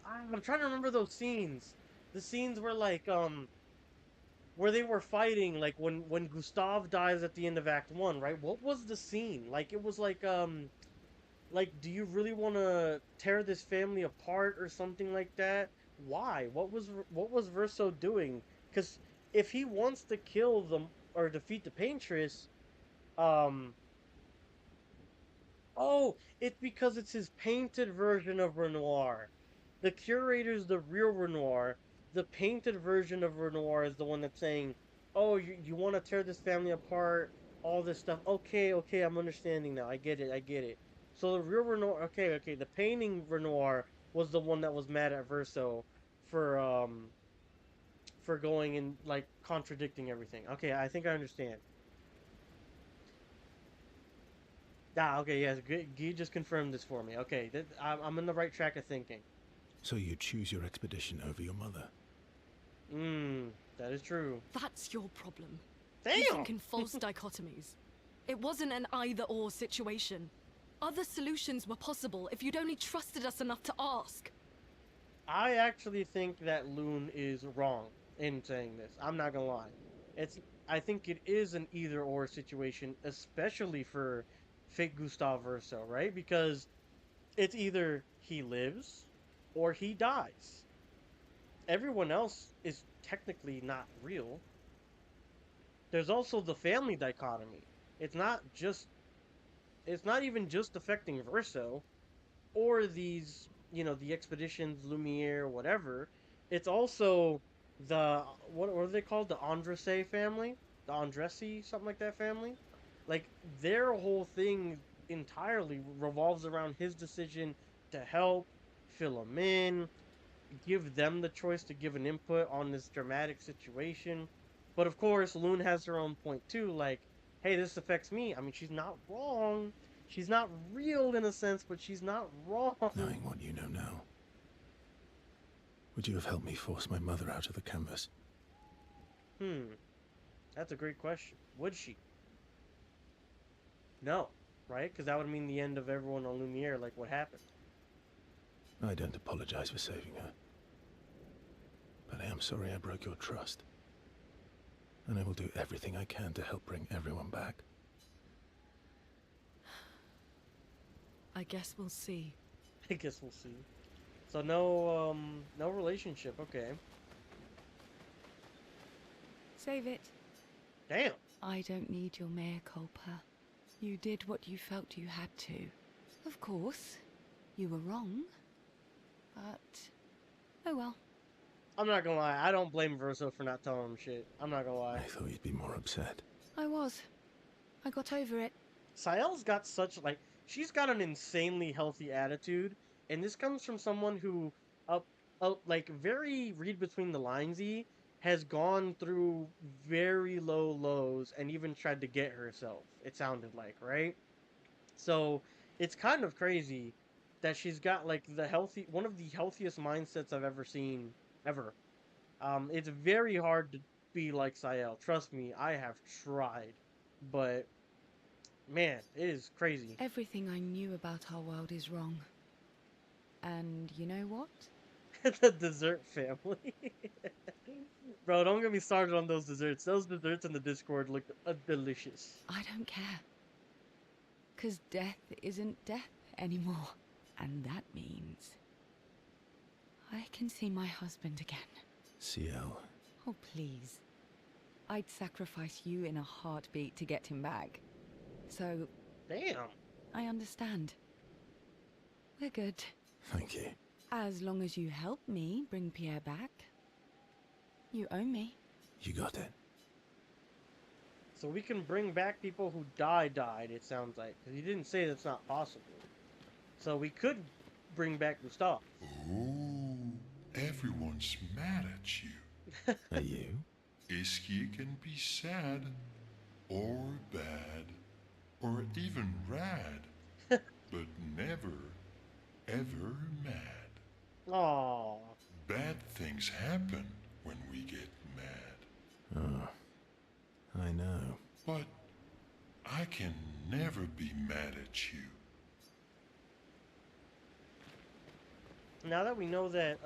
I'm trying to remember those scenes. The scenes were like where they were fighting, like when Gustave dies at the end of Act 1, right? What was the scene? Like it was like do you really want to tear this family apart or something like that? Why? What was Verso doing? Cuz if he wants to kill them or defeat the Paintress, oh, it's because it's his painted version of Renoir. The curator's the real Renoir. The painted version of Renoir is the one that's saying, oh, you want to tear this family apart, all this stuff. Okay, I'm understanding now. I get it. So the real Renoir, okay, the painting Renoir was the one that was mad at Verso for going and, like, contradicting everything. Okay, I think I understand. Ah, okay, yes, Guy just confirmed this for me. Okay, I'm in the right track of thinking. So you choose your expedition over your mother? That is true. That's your problem. Damn! You think in false dichotomies. It wasn't an either-or situation. Other solutions were possible if you'd only trusted us enough to ask. I actually think that Loon is wrong in saying this. I'm not gonna lie. I think it is an either-or situation, especially for fake Gustave Verso, right? Because it's either he lives or he dies. Everyone else is technically not real. There's also the family dichotomy. It's not even just affecting Verso or these, the expeditions, Lumiere, whatever. It's also the what are they called? The Andresse family? The Andressi, something like that family? Like, their whole thing entirely revolves around his decision to help, fill them in, give them the choice to give an input on this dramatic situation. But of course, Loon has her own point too, like, hey, this affects me. I mean, she's not wrong. She's not real in a sense, but she's not wrong. Knowing what you know now, would you have helped me force my mother out of the canvas? That's a great question. Would she? No, right? Because that would mean the end of everyone on Lumiere, like what happened. I don't apologize for saving her. But I am sorry I broke your trust. And I will do everything I can to help bring everyone back. I guess we'll see. I guess we'll see. So no relationship, okay. Save it. Damn. I don't need your mea culpa. You did what you felt you had to. Of course, you were wrong. But, oh well. I'm not gonna lie, I don't blame Verso for not telling him shit. I'm not gonna lie. I thought you'd be more upset. I was. I got over it. Saelle's got such, like, she's got an insanely healthy attitude, and this comes from someone who, like, very read between the lines-y, has gone through very low lows and even tried to get herself, it sounded like, right? So, it's kind of crazy that she's got, like, one of the healthiest mindsets I've ever seen, ever. It's very hard to be like Saelle. Trust me, I have tried. But, man, it is crazy. Everything I knew about our world is wrong. And you know what? The dessert family. Bro, don't get me started on those desserts. Those desserts in the Discord look delicious. I don't care. 'Cause death isn't death anymore. And that means I can see my husband again. Ciel. Oh, please. I'd sacrifice you in a heartbeat to get him back. So... Damn. I understand. We're good. Thank you. As long as you help me bring Pierre back. You owe me. You got it. So we can bring back people who died, it sounds like. Because he didn't say that's not possible. So we could bring back Gustave. Oh, everyone's mad at you. Are you? Ischia can be sad, or bad, or even rad, but never, ever mad. Aww. Bad things happen when we get mad. Oh, I know. But I can never be mad at you. Now that we know that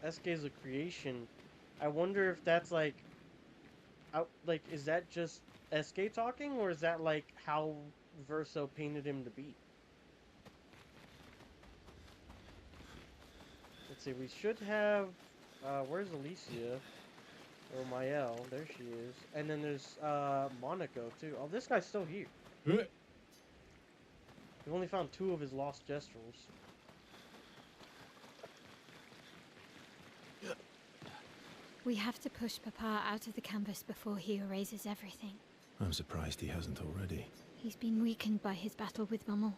SK is a creation, I wonder if that's like is that just SK talking, or is that like how Verso painted him to be? Let's see, we should have where's Alicia? Or Maelle, there she is. And then there's Monaco too. Oh, this guy's still here. We only found 2 of his lost gestrels. We have to push Papa out of the canvas before he erases everything. I'm surprised he hasn't already. He's been weakened by his battle with Mammel.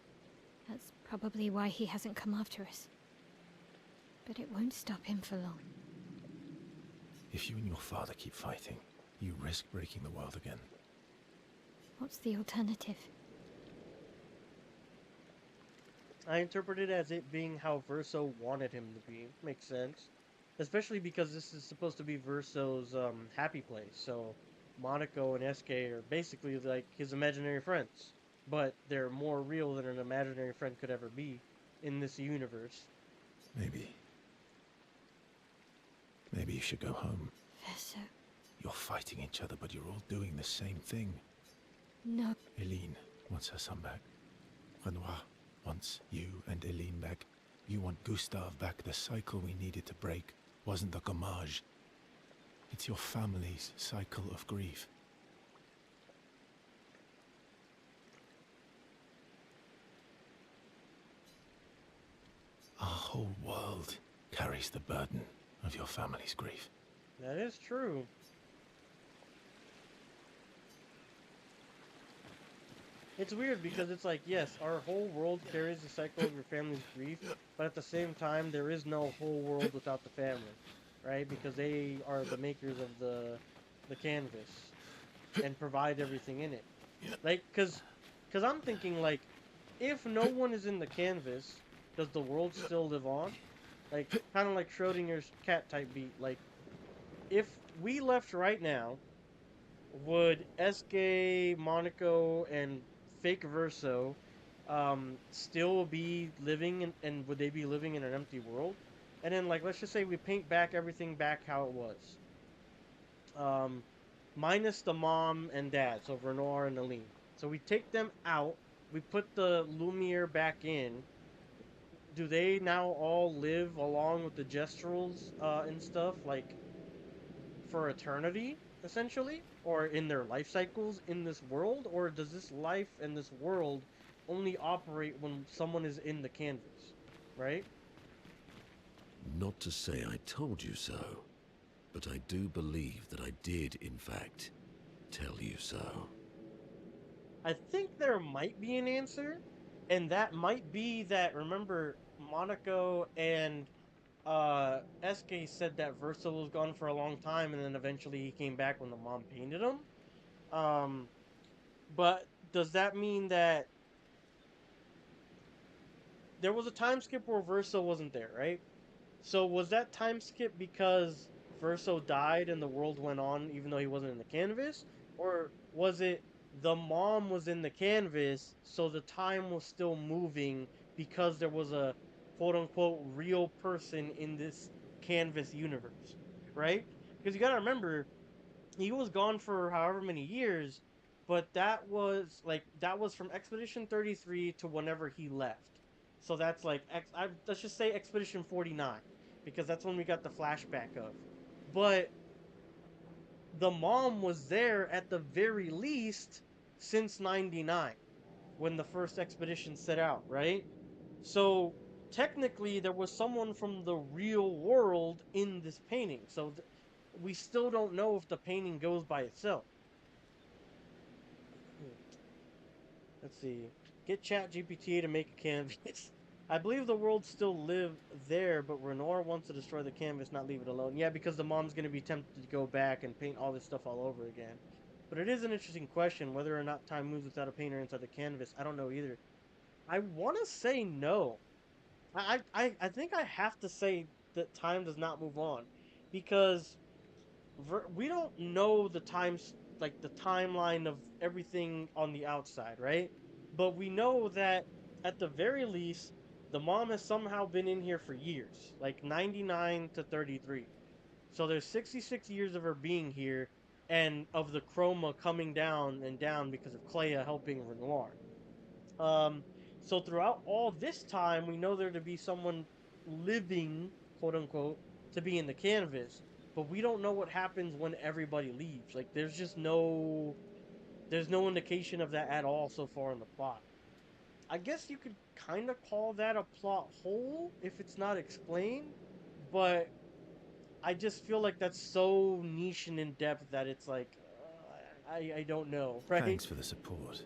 That's probably why he hasn't come after us. But it won't stop him for long. If you and your father keep fighting, you risk breaking the world again. What's the alternative? I interpret it as it being how Verso wanted him to be. Makes sense. Especially because this is supposed to be Verso's happy place. So Monaco and SK are basically like his imaginary friends. But they're more real than an imaginary friend could ever be in this universe. Maybe you should go home. Verso. You're fighting each other, but you're all doing the same thing. No. Eileen wants her son back. Renoir wants you and Eileen back. You want Gustave back. The cycle we needed to break wasn't the gommage. It's your family's cycle of grief. Our whole world carries the burden of your family's grief. That is true. It's weird because it's like, yes, our whole world carries the cycle of your family's grief, but at the same time, there is no whole world without the family, right? Because they are the makers of the canvas and provide everything in it. Like, cause I'm thinking like, if no one is in the canvas, does the world still live on? Like, kind of like Schrodinger's cat type beat. Like, if we left right now, would SK, Monaco, and fake Verso still be living and would they be living in an empty world? And then, like, let's just say we paint back everything back how it was. Minus the mom and dad, so Renoir and Eileen. So we take them out, we put the Lumiere back in. Do they now all live along with the Gestrels and stuff, like, for eternity, essentially? Or in their life cycles in this world? Or does this life and this world only operate when someone is in the canvas, right? Not to say I told you so, but I do believe that I did, in fact, tell you so. I think there might be an answer, and that might be that, remember, Monaco and SK said that Verso was gone for a long time, and then eventually he came back when the mom painted him. But does that mean that there was a time skip where Verso wasn't there, right? So was that time skip because Verso died and the world went on even though he wasn't in the canvas? Or was it the mom was in the canvas, so the time was still moving because there was a quote-unquote real person in this canvas universe, right? Because you gotta remember, he was gone for however many years, but that was from Expedition 33 to whenever he left. So that's like, let's just say Expedition 49, because that's when we got the flashback of. But the mom was there at the very least since 99, when the first expedition set out, right? So technically there was someone from the real world in this painting. So we still don't know if the painting goes by itself. Let's see. Get ChatGPT to make a canvas. I believe the world still live there, but Renoir wants to destroy the canvas, not leave it alone. Yeah, because the mom's going to be tempted to go back and paint all this stuff all over again. But it is an interesting question, whether or not time moves without a painter inside the canvas. I don't know either. I want to say no. I think I have to say that time does not move on. Because we don't know the times, like the timeline of everything on the outside, right? But we know that at the very least, the mom has somehow been in here for years, like 99 to 33. So there's 66 years of her being here, and of the chroma coming down and down because of Clea helping Renoir. So throughout all this time, we know there to be someone living, quote unquote, to be in the canvas, but we don't know what happens when everybody leaves. Like, there's no indication of that at all so far in the plot. I guess you could kind of call that a plot hole if it's not explained, but I just feel like that's so niche and in depth that it's like, I don't know, right? Thanks for the support.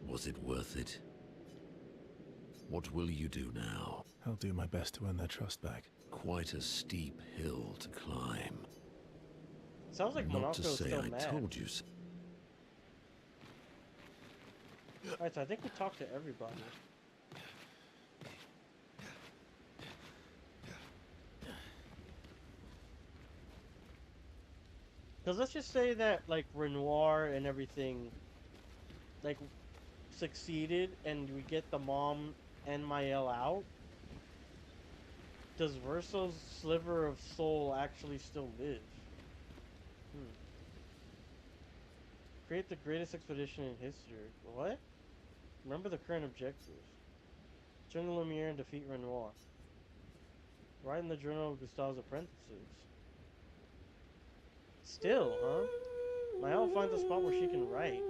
Was it worth it? What will you do now? I'll do my best to earn their trust back. Quite a steep hill to climb. Sounds like Not to Monaco's say still I mad. told you so. Alright, so I think we talked to everybody. Because let's just say that, like, Renoir and everything, like, succeeded, and we get the mom and Maelle out. Does Verso's sliver of soul actually still live? Create the greatest expedition in history. What? Remember the current objectives. Turn the Lumiere and defeat Renoir. Write in the journal of Gustave's apprentices. Still, huh? Maelle finds a spot where she can write.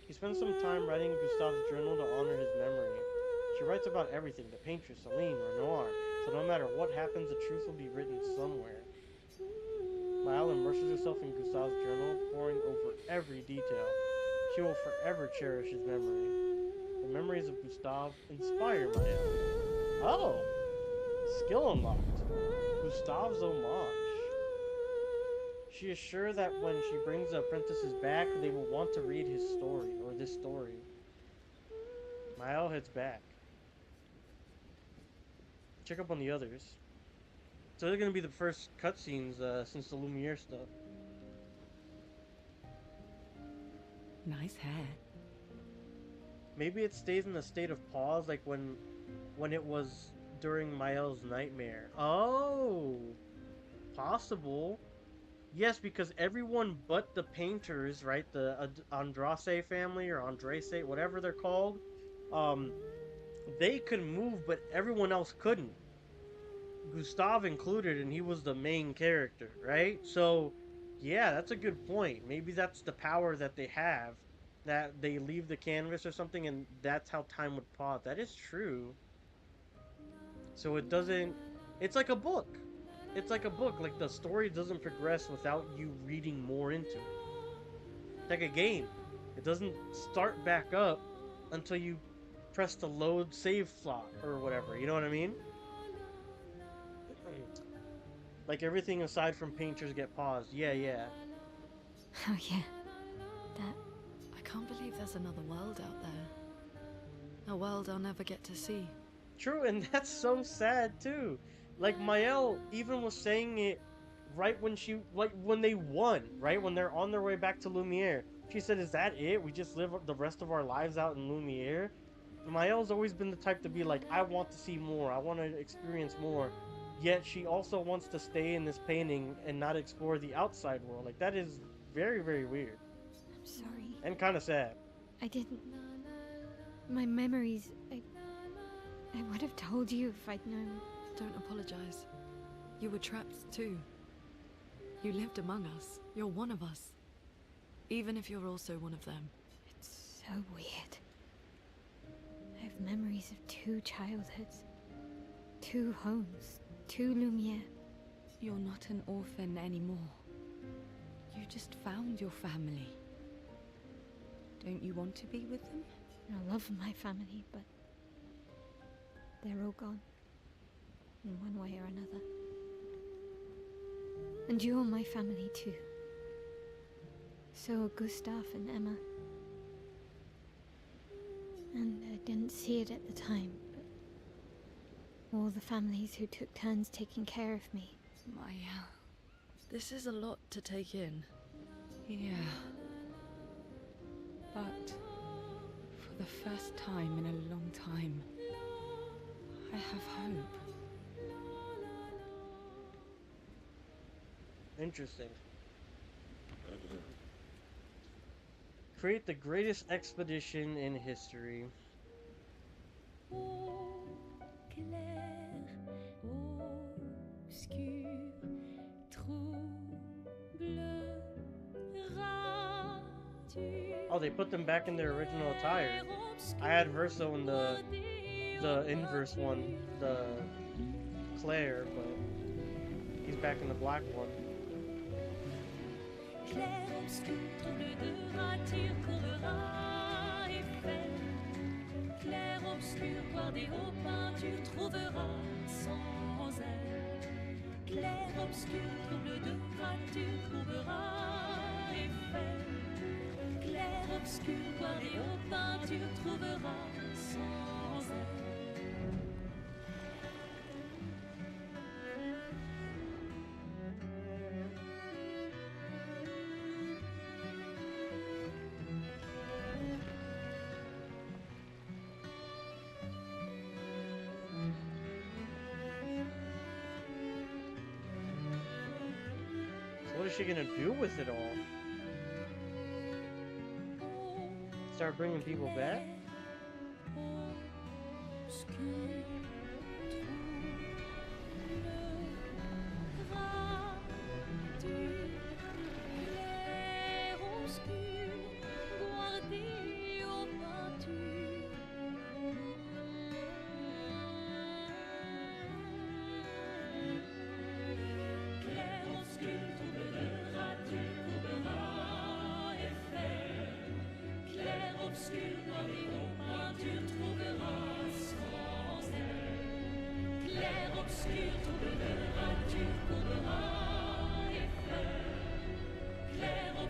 He spends some time writing Gustave's journal to honor his memory. She writes about everything, the paintress, Celine, Renoir, so no matter what happens, the truth will be written somewhere. Maelle immerses herself in Gustave's journal, poring over every detail. She will forever cherish his memory. The memories of Gustave inspire Maelle. Oh! Skill unlocked. Gustave's homage. She is sure that when she brings the apprentices back, they will want to read his story, or this story. Maelle heads back. Check up on the others. So they're gonna be the first cutscenes since the Lumiere stuff. Nice hair. Maybe it stays in a state of pause, like when it was during Maelle's nightmare. Oh, possible. Yes, because everyone but the painters, right, the Andrade family or Andrade, whatever they're called, they could move, but everyone else couldn't. Gustave included, and he was the main character, right? So, yeah, that's a good point. Maybe that's the power that they have, that they leave the canvas or something, and that's how time would pause. That is true. So it doesn't... It's like a book. It's like a book. Like, the story doesn't progress without you reading more into it. It's like a game. It doesn't start back up until you press the load save slot or whatever. You know what I mean? Like, everything aside from painters get paused. Yeah, yeah. Oh, yeah. That. I can't believe there's another world out there. A world I'll never get to see. True, and that's so sad, too. Like, Maelle even was saying it right when when they won, right? When they're on their way back to Lumiere. She said, is that it? We just live the rest of our lives out in Lumiere? Maelle's always been the type to be like, I want to see more. I want to experience more. Yet she also wants to stay in this painting and not explore the outside world. Like, that is very, very weird. I'm sorry. And kind of sad. I didn't... My memories... I would have told you if I'd known. Don't apologize. You were trapped too. You lived among us. You're one of us. Even if you're also one of them. It's so weird. I have memories of 2 childhoods. 2 homes, 2 Lumiere. You're not an orphan anymore. You just found your family. Don't you want to be with them? I love my family, but they're all gone. In one way or another. And you're my family too. So are Gustave and Emma. And I didn't see it at the time, but all the families who took turns taking care of me. Maelle, this is a lot to take in. Yeah. But for the first time in a long time, I have hope. Interesting. Create the greatest expedition in history. Oh, they put them back in their original attire. I had Verso in the inverse one, the Clair, but he's back in the black one. Clair obscur, trouble de rature, courera et fait. Clair obscur, voir des hauts peintures, trouvera sans elle. Clair obscur, trouble de rature, trouvera et fait. Clair obscur, voir des hauts peintures, trouvera sans elle. What is she gonna do with it all? Start bringing people back?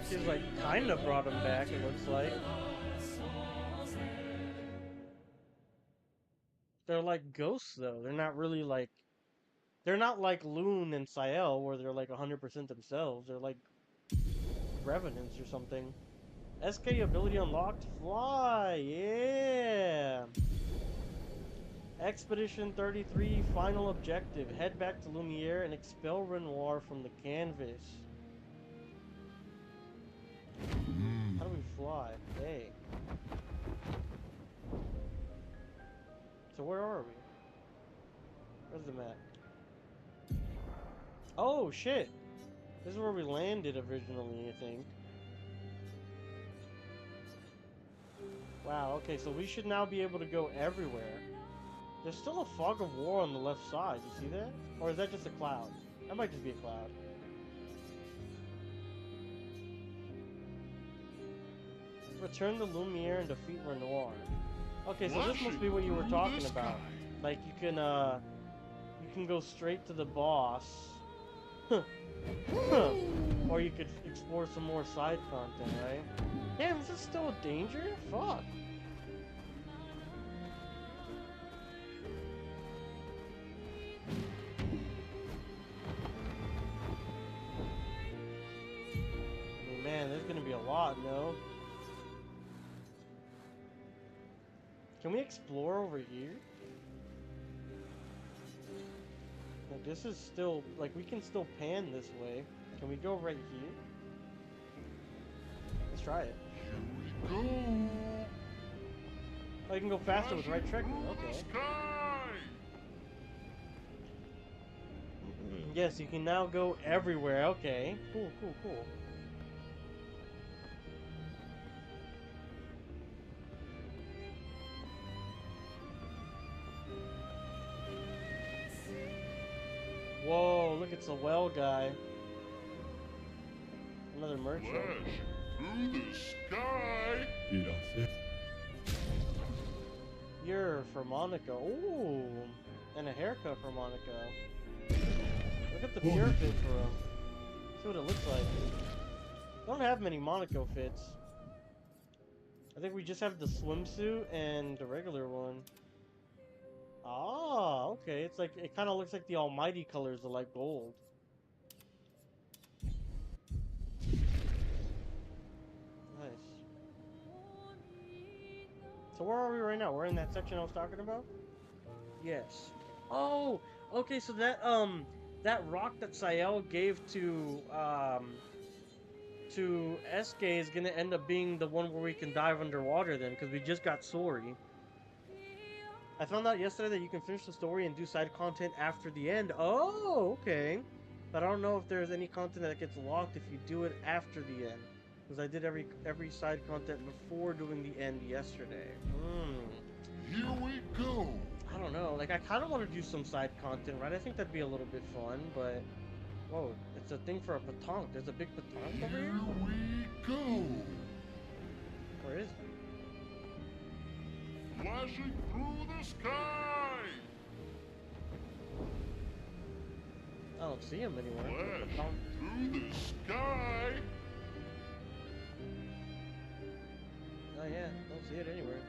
She's like kinda brought him back, it looks like. They're like ghosts though. They're not really like, they're not like Loon and Sael where they're like 100% themselves. They're like revenants or something. SK ability unlocked. Fly, yeah. Expedition 33 final objective. Head back to Lumiere and expel Renoir from the canvas. How do we fly? Hey. So where are we? Where's the map? Oh shit! This is where we landed originally, I think. Wow, okay, so we should now be able to go everywhere. There's still a fog of war on the left side, you see that? Or is that just a cloud? That might just be a cloud. Return the Lumiere and defeat Renoir. Okay, so this must be what you were talking about. Like you can go straight to the boss. Or you could explore some more side content, right? Damn, is this still a danger? Fuck. I mean, man, there's gonna be a lot, no? Can we explore over here? Like, this is still, like, we can still pan this way. Can we go right here? Let's try it. Here we go. Oh, you can go faster with right trigger. Okay. Yes, you can now go everywhere. Okay. Cool, cool, cool. look, it's a well guy. Another merchant. Flash through the sky. You're for Monica. Ooh, and a haircut for Monica. Look at the pure fit for him. See what it looks like. Don't have many Monaco fits. I think we just have the swimsuit and the regular one. Ah, okay. It's like, it kind of looks like the Almighty colors of like gold. Nice. So where are we right now? We're in that section I was talking about? Yes. Oh, okay, so that rock that Sael gave to SK is gonna end up being the one where we can dive underwater then, because we just got Sori. I found out yesterday that you can finish the story and do side content after the end. Oh, okay. But I don't know if there's any content that gets locked if you do it after the end. Because I did every side content before doing the end yesterday. Here we go. I don't know. Like, I kind of want to do some side content, right? I think that'd be a little bit fun, but... Whoa, it's a thing for a petanque. There's a big petanque over here? Here we go. Where is it? Flashing through the sky. I don't see him anywhere. Flash through the sky. Oh yeah, don't see it anywhere.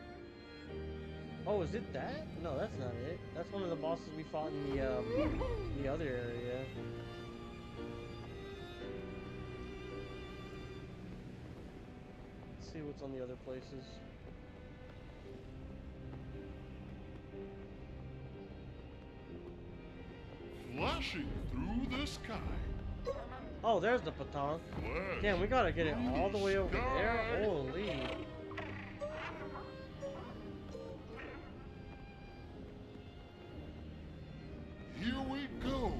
Oh, is it that? No, that's not it. That's one of the bosses we fought in the other area. Let's see what's on the other places. Flashing through the sky. Oh, there's the petanque. Flash Damn, we gotta get it all the way over sky. there. Holy. Here we go.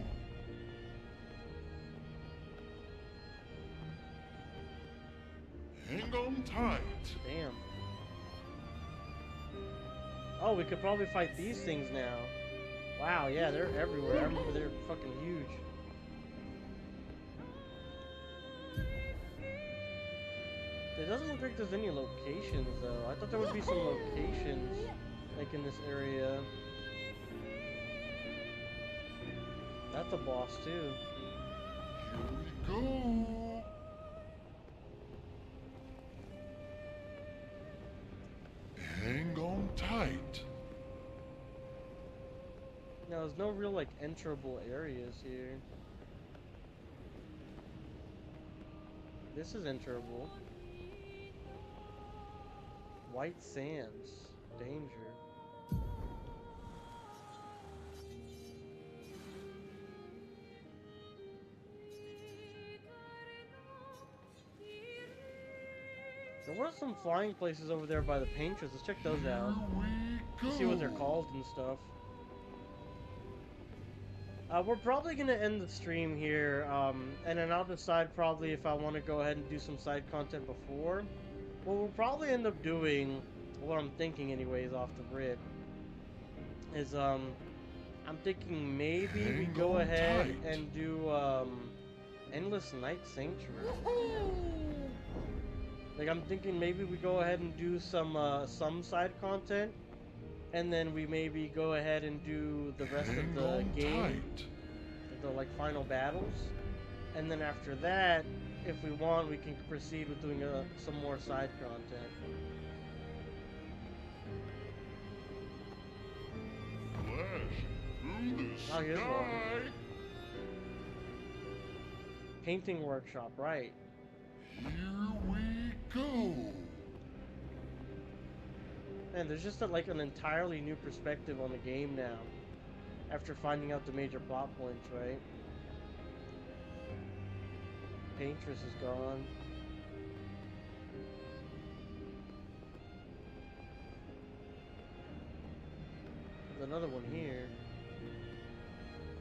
Hang on tight. Damn. Oh, we could probably fight these things now. Wow, yeah, they're everywhere. I remember they're fucking huge. It doesn't look like there's any locations, though. I thought there would be some locations, like in this area. That's a boss, too. Here we go. Hang on tight. Now, there's no real, like, enterable areas here. This is enterable. White sands. Danger. There were some flying places over there by the Paintress. Let's check those out. See what they're called and stuff. We're probably going to end the stream here, and then I'll decide probably if I want to go ahead and do some side content before. What we'll probably end up doing, what I'm thinking anyways off the rip, is I'm thinking maybe we go ahead and do Endless Night Sanctuary. Like, I'm thinking maybe we go ahead and do some side content, and then we maybe go ahead and do the rest of the game, the like final battles, and then after that, if we want, we can proceed with doing some more side content. Flash through the Oh, here's sky. one. Painting workshop, right? Here we go. Man, there's just like an entirely new perspective on the game now, after finding out the major plot points, right? Paintress is gone. There's another one here.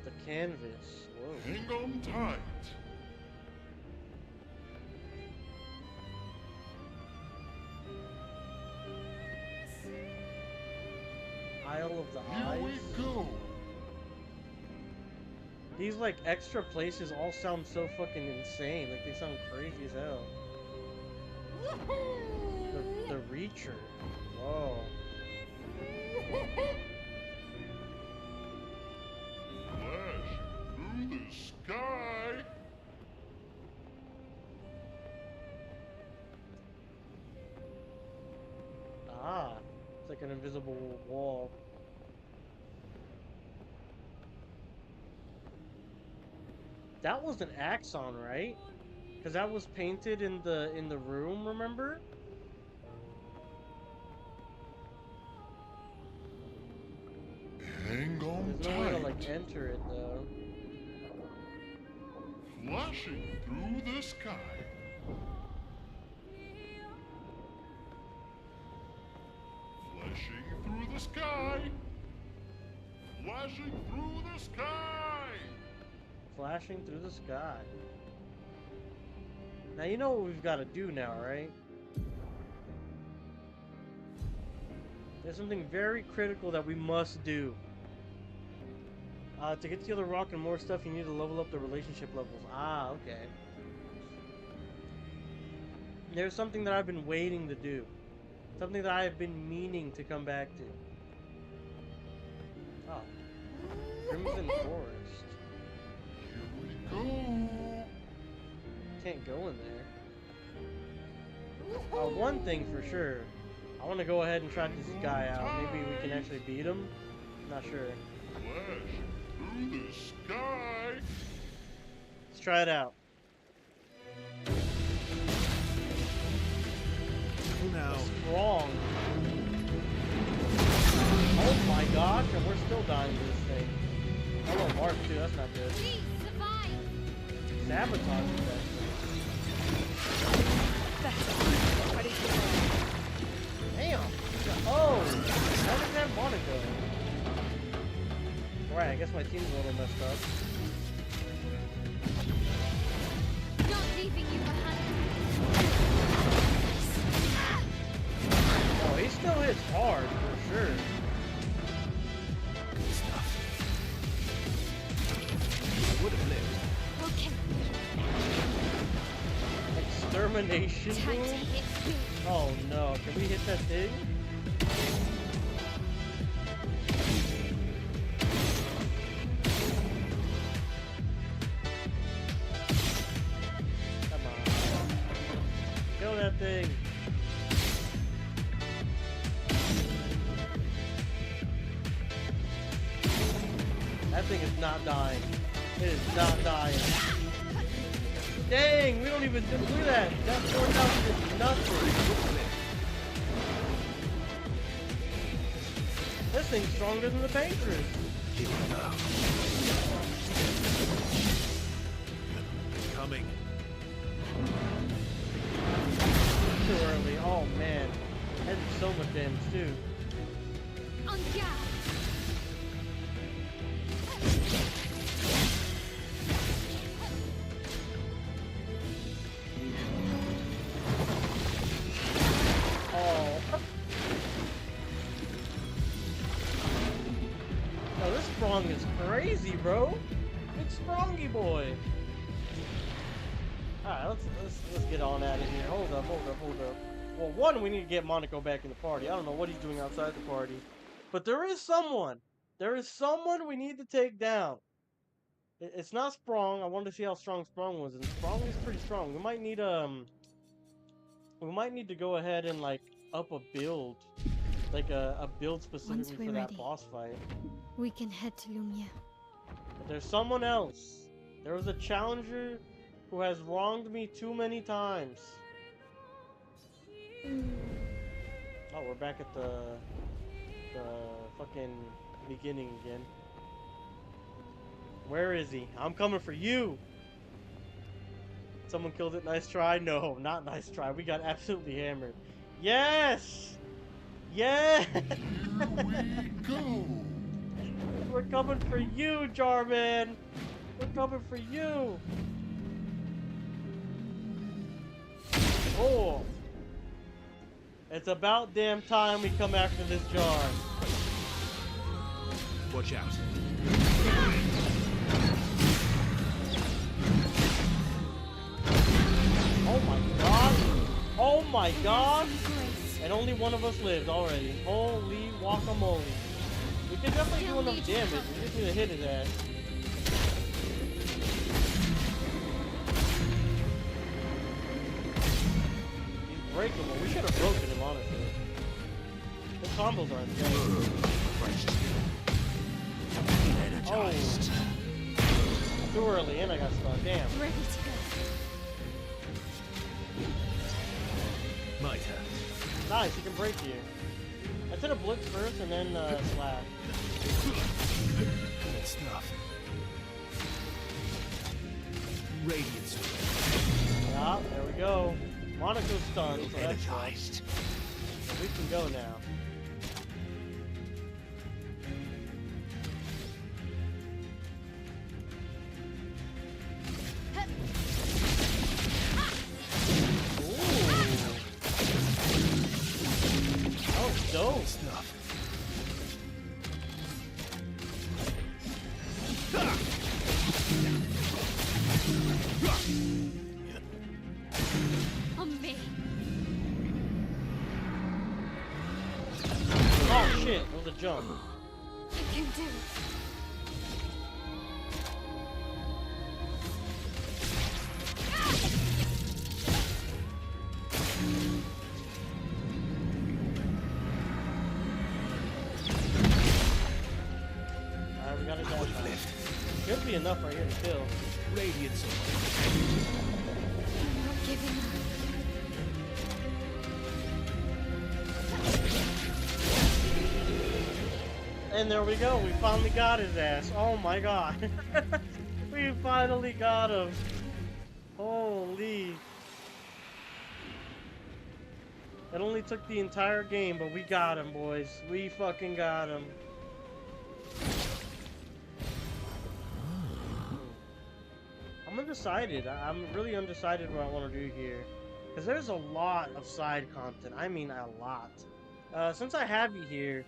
The canvas. Whoa. Hang on tight. Isle of the Here Eyes. we go. These like extra places all sound so fucking insane. Like they sound crazy as hell. The Reacher. Whoa. Flash through the sky. Ah, it's like an invisible wall. That was an axon, right? Because that was painted in the room, remember? Hang on There's no way to tight. like enter it though. Flashing through the sky. Flashing through the sky. Flashing through the sky. Flashing through the sky. Now you know what we've got to do now, right? There's something very critical that we must do. To get to the other rock and more stuff, you need to level up the relationship levels. Ah, okay. There's something that I've been waiting to do. Something that I have been meaning to come back to. Oh. Crimson Forest. Here we go. Can't go in there. One thing for sure. I want to go ahead and try this guy out. Maybe we can actually beat him. Not sure. Flash through the sky. Let's try it out. Now. Strong. Oh my gosh, and we're still dying to this thing. Hello, Mark, too. That's not good. Please survive. Sabotage is Ready for Damn. Oh, how did that Monaco? Right, I guess my team's a little messed up. Not leaving you behind. Oh, he still hits hard, for sure. Good stuff. I would have lived. Okay. Extermination Time to move? hit you. Oh no, can we hit that thing? Come on. Kill that thing. That thing is not dying. It is not dying. Dang, we don't even do that. That 4,000 is nothing. This thing's stronger than the Paintress. Keep it up. Coming. Too early. Oh man. That did so much damage too. On guard. Oh. Oh, this Sprong is crazy, bro. Big Sprongy boy. Alright, let's get on out of here. Hold up. Well, one, we need to get Monaco back in the party. I don't know what he's doing outside the party. But there is someone. There is someone we need to take down. It's not Sprong. I wanted to see how strong Sprong was, and Sprong is pretty strong. We might need to go ahead and like up a build. Like a build specifically for that boss fight. We can head to Lumia. But there's someone else. There was a challenger who has wronged me too many times. Oh, we're back at the fucking beginning again. Where is he? I'm coming for you! Someone killed it. Nice try. No, not nice try. We got absolutely hammered. Yes! Yeah! Here we go. We're coming for you, Jarman! We're coming for you! Oh! It's about damn time we come after this jar. Watch out. my god! And only one of us lived already. Holy guacamole. We can definitely do enough damage. We just need to hit his ass. He's breakable. We should have broken him, honestly. His combos aren't good. Oh. Too early, and I got stuck. Damn. Ready to go. My turn. Nice, he can break you. I should have blitzed first and then slash. Good stuff. Radiance. Yeah, there we go. Monaco's stunned, so that's energized. We can go now. Dope stuff. On me. Oh shit, that was a jump. I can do it. Alright, we got it down. Should be enough right here to kill. Radiance. I'm not giving up. And there we go, we finally got his ass. Oh my god. We finally got him. Holy. It only took the entire game, but we got him, boys. We fucking got him. I'm undecided. I'm really undecided what I want to do here. Because there's a lot of side content. I mean a lot. Since I have you here,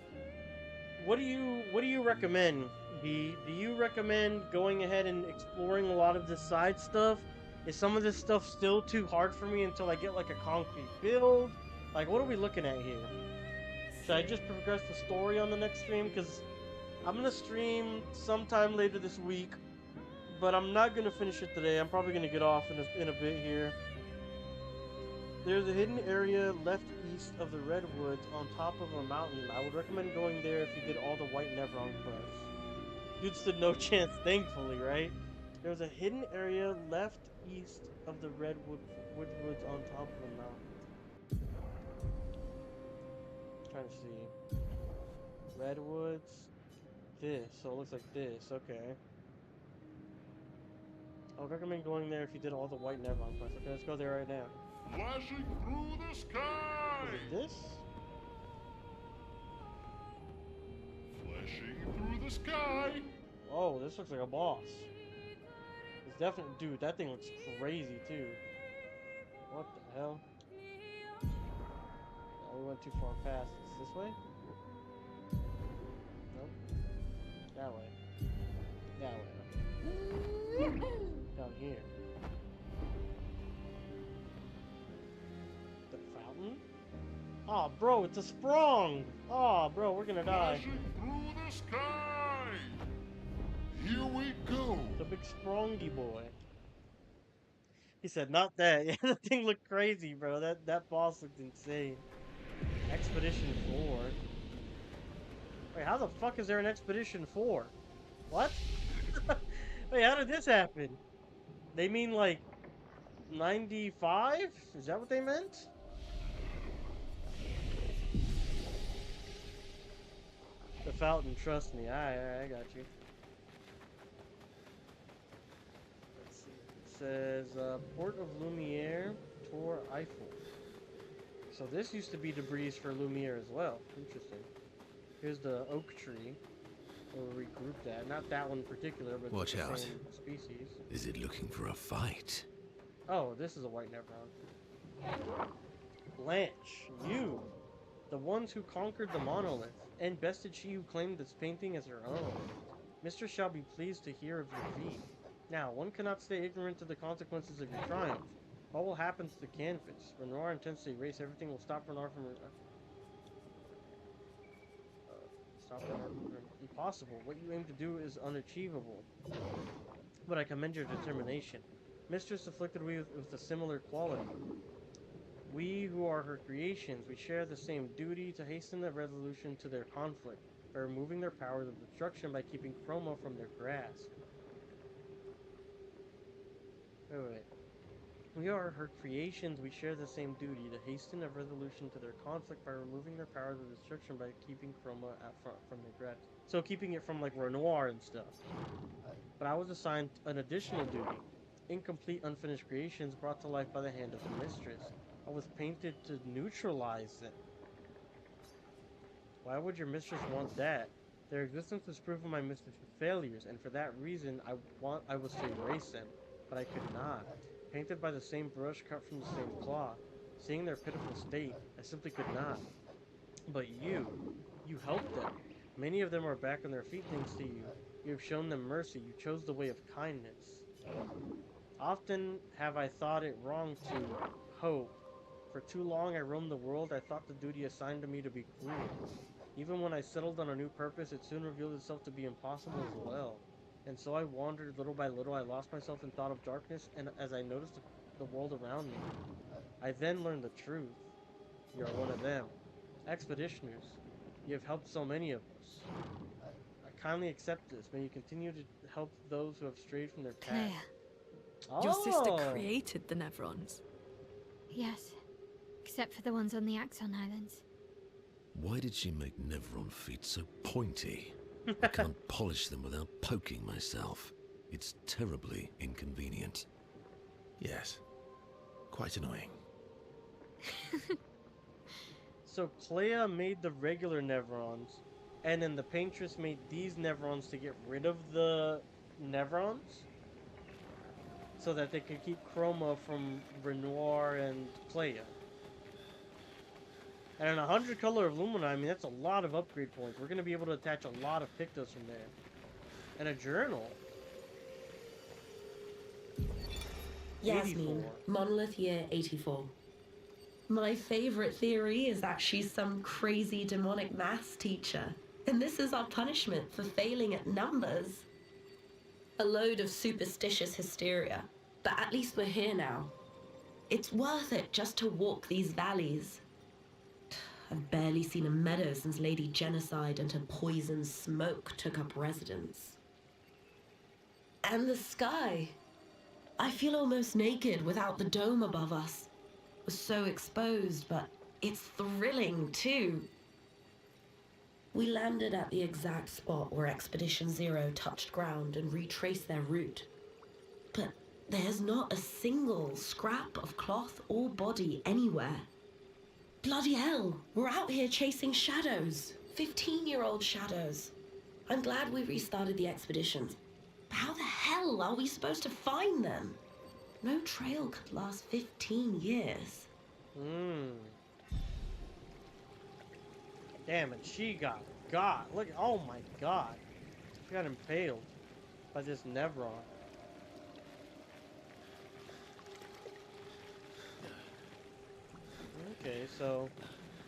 what do you recommend, B? Do you recommend going ahead and exploring a lot of this side stuff? Is some of this stuff still too hard for me until I get like a concrete build? Like, what are we looking at here? Should I just progress the story on the next stream? Because I'm going to stream sometime later this week, but I'm not going to finish it today. I'm probably going to get off in a bit here. There's a hidden area left east of the redwoods on top of a mountain. I would recommend going there if you did all the White Nevron quests. Dude stood no chance, thankfully, right? There's a hidden area left east of the redwoods on top of a mountain. Trying to see. Redwoods. This. So it looks like this. Okay. I would recommend going there if you did all the White Nevron quests. Okay, let's go there right now. Flashing through the sky! Is it this? Flashing through the sky! Oh, this looks like a boss. It's definitely... Dude, that thing looks crazy, too. What the hell? Oh, we went too far past. Is this way? Nope. That way. That way. Down here. The fountain? Oh, bro, it's a sprung! Oh, bro, we're gonna die. Flashing through the sky! Here we go! The big sprongy boy. He said, not that. Yeah, that thing looked crazy, bro. That boss looked insane. Expedition 4. Wait, how the fuck is there an Expedition 4? What? Wait, how did this happen? They mean like 95? Is that what they meant? The fountain, trust me. I got you. Let's see. It says Port of Lumiere, Tour Eiffel. So this used to be debris for Lumiere as well. Interesting. Here's the oak tree. We'll regroup that. Not that one in particular, but watch the out. same species. Is it looking for a fight? Oh, this is a White Nevron. Blanche, you, the ones who conquered the monolith, and bested she who claimed this painting as her own. Mistress shall be pleased to hear of your feat. Now, one cannot stay ignorant of the consequences of your triumph. What will happen to the canvas? Renoir intends to erase everything. Will stop Renoir from... stop Renoir from... Impossible. What you aim to do is unachievable. But I commend your determination. Mistress afflicted we with a similar quality. We who are her creations, we share the same duty to hasten the resolution to their conflict, by removing their powers of destruction by keeping Chroma from their grasp. Wait. We are her creations, we share the same duty to hasten a resolution to their conflict by removing their powers of destruction by keeping Chroma from their grasp. So keeping it from like Renoir and stuff. But I was assigned an additional duty. Incomplete unfinished creations brought to life by the hand of the mistress. I was painted to neutralize them. Why would your mistress want that? Their existence is proof of my mistress's failures, and for that reason I was to erase them. But I could not. Painted by the same brush, cut from the same cloth. Seeing their pitiful state, I simply could not. But you helped them. Many of them are back on their feet thanks to you. You have shown them mercy. You chose the way of kindness. Often have I thought it wrong to hope. For too long I roamed the world. I thought the duty assigned to me to be cruel. Even when I settled on a new purpose, it soon revealed itself to be impossible as well. And so I wandered little by little. I lost myself in thought of darkness, and as I noticed the world around me, I then learned the truth. You are one of them. Expeditioners. You have helped so many of us. I kindly accept this. May you continue to help those who have strayed from their path. Claire. Oh. Your sister created the Nevrons. Yes. Except for the ones on the Axon Islands. Why did she make Nevron feet so pointy? I can't polish them without poking myself. It's terribly inconvenient. Yes. Quite annoying. So Clair made the regular Nevrons, and then the Paintress made these Nevrons to get rid of the Nevrons, so that they could keep Chroma from Renoir and Clair. And 100 color of Lumina, I mean, that's a lot of upgrade points. We're going to be able to attach a lot of pictos from there. And a journal. Yasmin, 84. Monolith Year 84. My favorite theory is that she's some crazy demonic maths teacher, and this is our punishment for failing at numbers. A load of superstitious hysteria, but at least we're here now. It's worth it just to walk these valleys. I've barely seen a meadow since Lady Genocide and her poison smoke took up residence. And the sky. I feel almost naked without the dome above us. We're so exposed, but it's thrilling too. We landed at the exact spot where Expedition Zero touched ground and retraced their route. But there's not a single scrap of cloth or body anywhere. Bloody hell, we're out here chasing shadows. 15-year-old shadows. I'm glad we restarted the expeditions. But how the hell are we supposed to find them? No trail could last 15 years. Damn it, she got. Look, oh my god. She got impaled by this Nevron. Okay, so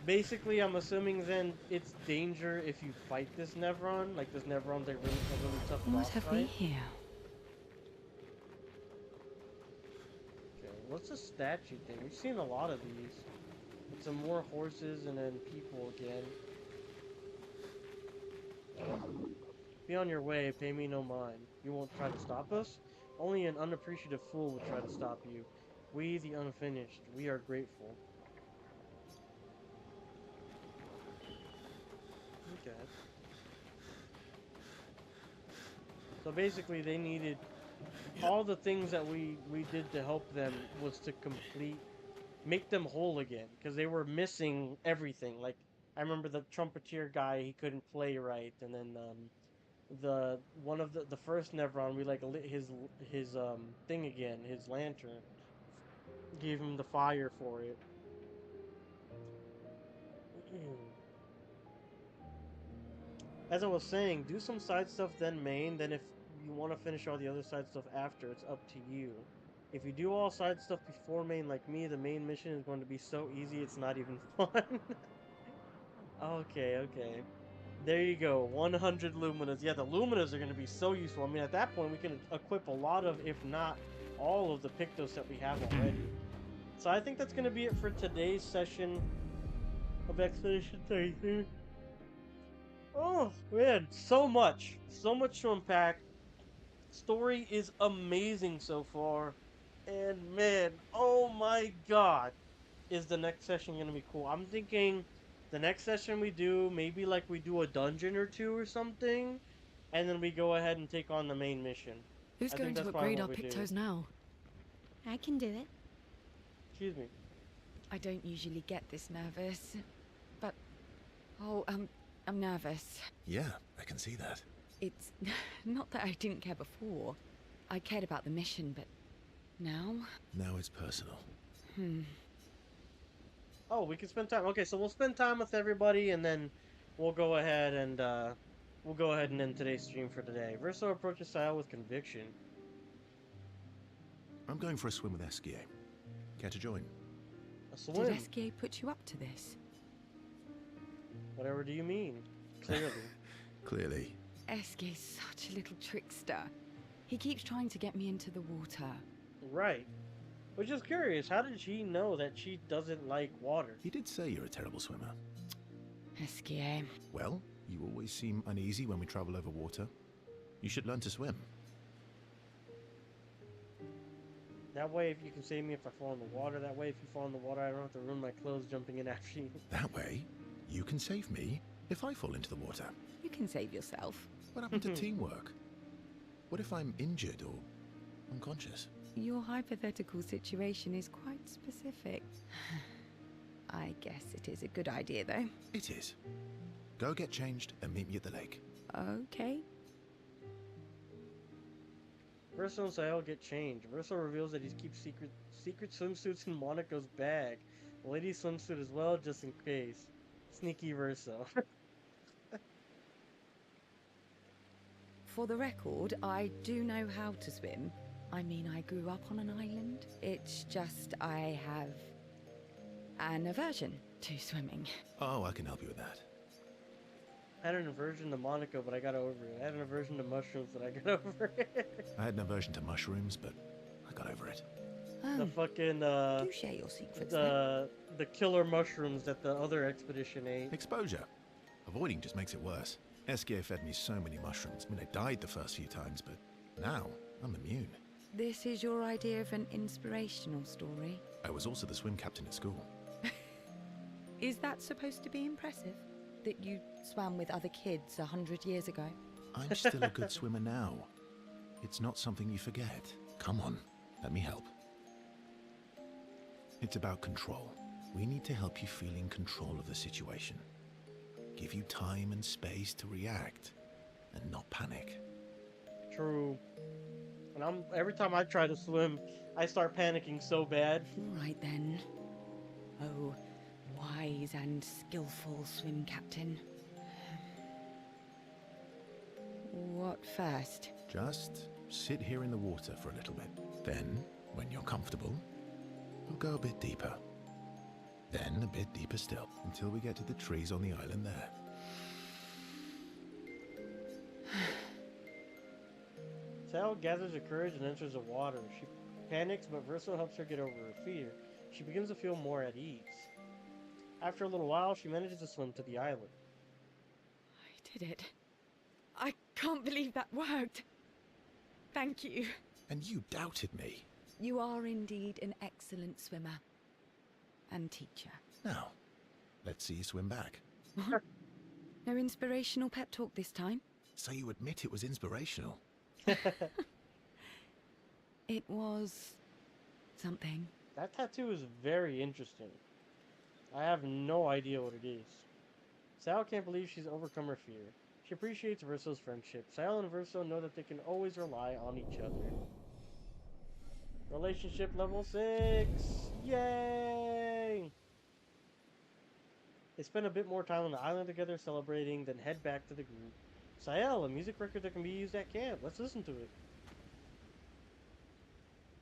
basically I'm assuming then it's danger if you fight this Nevron. Like this Nevron's a really tough boss What have we fight. here? Okay, what's a statue thing? We've seen a lot of these. With some more horses and then people again. Be on your way, pay me no mind. You won't try to stop us? Only an unappreciative fool would try to stop you. We, the unfinished, we are grateful. Okay. So basically they needed all the things that we did to help them was to make them whole again, because they were missing everything. Like I remember the trumpeter guy, he couldn't play right, and then the first Nevron, we like lit his thing again, his lantern, gave him the fire for it. As I was saying, do some side stuff then main, then if you want to finish all the other side stuff after, it's up to you. If you do all side stuff before main like me, the main mission is going to be so easy it's not even fun. Okay, okay. There you go, 100 Luminas. Yeah, the Luminas are going to be so useful. I mean, at that point, we can equip a lot of, if not all of the Pictos that we have already. So I think that's going to be it for today's session of Expedition 33. Oh, man, so much. So much to unpack. Story is amazing so far. And man, oh my god, is the next session going to be cool. I'm thinking the next session we do, maybe like we do a dungeon or two or something, and then we go ahead and take on the main mission. Who's I going think to that's probably upgrade our what we do. Pictos now? I can do it. Excuse me. I don't usually get this nervous, but I'm nervous. Yeah, I can see that. It's not that I didn't care before. I cared about the mission, but now? Now it's personal. Oh, we can spend time. Okay, so we'll spend time with everybody, and then we'll go ahead and end today's stream for today. Verso approaches Saelle with conviction. I'm going for a swim with Esquier. Care to join? A swim? Did Esquier put you up to this? Whatever do you mean? Clearly. Clearly. Esquier's such a little trickster. He keeps trying to get me into the water. Right. Which is curious. How did she know that she doesn't like water? He did say you're a terrible swimmer. Esquier. Well, you always seem uneasy when we travel over water. You should learn to swim. That way, if you can save me if I fall in the water. That way, if you fall in the water, I don't have to ruin my clothes jumping in after you. That way, you can save me if I fall into the water. You can save yourself. What happened to teamwork? What if I'm injured or unconscious? Your hypothetical situation is quite specific. I guess it is a good idea, though. It is. Go get changed and meet me at the lake. Okay. Verso and Saelle get changed. Verso reveals that he keeps secret swimsuits in Monica's bag. The lady's swimsuit as well, just in case. Sneaky Verso. For the record, I do know how to swim. I mean, I grew up on an island. It's just I have an aversion to swimming. Oh, I can help you with that. I had an aversion to Monica, but I got over it. I had an aversion to mushrooms, but I got over it. I had an aversion to mushrooms, but I got over it. The fucking, do share your secrets, the killer mushrooms that the other expedition ate. Exposure. Avoiding just makes it worse. Esquier fed me so many mushrooms. I mean, I died the first few times, but now I'm immune. This is your idea of an inspirational story? I was also the swim captain at school. Is that supposed to be impressive? That you swam with other kids 100 years ago? I'm still a good swimmer now. It's not something you forget. Come on, let me help. It's about control. We need to help you feel in control of the situation. Give you time and space to react and not panic. True. And every time I try to swim, I start panicking so bad. All right then. Oh, wise and skillful swim captain. What first? Just sit here in the water for a little bit. Then, when you're comfortable, we'll go a bit deeper. Then a bit deeper still, until we get to the trees on the island there. Saelle gathers her courage and enters the water. She panics, but Verso helps her get over her fear. She begins to feel more at ease. After a little while, she manages to swim to the island. I did it. I can't believe that worked. Thank you. And you doubted me. You are indeed an excellent swimmer. And teacher. Now, let's see you swim back. What? No inspirational pep talk this time? So you admit it was inspirational? It was something. That tattoo is very interesting. I have no idea what it is. Saelle can't believe she's overcome her fear. She appreciates Verso's friendship. Saelle and Verso know that they can always rely on each other. Relationship level 6! Yay! They spend a bit more time on the island together celebrating, then head back to the group. Saelle, a music record that can be used at camp. Let's listen to it.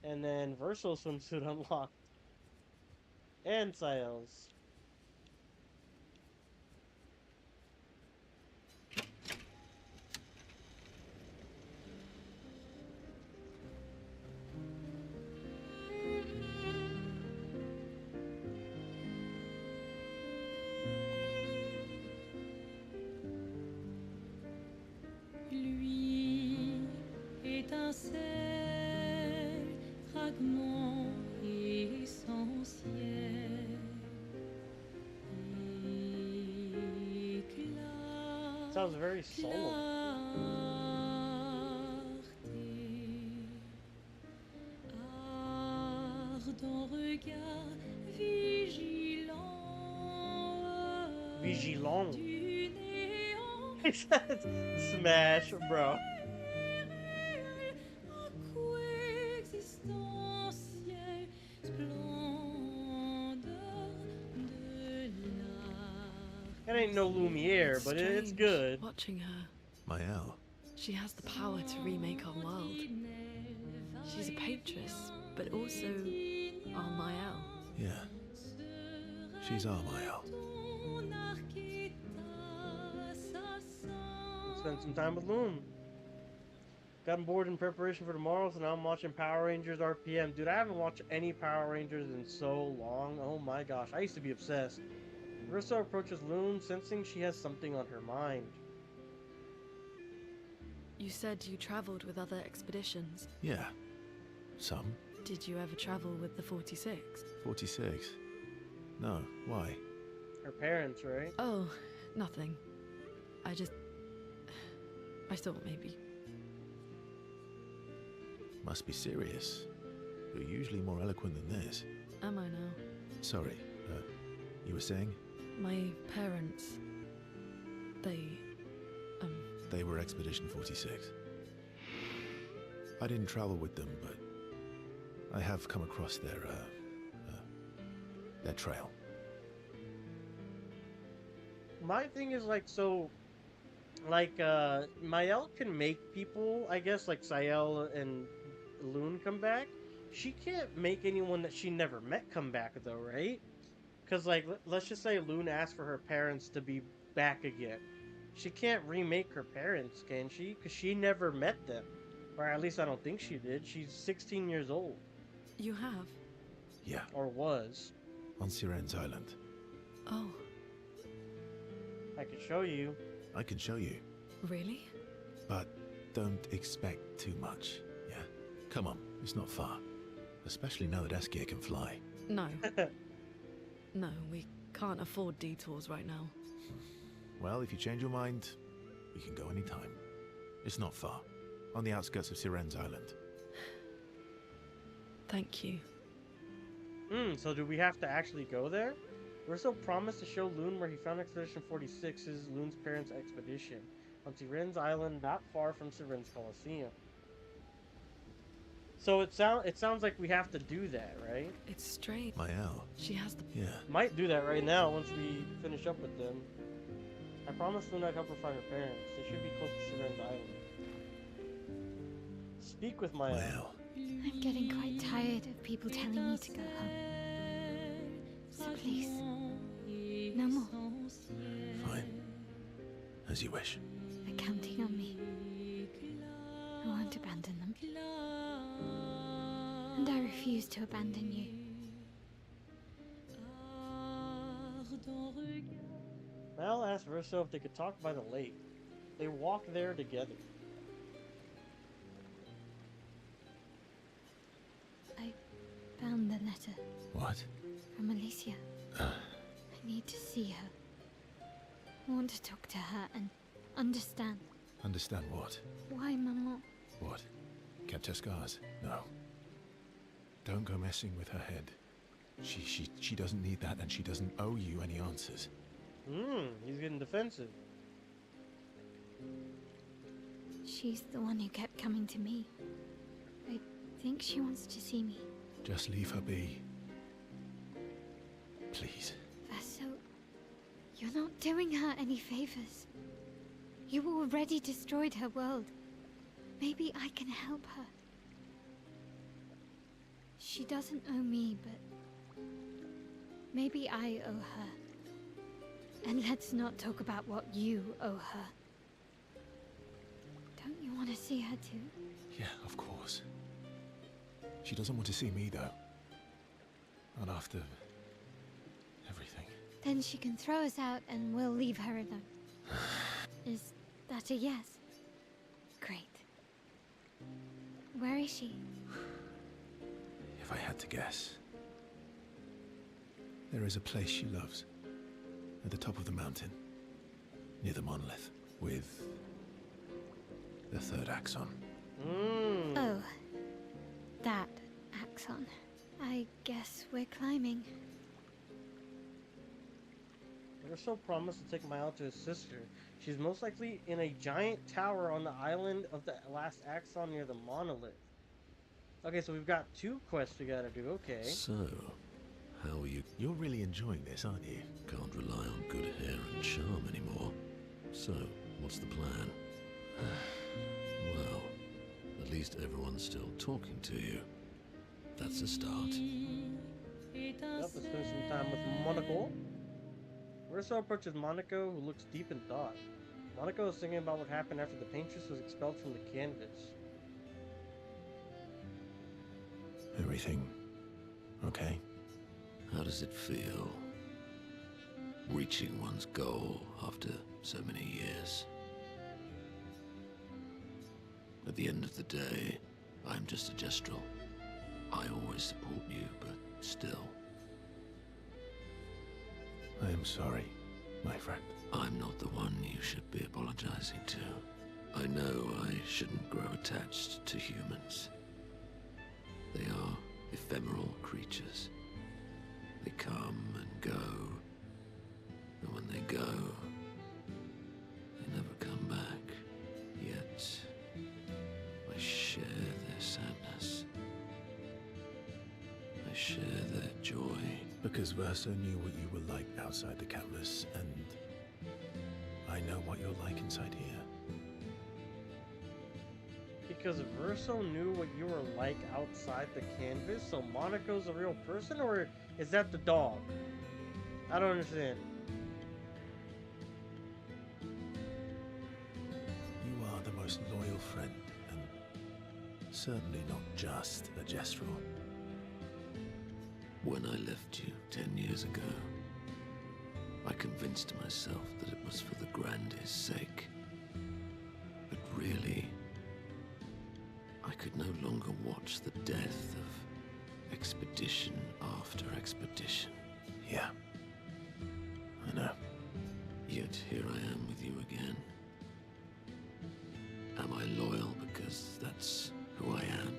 And then Verso swimsuit unlocked. And Sael's. Lui, étincelle, fragment essentiel, éclat, Sounds very solemn. ardent regard vigilant Vigilant. du néant. He said smash, bro. Coexistentielle splendeur de l'art. It ain't no Lumiere, but it's Strange good. watching her. Maelle. She has the power to remake our world. She's a paintress, but also our maelle. Yeah. She's our Maelle. Ton arc est assassin. Spend some time with Loon. Gotten bored in preparation for tomorrow, so now I'm watching Power Rangers RPM. Dude, I haven't watched any Power Rangers in so long. Oh my gosh, I used to be obsessed. Marissa approaches Loon, sensing she has something on her mind. You said you traveled with other expeditions. Yeah. Some. Did you ever travel with the 46? 46. No, why? Her parents, right? Oh, nothing. I thought maybe. Must be serious. You're usually more eloquent than this. Am I now? Sorry, you were saying? My parents. They were Expedition 46. I didn't travel with them, but I have come across their trail. My thing is like, so, like, Maelle can make people, I guess, like Sael and Loon come back. She can't make anyone that she never met come back, though, right? Because, like, let's just say Loon asked for her parents to be back again. She can't remake her parents, can she? Because she never met them. Or at least I don't think she did. She's 16 years old. You have? Yeah. Or was. On Siren's Island. Oh. I can show you. I can show you. Really? But don't expect too much, yeah? Come on, it's not far. Especially now that Askia can fly. No. No, we can't afford detours right now. Well, if you change your mind, we can go anytime. It's not far. On the outskirts of Siren's Island. Thank you. So do we have to actually go there? Russo promised to show Loon where he found Expedition 46's Loon's parents' expedition on Siren's Island, not far from Siren's Coliseum. So it sounds like we have to do that, right? It's strange. Maelle. She has the... Yeah. Might do that right now once we finish up with them. I promised Loon I'd help her find her parents. They should be close to Siren's Island. Speak with Maelle. I'm getting quite tired of people telling me to go home. So please, no more. Fine. As you wish. They're counting on me. I won't abandon them. And I refuse to abandon you. Maelle asked Russo if they could talk by the lake. They walk there together. I found the letter. What? From Alicia. I need to see her. I want to talk to her and understand. Understand what? Why, Maman? What? Kept her scars? No. Don't go messing with her head. She doesn't need that, and she doesn't owe you any answers. He's getting defensive. She's the one who kept coming to me. I think she wants to see me. Just leave her be. Please. Vaso, you're not doing her any favors. You already destroyed her world. Maybe I can help her. She doesn't owe me, but maybe I owe her. And let's not talk about what you owe her. Don't you want to see her too? Yeah, of course. She doesn't want to see me, though. Not after everything. Then she can throw us out and we'll leave her alone. Is that a yes? Great. Where is she? If I had to guess, there is a place she loves. At the top of the mountain. Near the monolith. With the third axon. Oh. That axon. I guess we're climbing. Urso promised to take Maelle to his sister. She's most likely in a giant tower on the island of the last axon near the monolith. Okay, so we've got 2 quests we gotta do, okay. So, how are you? You're really enjoying this, aren't you? Can't rely on good hair and charm anymore. So, what's the plan? Well, at least everyone's still talking to you. That's a start. Yep, let's spend some time with Monaco. Urso approaches Monaco, who looks deep in thought. Monaco is thinking about what happened after the paintress was expelled from the canvas. Everything okay? How does it feel? Reaching one's goal after so many years. At the end of the day, I'm just a gestural. I always support you, but still. I am sorry, my friend. I'm not the one you should be apologizing to. I know I shouldn't grow attached to humans. They are ephemeral creatures. They come and go. And when they go, they never come back. Yet, I share their sadness. I share their joy. Because Verso knew what you were like outside the canvas, and I know what you're like inside here. Because Verso knew what you were like outside the canvas, so Monaco's a real person, or is that the dog? I don't understand. You are the most loyal friend, and certainly not just a gestural. When I left you 10 years ago, I convinced myself that it was for the grandest sake. But really, I could no longer watch the death of expedition after expedition. Yeah, I know. Yet here I am with you again. Am I loyal because that's who I am?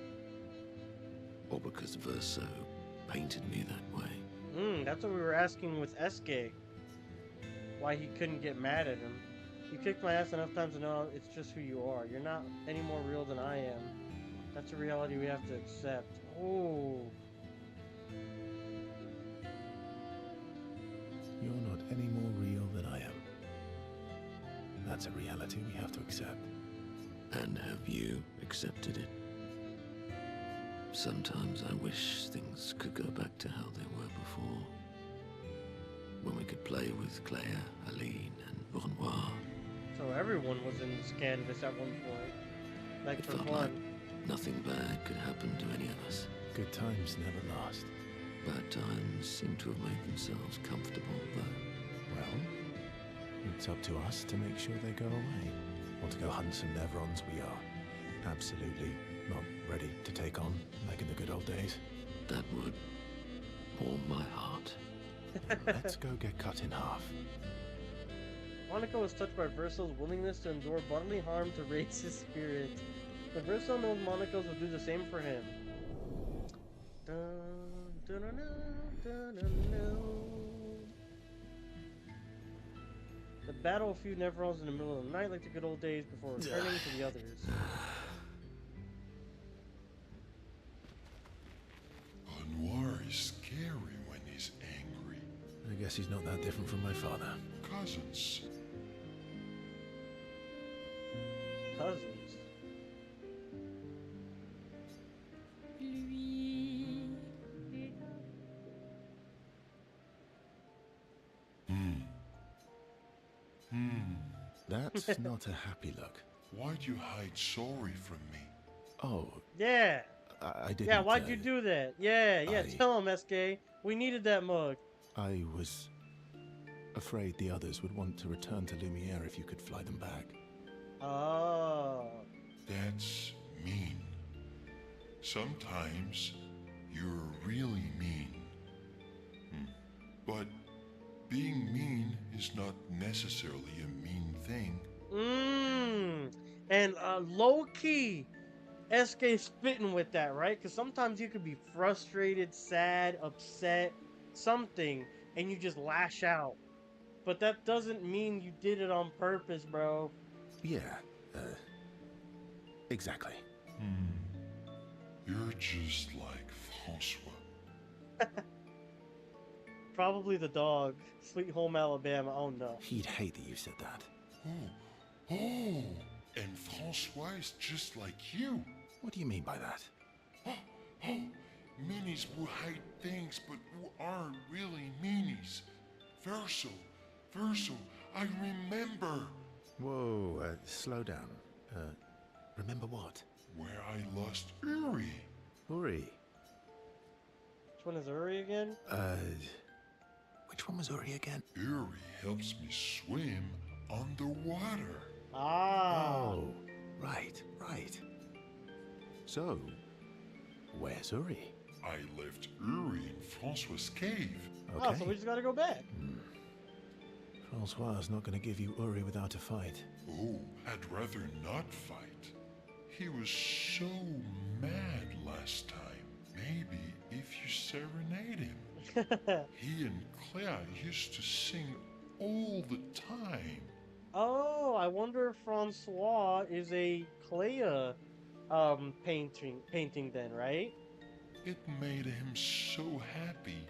Or because Verso painted me that way? That's what we were asking with SK. Why he couldn't get mad at him. You kicked my ass enough times to know it's just who you are. You're not any more real than I am. That's a reality we have to accept. Oh. You're not any more real than I am. That's a reality we have to accept. And have you accepted it? Sometimes I wish things could go back to how they were before. When we could play with Claire, Aline, and Renoir. So everyone was in this canvas at one point. Like It for felt fun. like nothing bad could happen to any of us. Good times never last. Bad times seem to have made themselves comfortable, though. Well, it's up to us to make sure they go away. Want to go hunt some Nevrons? We are absolutely not ready to take on like in the good old days. That would warm my heart. Let's go get cut in half. Monaco was touched by Verso's willingness to endure bodily harm to raise his spirit. But Verso knows Monaco's will do the same for him. Dun, dun, dun, dun, dun, dun, dun. The battle a few Nevrons in the middle of the night like the good old days before returning to the others. Noir is scary when he's angry. I guess he's not that different from my father. Cousins. Cousins. Lui That's not a happy look. Why'd you hide sorry from me? Oh, Yeah. I didn't. Yeah, why'd you do that? Yeah, tell him, SK. We needed that mug. I was afraid the others would want to return to Lumiere if you could fly them back. Oh. That's mean. Sometimes you're really mean. But being mean is not necessarily a mean thing. And low-key, SK's fitting with that, right? Because sometimes you could be frustrated, sad, upset, something, and you just lash out. But that doesn't mean you did it on purpose, bro. Yeah, exactly. You're just like Francois. Probably the dog. Sweet Home Alabama. Oh no. He'd hate that you said that. Oh, and Francois is just like you. What do you mean by that? Oh, meanies who hide things but who aren't really meanies. Verso, I remember. Whoa, slow down. Remember what? Where I lost Uri. Uri? Which one is Uri again? Which one was Uri again? Uri helps me swim underwater. Oh, right. So, where's Uri? I left Uri in Francois' cave. Okay. Oh, so we just gotta go back. Francois is not going to give you Uri without a fight. Oh, I'd rather not fight. He was so mad last time. Maybe if you serenade him. He and Claire used to sing all the time. Oh, I wonder if Francois is a Claire painting then, right? It made him so happy,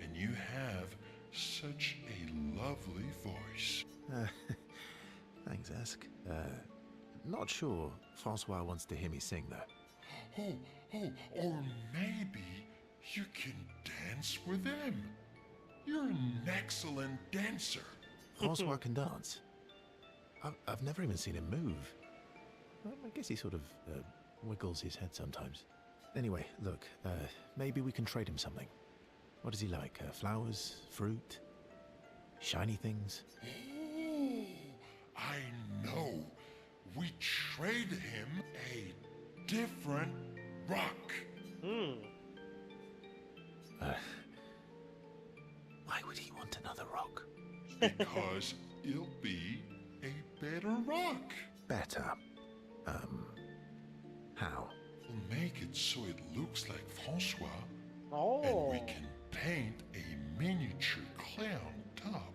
and you have such a lovely voice. Thanks, Esk. Not sure Francois wants to hear me sing, though. Or maybe you can dance with him. You're an excellent dancer. Francois can dance. I've never even seen him move. I guess he sort of wiggles his head sometimes. Anyway, look, maybe we can trade him something. What does he like? Flowers? Fruit? Shiny things? Oh, I know. We trade him a different rock. Why would he want another rock? Because it'll be a better rock. Better? How? We'll make it so it looks like Francois. Oh. And we can paint a miniature clown top.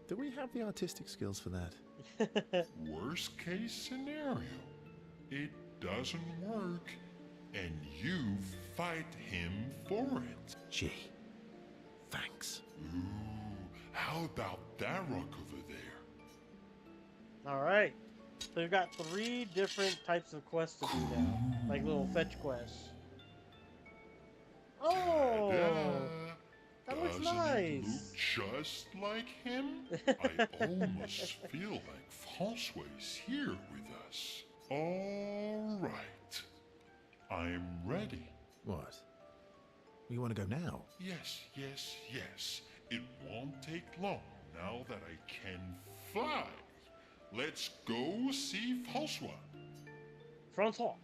Do we have the artistic skills for that? Worst case scenario, it doesn't work, and you fight him for it. Gee, thanks. Ooh, how about that rock over there? Alright. So we've got 3 different types of quests to do now. Like little fetch quests. Oh! That looks nice. Look just like him? I almost feel like Francois is here with us. All right. I'm ready. What? You want to go now? Yes. It won't take long now that I can fly. Let's go see Francois. Francois.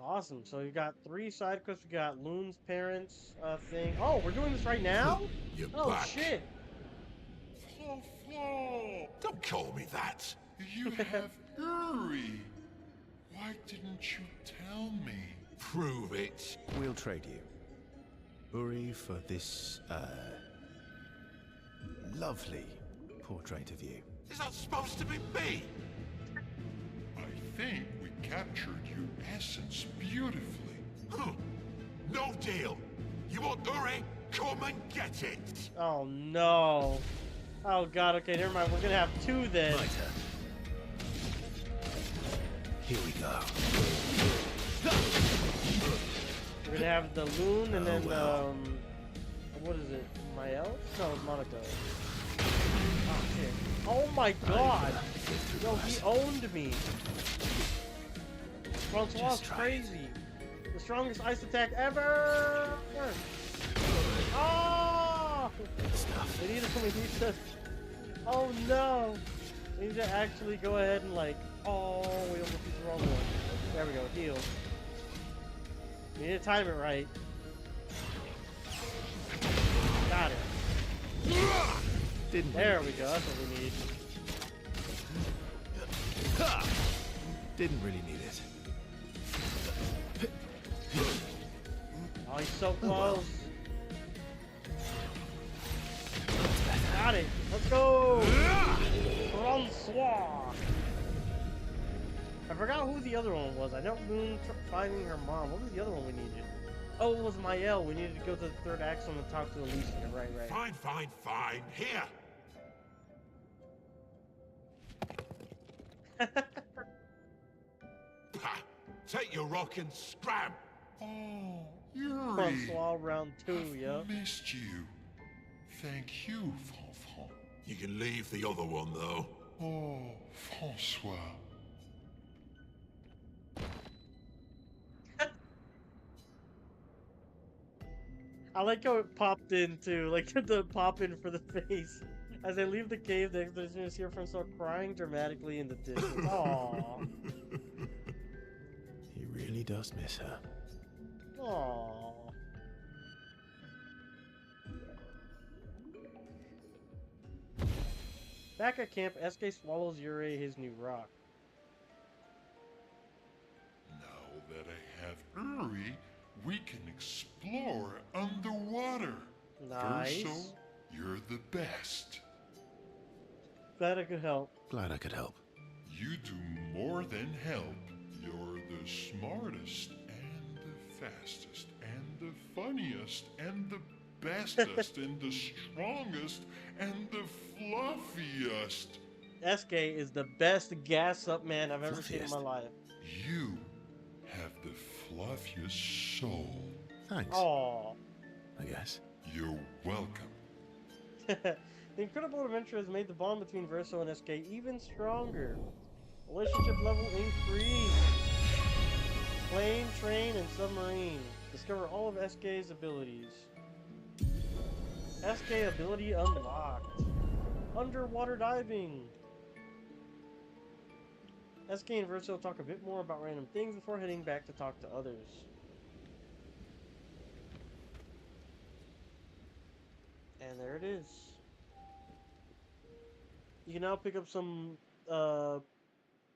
Awesome. So you got 3 side quests. We got Loon's parents thing. Oh, we're doing this right now? You're oh back. Shit. Don't call me that. You have Uri. Why didn't you tell me? Prove it. We'll trade you Uri for this, lovely portrait of you. Is that supposed to be me? I think we captured your essence beautifully. No deal. You want Uri? Come and get it. Oh no. Oh god, okay, never mind. We're gonna have 2 then. My turn. Here we go. We're gonna have the Loon and then What is it? Maelle? No, it's Monaco. Oh shit. Oh my god! Yo, he owned me! Francois crazy! The strongest ice attack ever! Oh! We need to, oh no! We need to actually go ahead and like, oh, we almost used the wrong one. There we go, heal. We need to time it right. Got it. There we go, that's what we need. Didn't really need it. Oh, he's so close. Got it. Let's go. Francois. I forgot who the other one was. I know Moon finding her mom. What was the other one we needed? Oh, it was Maelle. We needed to go to the third axle and talk to Alicia. Right. Fine. Here. Take your rock and scram. Oh, Yuri. Francois round 2, yeah. Missed you. Thank you, Fanfan. You can leave the other one, though. Oh, Francois. I like how it popped in too, like the pop in for the face. As they leave the cave, the expeditioners hear Francois crying dramatically in the distance. Aww. He really does miss her. Aww. Back at camp, SK swallows Yuri his new rock. Now that I have Uri, we can explore underwater. Nice. Verso, you're the best. Glad I could help. Glad I could help. You do more than help. You're the smartest and the fastest and the funniest and the bestest and the strongest and the fluffiest. SK is the best gas up man I've ever seen in my life. You have the fluffiest soul. Thanks. Aww. I guess. You're welcome. The incredible adventure has made the bond between Verso and SK even stronger. Relationship level increased. Plane, train, and submarine. Discover all of SK's abilities. SK ability unlocked. Underwater diving. SK and Verso talk a bit more about random things before heading back to talk to others. And there it is. You can now pick up some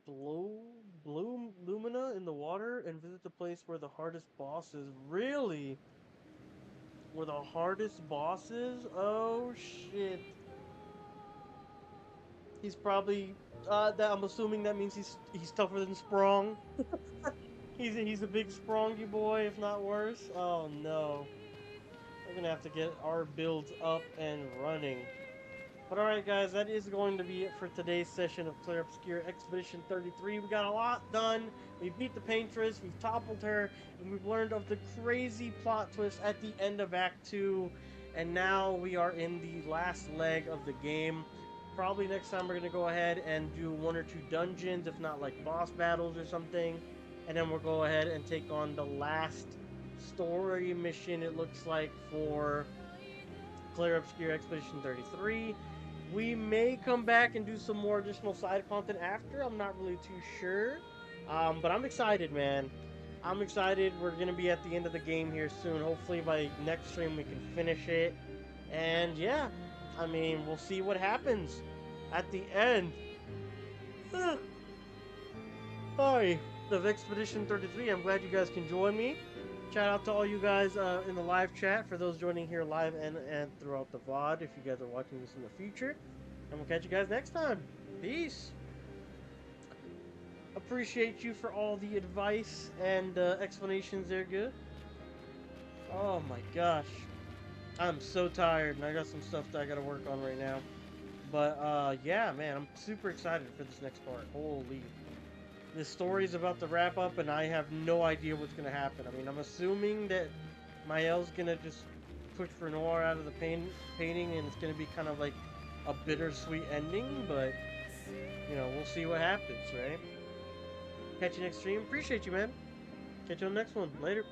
lumina in the water and visit the place where the hardest boss is. Really? Where the hardest boss is? Oh shit. He's probably I'm assuming that means he's tougher than Sprong. he's a big Sprongy boy, if not worse. Oh no. We're gonna have to get our builds up and running. But alright guys, that is going to be it for today's session of Clair Obscur Expedition 33. We got a lot done. We beat the Paintress, we've toppled her, and we've learned of the crazy plot twist at the end of Act 2. And now we are in the last leg of the game. Probably next time we're going to go ahead and do 1 or 2 dungeons, if not like boss battles or something. And then we'll go ahead and take on the last story mission, it looks like, for Clair Obscur Expedition 33. We may come back and do some more additional side content after. I'm not really too sure. But I'm excited, man. I'm excited. We're going to be at the end of the game here soon. Hopefully by next stream we can finish it. And yeah, I mean, we'll see what happens at the end. Sorry, of Expedition 33. I'm glad you guys can join me. Shout out to all you guys in the live chat, for those joining here live and throughout the VOD, if you guys are watching this in the future. And we'll catch you guys next time. Peace. Appreciate you for all the advice and explanations there, good. Oh my gosh. I'm so tired and I got some stuff that I gotta work on right now. But yeah, man, I'm super excited for this next part. Holy. This story's about to wrap up and I have no idea what's gonna happen. I mean, I'm assuming that Maelle's gonna just push Renoir out of the painting, and it's gonna be kind of like a bittersweet ending, but you know, we'll see what happens, right? Catch you next stream. Appreciate you, man. Catch you on the next one. Later.